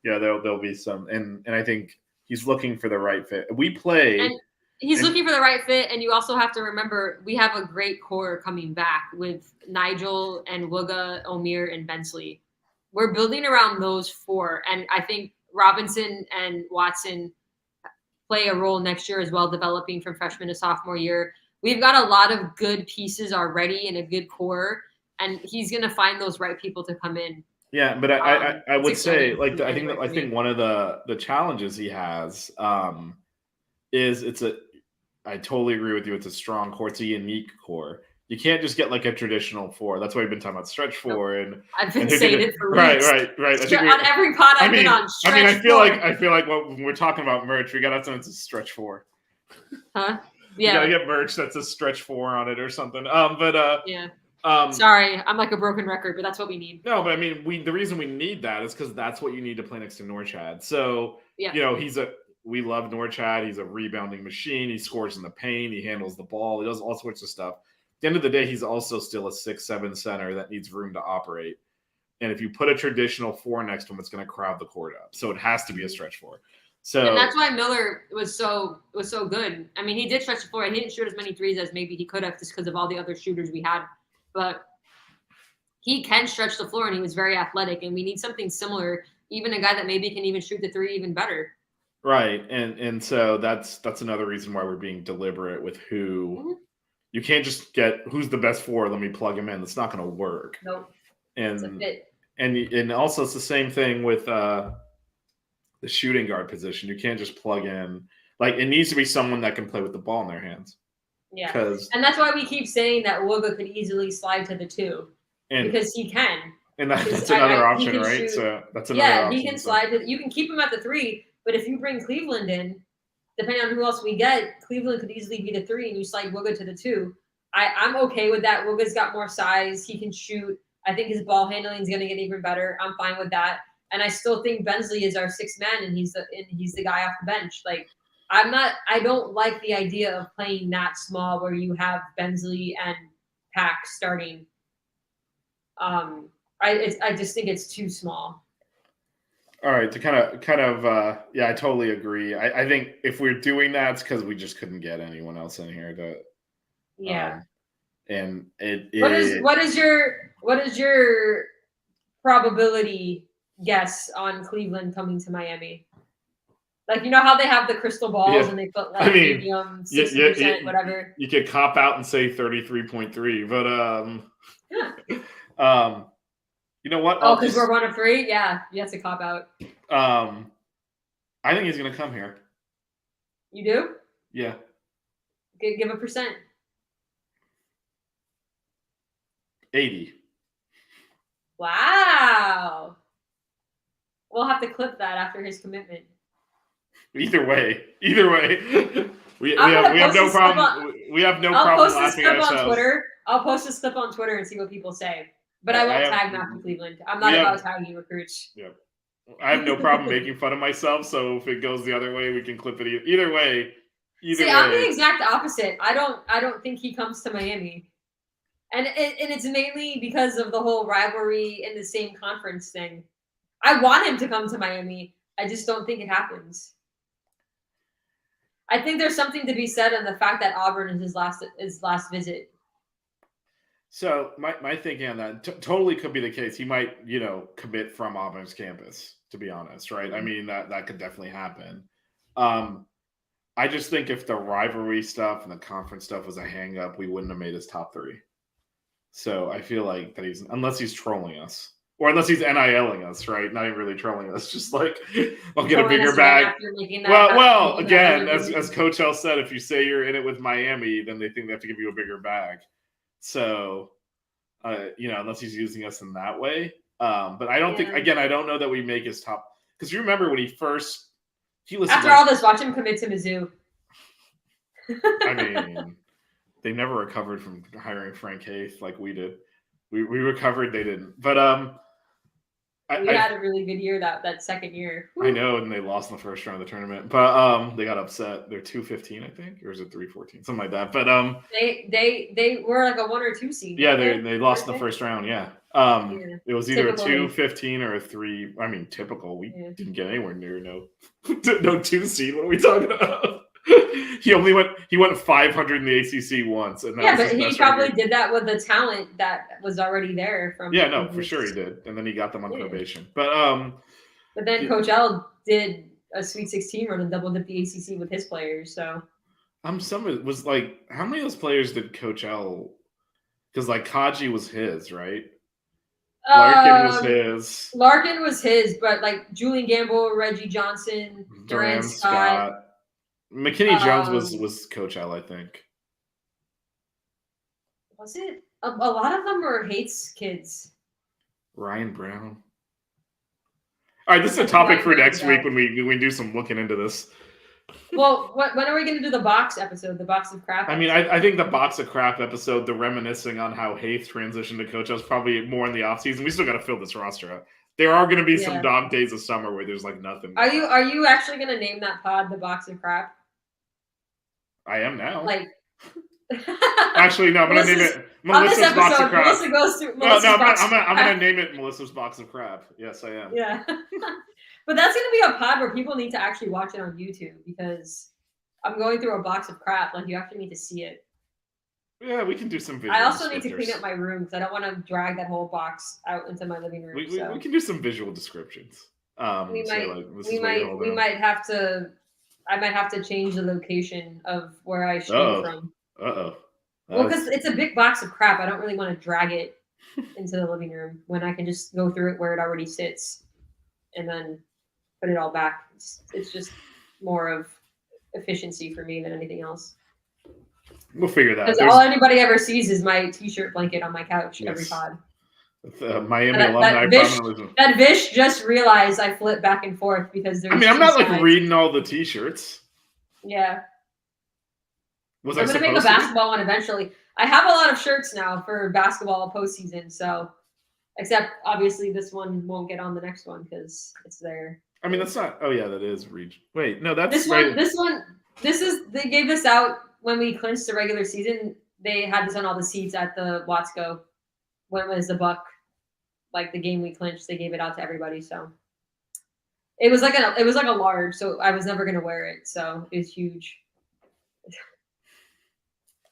there'll be some, and I think he's looking for the right fit. We play. And he's looking for the right fit, and you also have to remember we have a great core coming back with Nigel and Wooga, Omier, and Bensley. We're building around those 4, and I think Robinson and Watson play a role next year as well, developing from freshman to sophomore year. We've got a lot of good pieces already and a good core, and he's going to find those right people to come in. Yeah, but I would say I think one of the challenges he has is I totally agree with you. It's a strong core. It's a unique core. You can't just get like a traditional 4. That's why we've been talking about stretch 4, and I've been saying it for right. weeks. Right. On every pod I've been on. I feel like when we're talking about merch, we got to have something that's a stretch 4. Huh? Yeah. You gotta get merch that's a stretch 4 on it or something. Sorry, I'm like a broken record, but that's what we need. No, but I mean, the reason we need that is because that's what you need to play next to Norchad. So we love Norchad. He's a rebounding machine. He scores in the paint. He handles the ball. He does all sorts of stuff. At the end of the day, he's also still a 6'7" center that needs room to operate. And if you put a traditional 4 next to him, it's going to crowd the court up. So it has to be a stretch 4. So and that's why Miller was so good. I mean, he did stretch the floor. He didn't shoot as many threes as maybe he could have just because of all the other shooters we had. But he can stretch the floor, and he was very athletic. And we need something similar, even a guy that maybe can even shoot the 3 even better. Right. And so that's another reason why we're being deliberate with who. Mm-hmm. You can't just get who's the best 4. Let me plug him in. That's not going to work. Nope. And also it's the same thing with the shooting guard position. You can't just plug in. Like it needs to be someone that can play with the ball in their hands. Yeah. And that's why we keep saying that Wooga could easily slide to the 2 because he can. And that's another option, right? Shoot. So that's another option. Yeah, he can slide. You can keep him at the 3, but if you bring Cleveland in, depending on who else we get, Cleveland could easily be the 3 and you slide Wooga to the 2. I'm okay with that. Wooga's got more size. He can shoot. I think his ball handling is going to get even better. I'm fine with that. and I still think Bensley is our sixth man, and he's the guy off the bench. Like I don't like the idea of playing that small where you have Bensley and Pack starting. I just think it's too small. All right, to kind of yeah, I totally agree. I think if we're doing that, it's because we just couldn't get anyone else in here to. Yeah. And What is your probability guess on Cleveland coming to Miami? Like, you know how they have the crystal balls and they put like medium 60%, whatever. You could cop out and say 33.3, but you know what? Oh, because we're 1 of 3? Yeah, that's a cop out. I think he's gonna come here. You do? Yeah. Give a percent. 80. Wow. We'll have to clip that after his commitment. Either way, we have no problem. We have no problem laughing at ourselves. I'll post a clip on Twitter and see what people say. But I won't tag Matthew Cleveland. I'm not about tagging recruits. Yeah, I have no problem making fun of myself. So if it goes the other way, we can clip it. Either way. I'm the exact opposite. I don't think he comes to Miami, and it's mainly because of the whole rivalry in the same conference thing. I want him to come to Miami. I just don't think it happens. I think there's something to be said on the fact that Auburn is his last visit. So my thinking on that totally could be the case. He might, commit from Auburn's campus, to be honest, right? I mean, that could definitely happen. I just think if the rivalry stuff and the conference stuff was a hang up, we wouldn't have made his top 3. So I feel like that unless he's trolling us. Or unless he's NILing us, right? Not even really trolling us, just like, I'll get a bigger bag. Well, again, as Coach L said, if you say you're in it with Miami, then they think they have to give you a bigger bag. So, unless he's using us in that way. But I don't think, again, I don't know that we make his top. Because you remember when he listened after all this, watch him commit to Mizzou. I mean, they never recovered from hiring Frank Haith like we did. We recovered, they didn't. But we had a really good year that second year. I know, and they lost in the first round of the tournament. But they got upset. They're 2-15, I think, or is it 3-14, something like that. But they were like a 1 or 2 seed. Yeah, they lost in the first round. Yeah, it was either 2-15 or a 3. I mean, typical. We didn't get anywhere near no 2 seed. What are we talking about? He went 500 in the ACC once, and but he probably did that with the talent that was already there from. Yeah, no, for sure he did, and then he got them on probation. But then Coach L did a Sweet 16 run and double dipped the ACC with his players. So some of it was like, how many of those players did Coach L? Because like Kaji was his, right? Larkin was his, but like Julian Gamble, Reggie Johnson, Durant Scott. McKinney Jones was Coach L, I think. Was it? A lot of them were Hates kids. Ryan Brown. All right, this is a topic for next week when we do some looking into this. Well, when are we going to do the box episode, the box of crap? I mean, I think the box of crap episode, the reminiscing on how Haith transitioned to Coach L, is probably more in the offseason. We still got to fill this roster up. There are going to be some dog days of summer where there's like nothing. Are you actually going to name that pod the box of crap? I am now. Like, actually, no. I'm gonna name it Melissa's Box of Crap. Melissa goes through Melissa's box of crap. I'm gonna name it Melissa's Box of Crap. Yes, I am. Yeah, but that's gonna be a pod where people need to actually watch it on YouTube because I'm going through a box of crap. Like, you actually need to see it. Yeah, we can do some visual. I also need to clean up my room because I don't want to drag that whole box out into my living room. We can do some visual descriptions. We might have to. I might have to change the location of where I stream from. Well, because it's a big box of crap. I don't really want to drag it into the living room when I can just go through it where it already sits and then put it all back. It's just more of efficiency for me than anything else. We'll figure that out. Because all anybody ever sees is my t-shirt blanket on my couch every pod. Miami alumni. That Vish just realized I flip back and forth because there's. I mean, I'm not like reading all the t-shirts. Yeah. I'm going to make a basketball one eventually. I have a lot of shirts now for basketball postseason, so Except obviously this one won't get on the next one because it's there. I mean, that's not. Oh yeah, that is region. Wait, no, that's This right. one. They gave this out when we clinched the regular season. They had this on all the seats at the Watsco. When it was the Buck, like the game we clinched, they gave it out to everybody. So it was like a large. So I was never gonna wear it. So it was huge.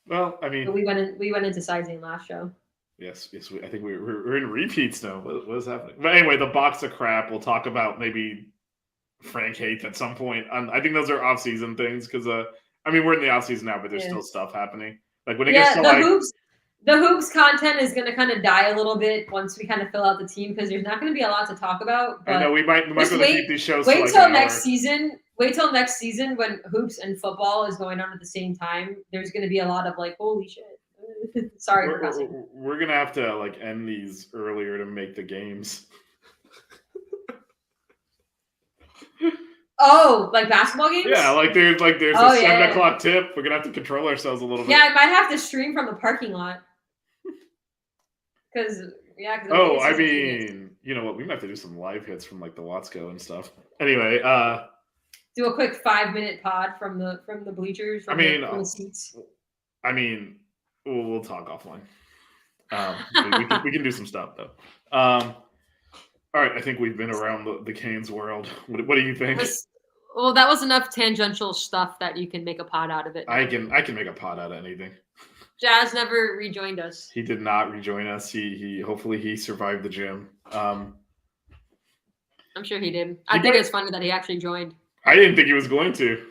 Well, I mean, But we went into sizing last show. Yes. I think we're in repeats now. What is happening? But anyway, the box of crap. We'll talk about maybe Frank Haith at some point. I think those are off-season things because I mean, we're in the off-season now, but there's still stuff happening. Like when it gets to the hoops content is going to kind of die a little bit once we kind of fill out the team because there's not going to be a lot to talk about. But I know we might be able to keep these shows. Wait till next season. Wait till next season when hoops and football is going on at the same time. There's going to be a lot of like, holy shit. Sorry for cussing. We're gonna have to like end these earlier to make the games. Oh, like basketball games? Yeah, like there's a 7 o'clock tip. We're gonna have to control ourselves a little bit. Yeah, I might have to stream from the parking lot. Oh, I mean, you know what? We might have to do some live hits from like the Watsco and stuff. Anyway, do a quick 5-minute pod from the bleachers. From the seats. I mean. We'll talk offline. We can do some stuff though. All right, I think we've been around the Canes world. What do you think? Well, that was enough tangential stuff that you can make a pod out of it. I can make a pod out of anything. Jazz never rejoined us. He did not rejoin us. He hopefully he survived the gym. I'm sure he did. I think it's funny that he actually joined. I didn't think he was going to.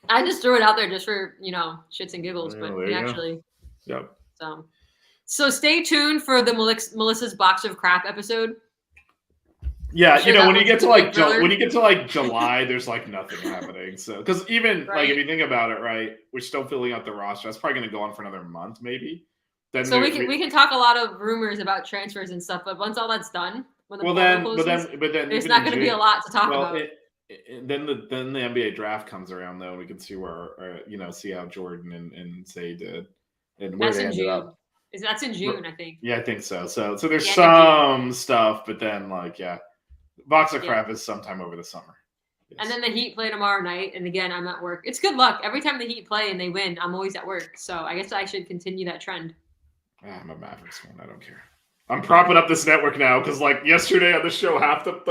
I just threw it out there just for shits and giggles, but he actually. Yep. So stay tuned for the Melissa's Box of Crap episode. Yeah, when you get to like July, there's like nothing happening. So because even like if you think about it, right, we're still filling out the roster. That's probably going to go on for another month, maybe. Then so we can talk a lot of rumors about transfers and stuff, but once all that's done, when the portal closes, there's not going to be a lot to talk about. Then the NBA draft comes around though, and we can see where see how Jordan and Zay did. And where that's they in ended June. up. That's in June, I think. Yeah, I think so. So there's some stuff, but then Box of Crap is sometime over the summer. Yes. And then the Heat play tomorrow night, and again, I'm at work. It's good luck. Every time the Heat play and they win, I'm always at work. So I guess I should continue that trend. I'm a Mavericks fan. I don't care. I'm propping up this network now because yesterday on the show,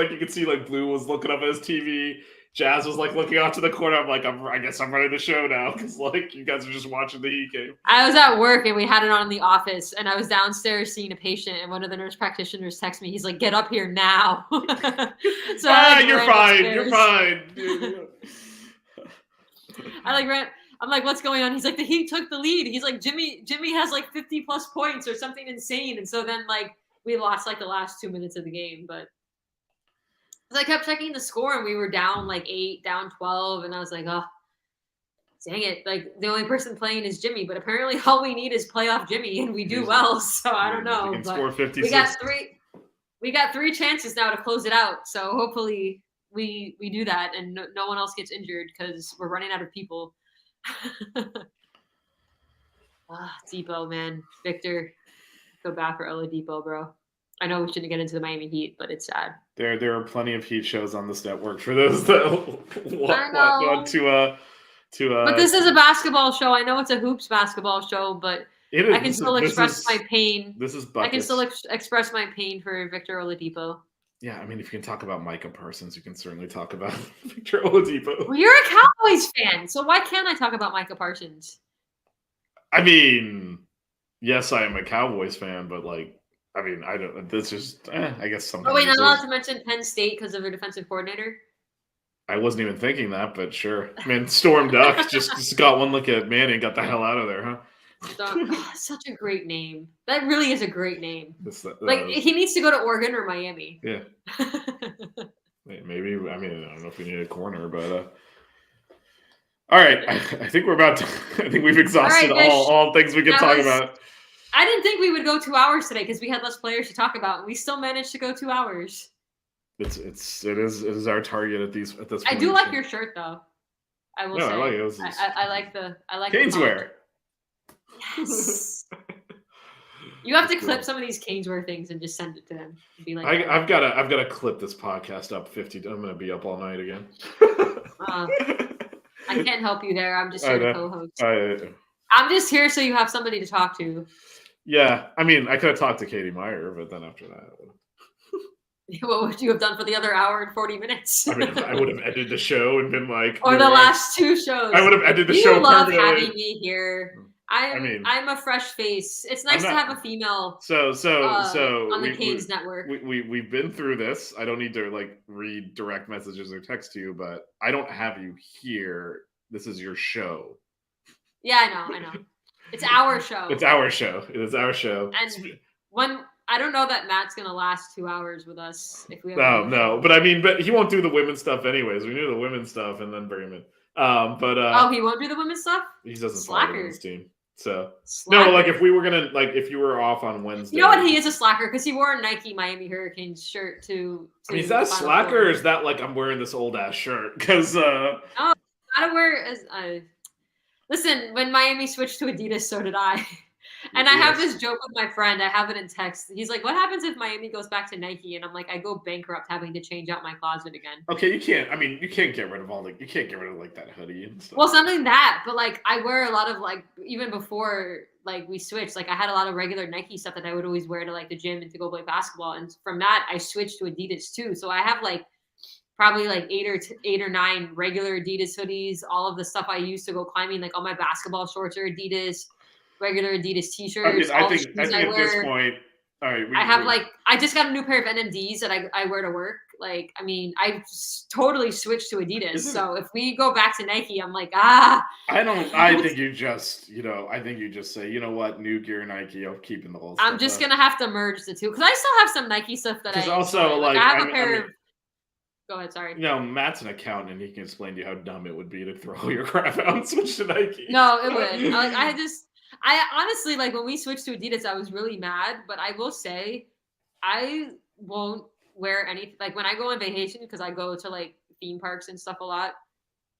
you could see Blue was looking up at his TV. Jazz was looking out to the corner. I'm I guess I'm running the show now because you guys are just watching the Heat game. I was at work and we had it on in the office, and I was downstairs seeing a patient, and one of the nurse practitioners texted me. He's like, "Get up here now!" So you're fine. You're fine. I ran. I'm like, "What's going on?" He's like, "The Heat took the lead." He's like, "Jimmy has 50 plus points or something insane," and so then we lost the last 2 minutes of the game, but. So I kept checking the score, and we were down 8, down 12, and I was like, oh, dang it. The only person playing is Jimmy, but apparently all we need is playoff Jimmy, and we do well, so I don't know. We can score 56. We got three chances now to close it out, so hopefully we do that, and no one else gets injured because we're running out of people. Depot, man. Victor, go back for Oladipo, bro. I know we shouldn't get into the Miami Heat, but it's sad. There are plenty of Heat shows on this network for those that want to. But this is a basketball show. I know it's a hoops basketball show, but I can still express my pain. This is buckets. I can still express my pain for Victor Oladipo. Yeah, I mean, if you can talk about Micah Parsons, you can certainly talk about Victor Oladipo. Well, you're a Cowboys fan, so why can't I talk about Micah Parsons? I mean, yes, I am a Cowboys fan, but I mean, I don't. This is, I guess something. Oh wait, not allowed to mention Penn State because of their defensive coordinator. I wasn't even thinking that, but sure. Man, Storm Duck just got one look at Manning, got the hell out of there, huh? Such a great name. That really is a great name. He needs to go to Oregon or Miami. Yeah. Maybe. I mean, I don't know if we need a corner, but. All right, I think we're about to. I think we've exhausted all things we can talk about. I didn't think we would go 2 hours today because we had less players to talk about. We still managed to go 2 hours. It is our target at this point. I do like your shirt though. I will say. I like it. I like the Canes wear. Yes. You have to clip some of these Caneswear things and just send it to them. Be like, I've got to clip this podcast up 50. I'm going to be up all night again. I can't help you there. I'm just here to co-host. I'm just here so you have somebody to talk to. Yeah, I mean, I could have talked to Katie Meier, but then after that, what would you have done for the other hour and 40 minutes? I mean, I would have ended the show and been like, or the last two shows. I would have ended the show. You love having me here. I mean, I'm a fresh face. It's nice to have a female. So on the Canes network. We've been through this. I don't need to like read direct messages or text to you, but I don't have you here. This is your show. Yeah, I know. It's our show. It's our show. It is our show. And when I don't know that Matt's gonna last 2 hours with us if we have no, but I mean, but he won't do the women's stuff anyways. We knew the women's stuff and then bring him in. He won't do the women's stuff. He doesn't follow the women's team. So slacker. No, like if we were gonna if you were off on Wednesday. You know what? He is a slacker because he wore a Nike Miami Hurricanes shirt to I mean, is that slacker or is that like I'm wearing this old ass shirt? Because no, I don't wear listen, when Miami switched to Adidas, so did I. And I have this joke with my friend. I have it in text. He's like, "What happens if Miami goes back to Nike?" And I'm like, "I go bankrupt having to change out my closet again." Okay, you can't. I mean, you can't get rid of you can't get rid of like that hoodie and stuff. Well, something that, but like I wear a lot of like even before like we switched. Like I had a lot of regular Nike stuff that I would always wear to like the gym and to go play basketball. And from that, I switched to Adidas too. So I have like probably like 8 or 9 regular Adidas hoodies. All of the stuff I used to go climbing, like all my basketball shorts are Adidas. Regular Adidas t-shirts. I think at this point, all right. I just got a new pair of NMDs that I wear to work. Like, I mean, I totally switched to Adidas. So if we go back to Nike, I'm like, I think you just, I think you just say, you know what, new gear Nike, I'm keeping the whole stuff. I'm just going to have to merge the two. Because I still have some Nike stuff that I also like I have a pair of. Go ahead, sorry. Matt's an accountant, and he can explain to you how dumb it would be to throw your crap out and switch to Nike. No, it would. I honestly, like, when we switched to Adidas, I was really mad. But I will say, I won't wear anything. Like, when I go on vacation, because I go to, like, theme parks and stuff a lot,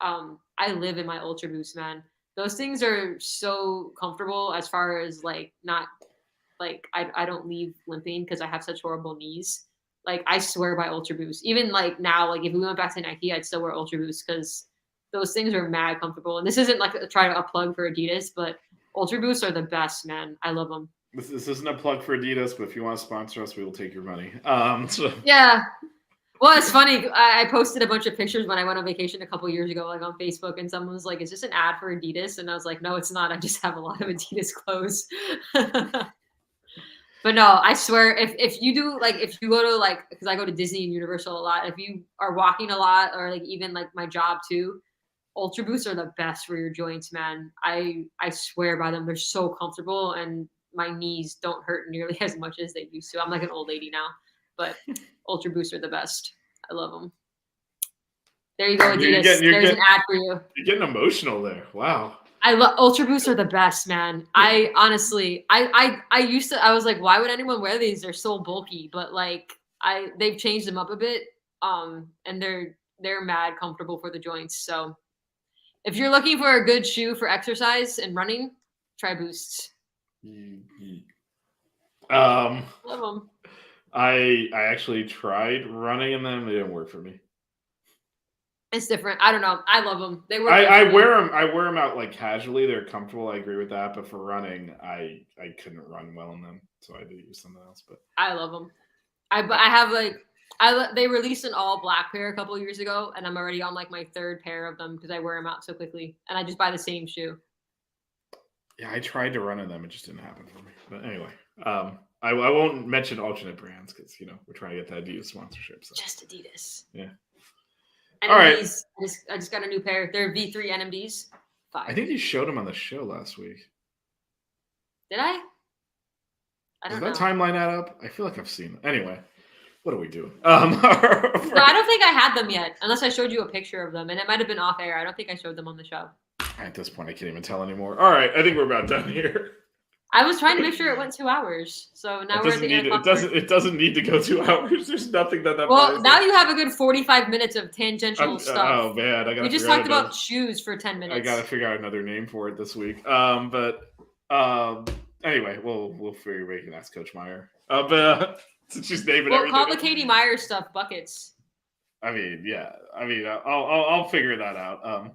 I live in my Ultra Boost, man. Those things are so comfortable as far as, like, not, like, I don't leave limping because I have such horrible knees. Like, I swear by Ultra Boost. Even, like, now, like, if we went back to Nike, I'd still wear Ultra Boost because those things are mad comfortable. And this isn't, like, trying to plug for Adidas, but Ultra Boosts are the best, man. I love them. This isn't a plug for Adidas, but if you want to sponsor us, we will take your money. Yeah. Well, it's funny. I posted a bunch of pictures when I went on vacation a couple years ago, like on Facebook, and someone was like, "Is this an ad for Adidas?" And I was like, "No, it's not. I just have a lot of Adidas clothes." But no, I swear, if you do, like, if you go to, like, because I go to Disney and Universal a lot, if you are walking a lot, or like even like my job too, Ultra Boosts are the best for your joints, man. I swear by them. They're so comfortable, and my knees don't hurt nearly as much as they used to. I'm like an old lady now, but Ultra Boosts are the best. I love them. There you go, Adidas. There's an ad for you. You're getting emotional there. Wow. I love Ultra Boosts are the best, man. I honestly, I was like, why would anyone wear these? They're so bulky, but like they've changed them up a bit, and they're mad comfortable for the joints. So if you're looking for a good shoe for exercise and running, try Boosts. Love them. I actually tried running in them. They didn't work for me. It's different. I don't know. I love them. They work. I wear them. I wear them out like casually. They're comfortable. I agree with that. But for running, I couldn't run well in them, so I had to use something else. But I love them. I have like they released an all black pair a couple of years ago, and I'm already on like my 3rd pair of them because I wear them out so quickly, and I just buy the same shoe. Yeah, I tried to run in them. It just didn't happen for me. But anyway, I won't mention alternate brands because we're trying to get that Adidas sponsorship. So. Just Adidas. Yeah. NMDs, all right. I just got a new pair. They're V3 NMDs. 5. I think you showed them on the show last week. Did I? I don't know. Does that timeline add up? I feel like I've seen it. Anyway, what are we doing? No, I don't think I had them yet, unless I showed you a picture of them, and it might have been off air. I don't think I showed them on the show. At this point, I can't even tell anymore. All right, I think we're about done here. I was trying to make sure it went 2 hours, so now we're at the end. It doesn't need to go 2 hours. There's nothing that. Well, now you have a good 45 minutes of tangential stuff. Oh man, we just talked about shoes for 10 minutes. I gotta figure out another name for it this week. Anyway, we'll figure we can ask Coach Meier. But since she's naming everything, call the Katie Meier stuff buckets. I mean, yeah. I mean, I'll figure that out.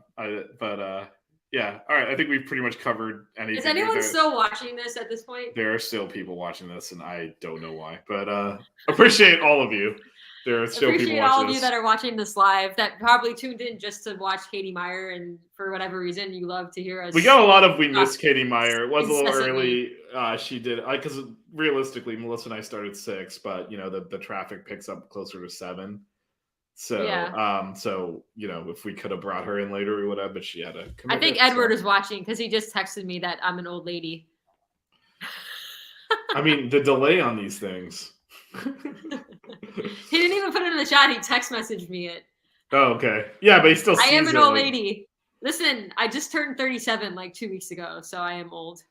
Yeah. All right. I think we've pretty much covered anything. Is anyone still watching this at this point? There are still people watching this, and I don't know why. But appreciate all of you. There are still people watching this. Appreciate all of you that are watching this live that probably tuned in just to watch Katie Meier, and for whatever reason, you love to hear us. We got a lot of we missed Katie Meier. It was a little early. She did because realistically, Melissa and I started 6, but the traffic picks up closer to 7. So, yeah. So if we could have brought her in later, we would have. But she had a commitment. I think Edward is watching because he just texted me that I'm an old lady. I mean, the delay on these things. He didn't even put it in the chat. He text messaged me it. Oh, okay. Yeah, but he still sees I am an old lady. Listen, I just turned 37 like 2 weeks ago, so I am old.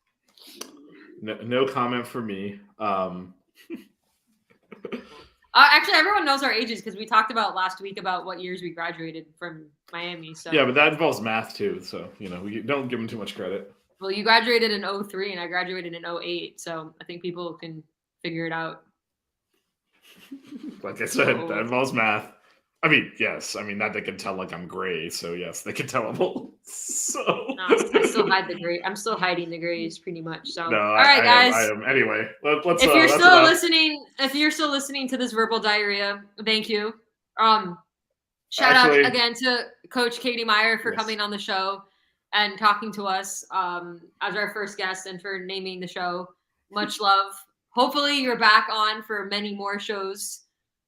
No comment for me. Actually, everyone knows our ages because we talked about last week about what years we graduated from Miami. So yeah, but that involves math too. So we don't give them too much credit. Well, you graduated in 03 and I graduated in 08, so I think people can figure it out. Like I said, that involves math. I mean, yes. I mean, that they can tell like I'm gray, so yes, they can tell I'm old. So no, I still hide the gray. I'm still hiding the grays pretty much. So no, all right, guys. I am. Anyway, let's. If you're still listening, to this verbal diarrhea, thank you. Shout out again to Coach Katie Meier for coming on the show and talking to us as our first guest and for naming the show. Much love. Hopefully you're back on for many more shows.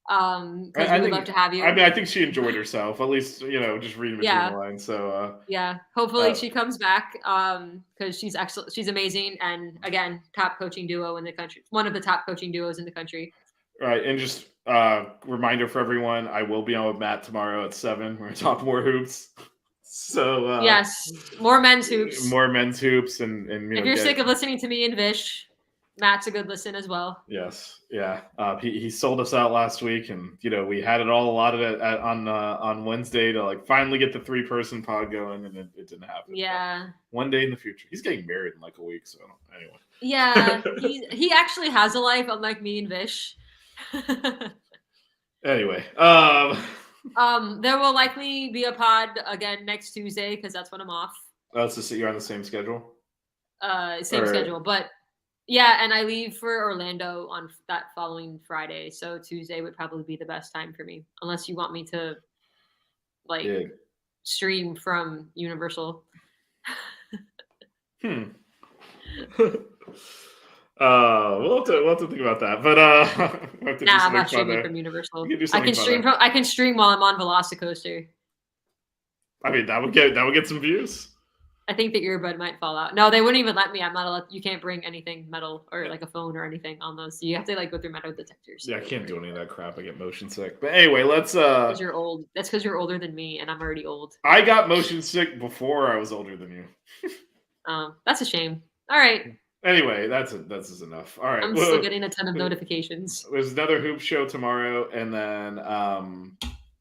Because we would love to have you. I mean, I think she enjoyed herself, at least, just reading between the lines. So hopefully she comes back because she's excellent. She's amazing, and again, top coaching duo in the country. One of the top coaching duos in the country. Right, and just reminder for everyone: I will be on with Matt tomorrow at 7. We're gonna talk more hoops. So yes, more men's hoops. More men's hoops, and if you're sick of listening to me and Vish, Matt's a good listen as well. Yes, yeah. He sold us out last week, and we had it all allotted on Wednesday to like finally get the 3-person pod going, and it didn't happen. Yeah. But one day in the future, he's getting married in like a week, so anyway. Yeah, he actually has a life, unlike me and Vish. Anyway, there will likely be a pod again next Tuesday because that's when I'm off. Oh, so you're on the same schedule. Schedule, but. Yeah, and I leave for Orlando on that following Friday, so Tuesday would probably be the best time for me, unless you want me to, stream from Universal. We'll have to think about that, but I'm not streaming from Universal. I can stream while I'm on Velocicoaster. I mean, that would get some views. I think the earbud might fall out. No, they wouldn't even let me. I'm not allowed. You can't bring anything metal or like a phone or anything on those. So you have to go through metal detectors. Yeah, I can't do any of that crap. I get motion sick. But anyway, let's. Because you're old. That's because you're older than me, and I'm already old. I got motion sick before I was older than you. That's a shame. All right. Anyway, that's enough. All right. I'm still getting a ton of notifications. There's another hoop show tomorrow, and then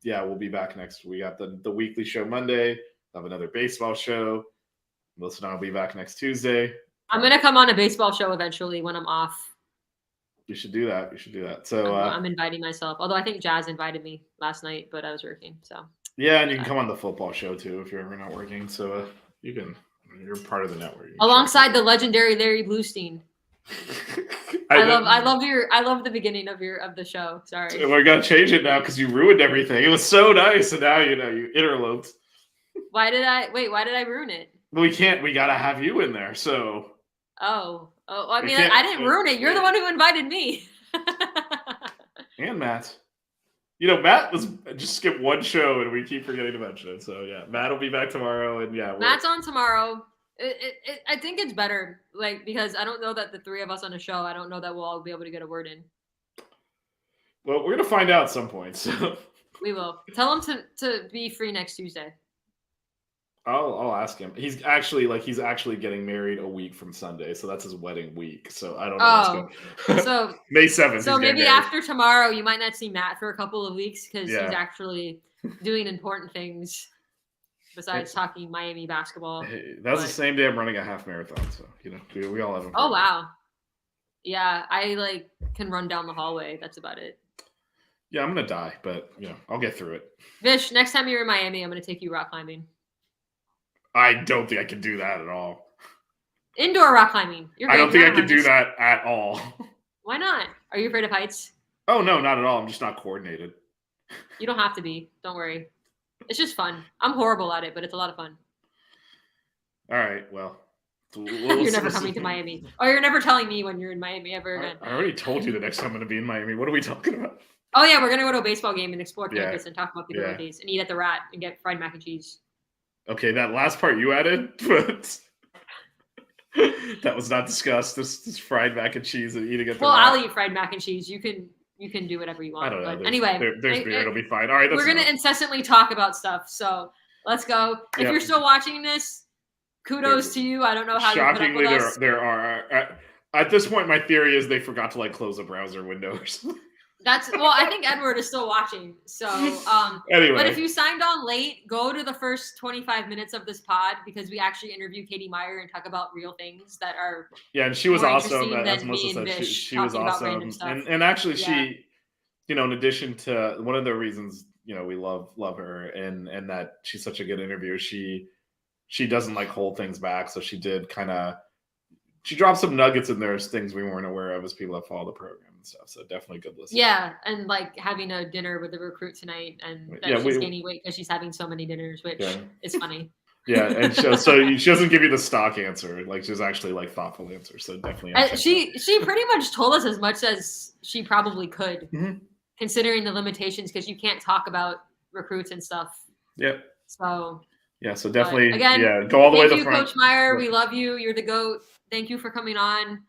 we'll be back next. We got the weekly show Monday. We'll have another baseball show. Melissa and I will be back next Tuesday. I'm going to come on a baseball show eventually when I'm off. You should do that. So I'm inviting myself. Although I think Jazz invited me last night, but I was working. So yeah, and you can come on the football show too if you're ever not working. So you're part of the network. Alongside the legendary Larry Bluestein. I love the beginning of the show. Sorry. We're gonna change it now because you ruined everything. It was so nice, and now you interloped. Why did I ruin it? We can't. We gotta have you in there. So. Oh! I mean, I didn't ruin it. You're the one who invited me. And Matt. Matt was just skip one show, and we keep forgetting to mention it. So yeah, Matt will be back tomorrow, and Matt's on tomorrow. I think it's better, because I don't know that the 3 of us on a show. I don't know that we'll all be able to get a word in. Well, we're gonna find out at some point. So. We will tell him to be free next Tuesday. I'll ask him. He's actually getting married a week from Sunday, so that's his wedding week. So I don't know. So May 7th. So maybe after tomorrow, you might not see Matt for a couple of weeks because he's actually doing important things. besides talking Miami basketball. Hey, that's the same day I'm running a half marathon, so we all have them. Oh wow. Yeah, I can run down the hallway. That's about it. Yeah, I'm gonna die, but I'll get through it. Vish, next time you're in Miami, I'm gonna take you rock climbing. I don't think I can do that at all. Indoor rock climbing. I don't think I can do that at all. Why not? Are you afraid of heights? Oh no, not at all. I'm just not coordinated. You don't have to be. Don't worry. It's just fun. I'm horrible at it, but it's a lot of fun. All right. Well, you're never coming to Miami. Oh, you're never telling me when you're in Miami ever again. I already told you the next time I'm going to be in Miami. What are we talking about? Oh yeah, we're gonna go to a baseball game and explore campus and talk about the abilities and eat at the Rat and get fried mac and cheese. Okay, that last part you added, but that was not discussed. This fried mac and cheese and eating at the Rat. I'll eat fried mac and cheese. You can do whatever you want. I don't know. But anyway, there's beer. It'll be fine. All right, we're gonna incessantly talk about stuff. So let's go. If you're still watching this, kudos to you. I don't know how shockingly you put up with us. there are at this point. My theory is they forgot to close a browser window or something. I think Edward is still watching. So anyway, but if you signed on late, go to the first 25 minutes of this pod because we actually interview Katie Meier and talk about real things that are and she was awesome. As Melissa said, she was awesome. And actually she, in addition to one of the reasons, we love her and that she's such a good interviewer, she doesn't hold things back. So she did she dropped some nuggets in there as things we weren't aware of as people that follow the program and stuff. So definitely good listen. Yeah, and having a dinner with the recruit tonight, and that she's gaining weight because she's having so many dinners, which is funny. Yeah, and so she doesn't give you the stock answer. She's actually thoughtful answer. So definitely. She pretty much told us as much as she probably could, considering the limitations, because you can't talk about recruits and stuff. Yeah. So. Yeah, so definitely. Again, go all the way to the front. Coach Meier. We love you. You're the GOAT. Thank you for coming on.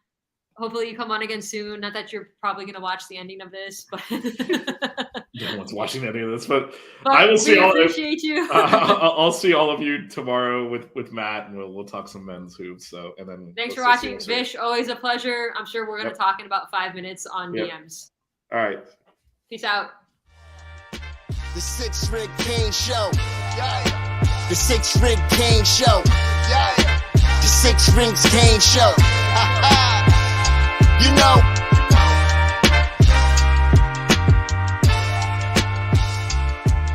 Hopefully you come on again soon. Not that you're probably going to watch the ending of this, but no one's watching the ending of this. But I will see. Appreciate you. I'll see all of you tomorrow with Matt, and we'll talk some men's hoops. So and then thanks for watching, Vish. Always a pleasure. I'm sure we're going to talk in about 5 minutes on DMs. All right. Peace out. The 6 Ring Kane Show. Yeah. The 6 Ring Kane Show. Yeah. The 6 Rings Kane Show. You know.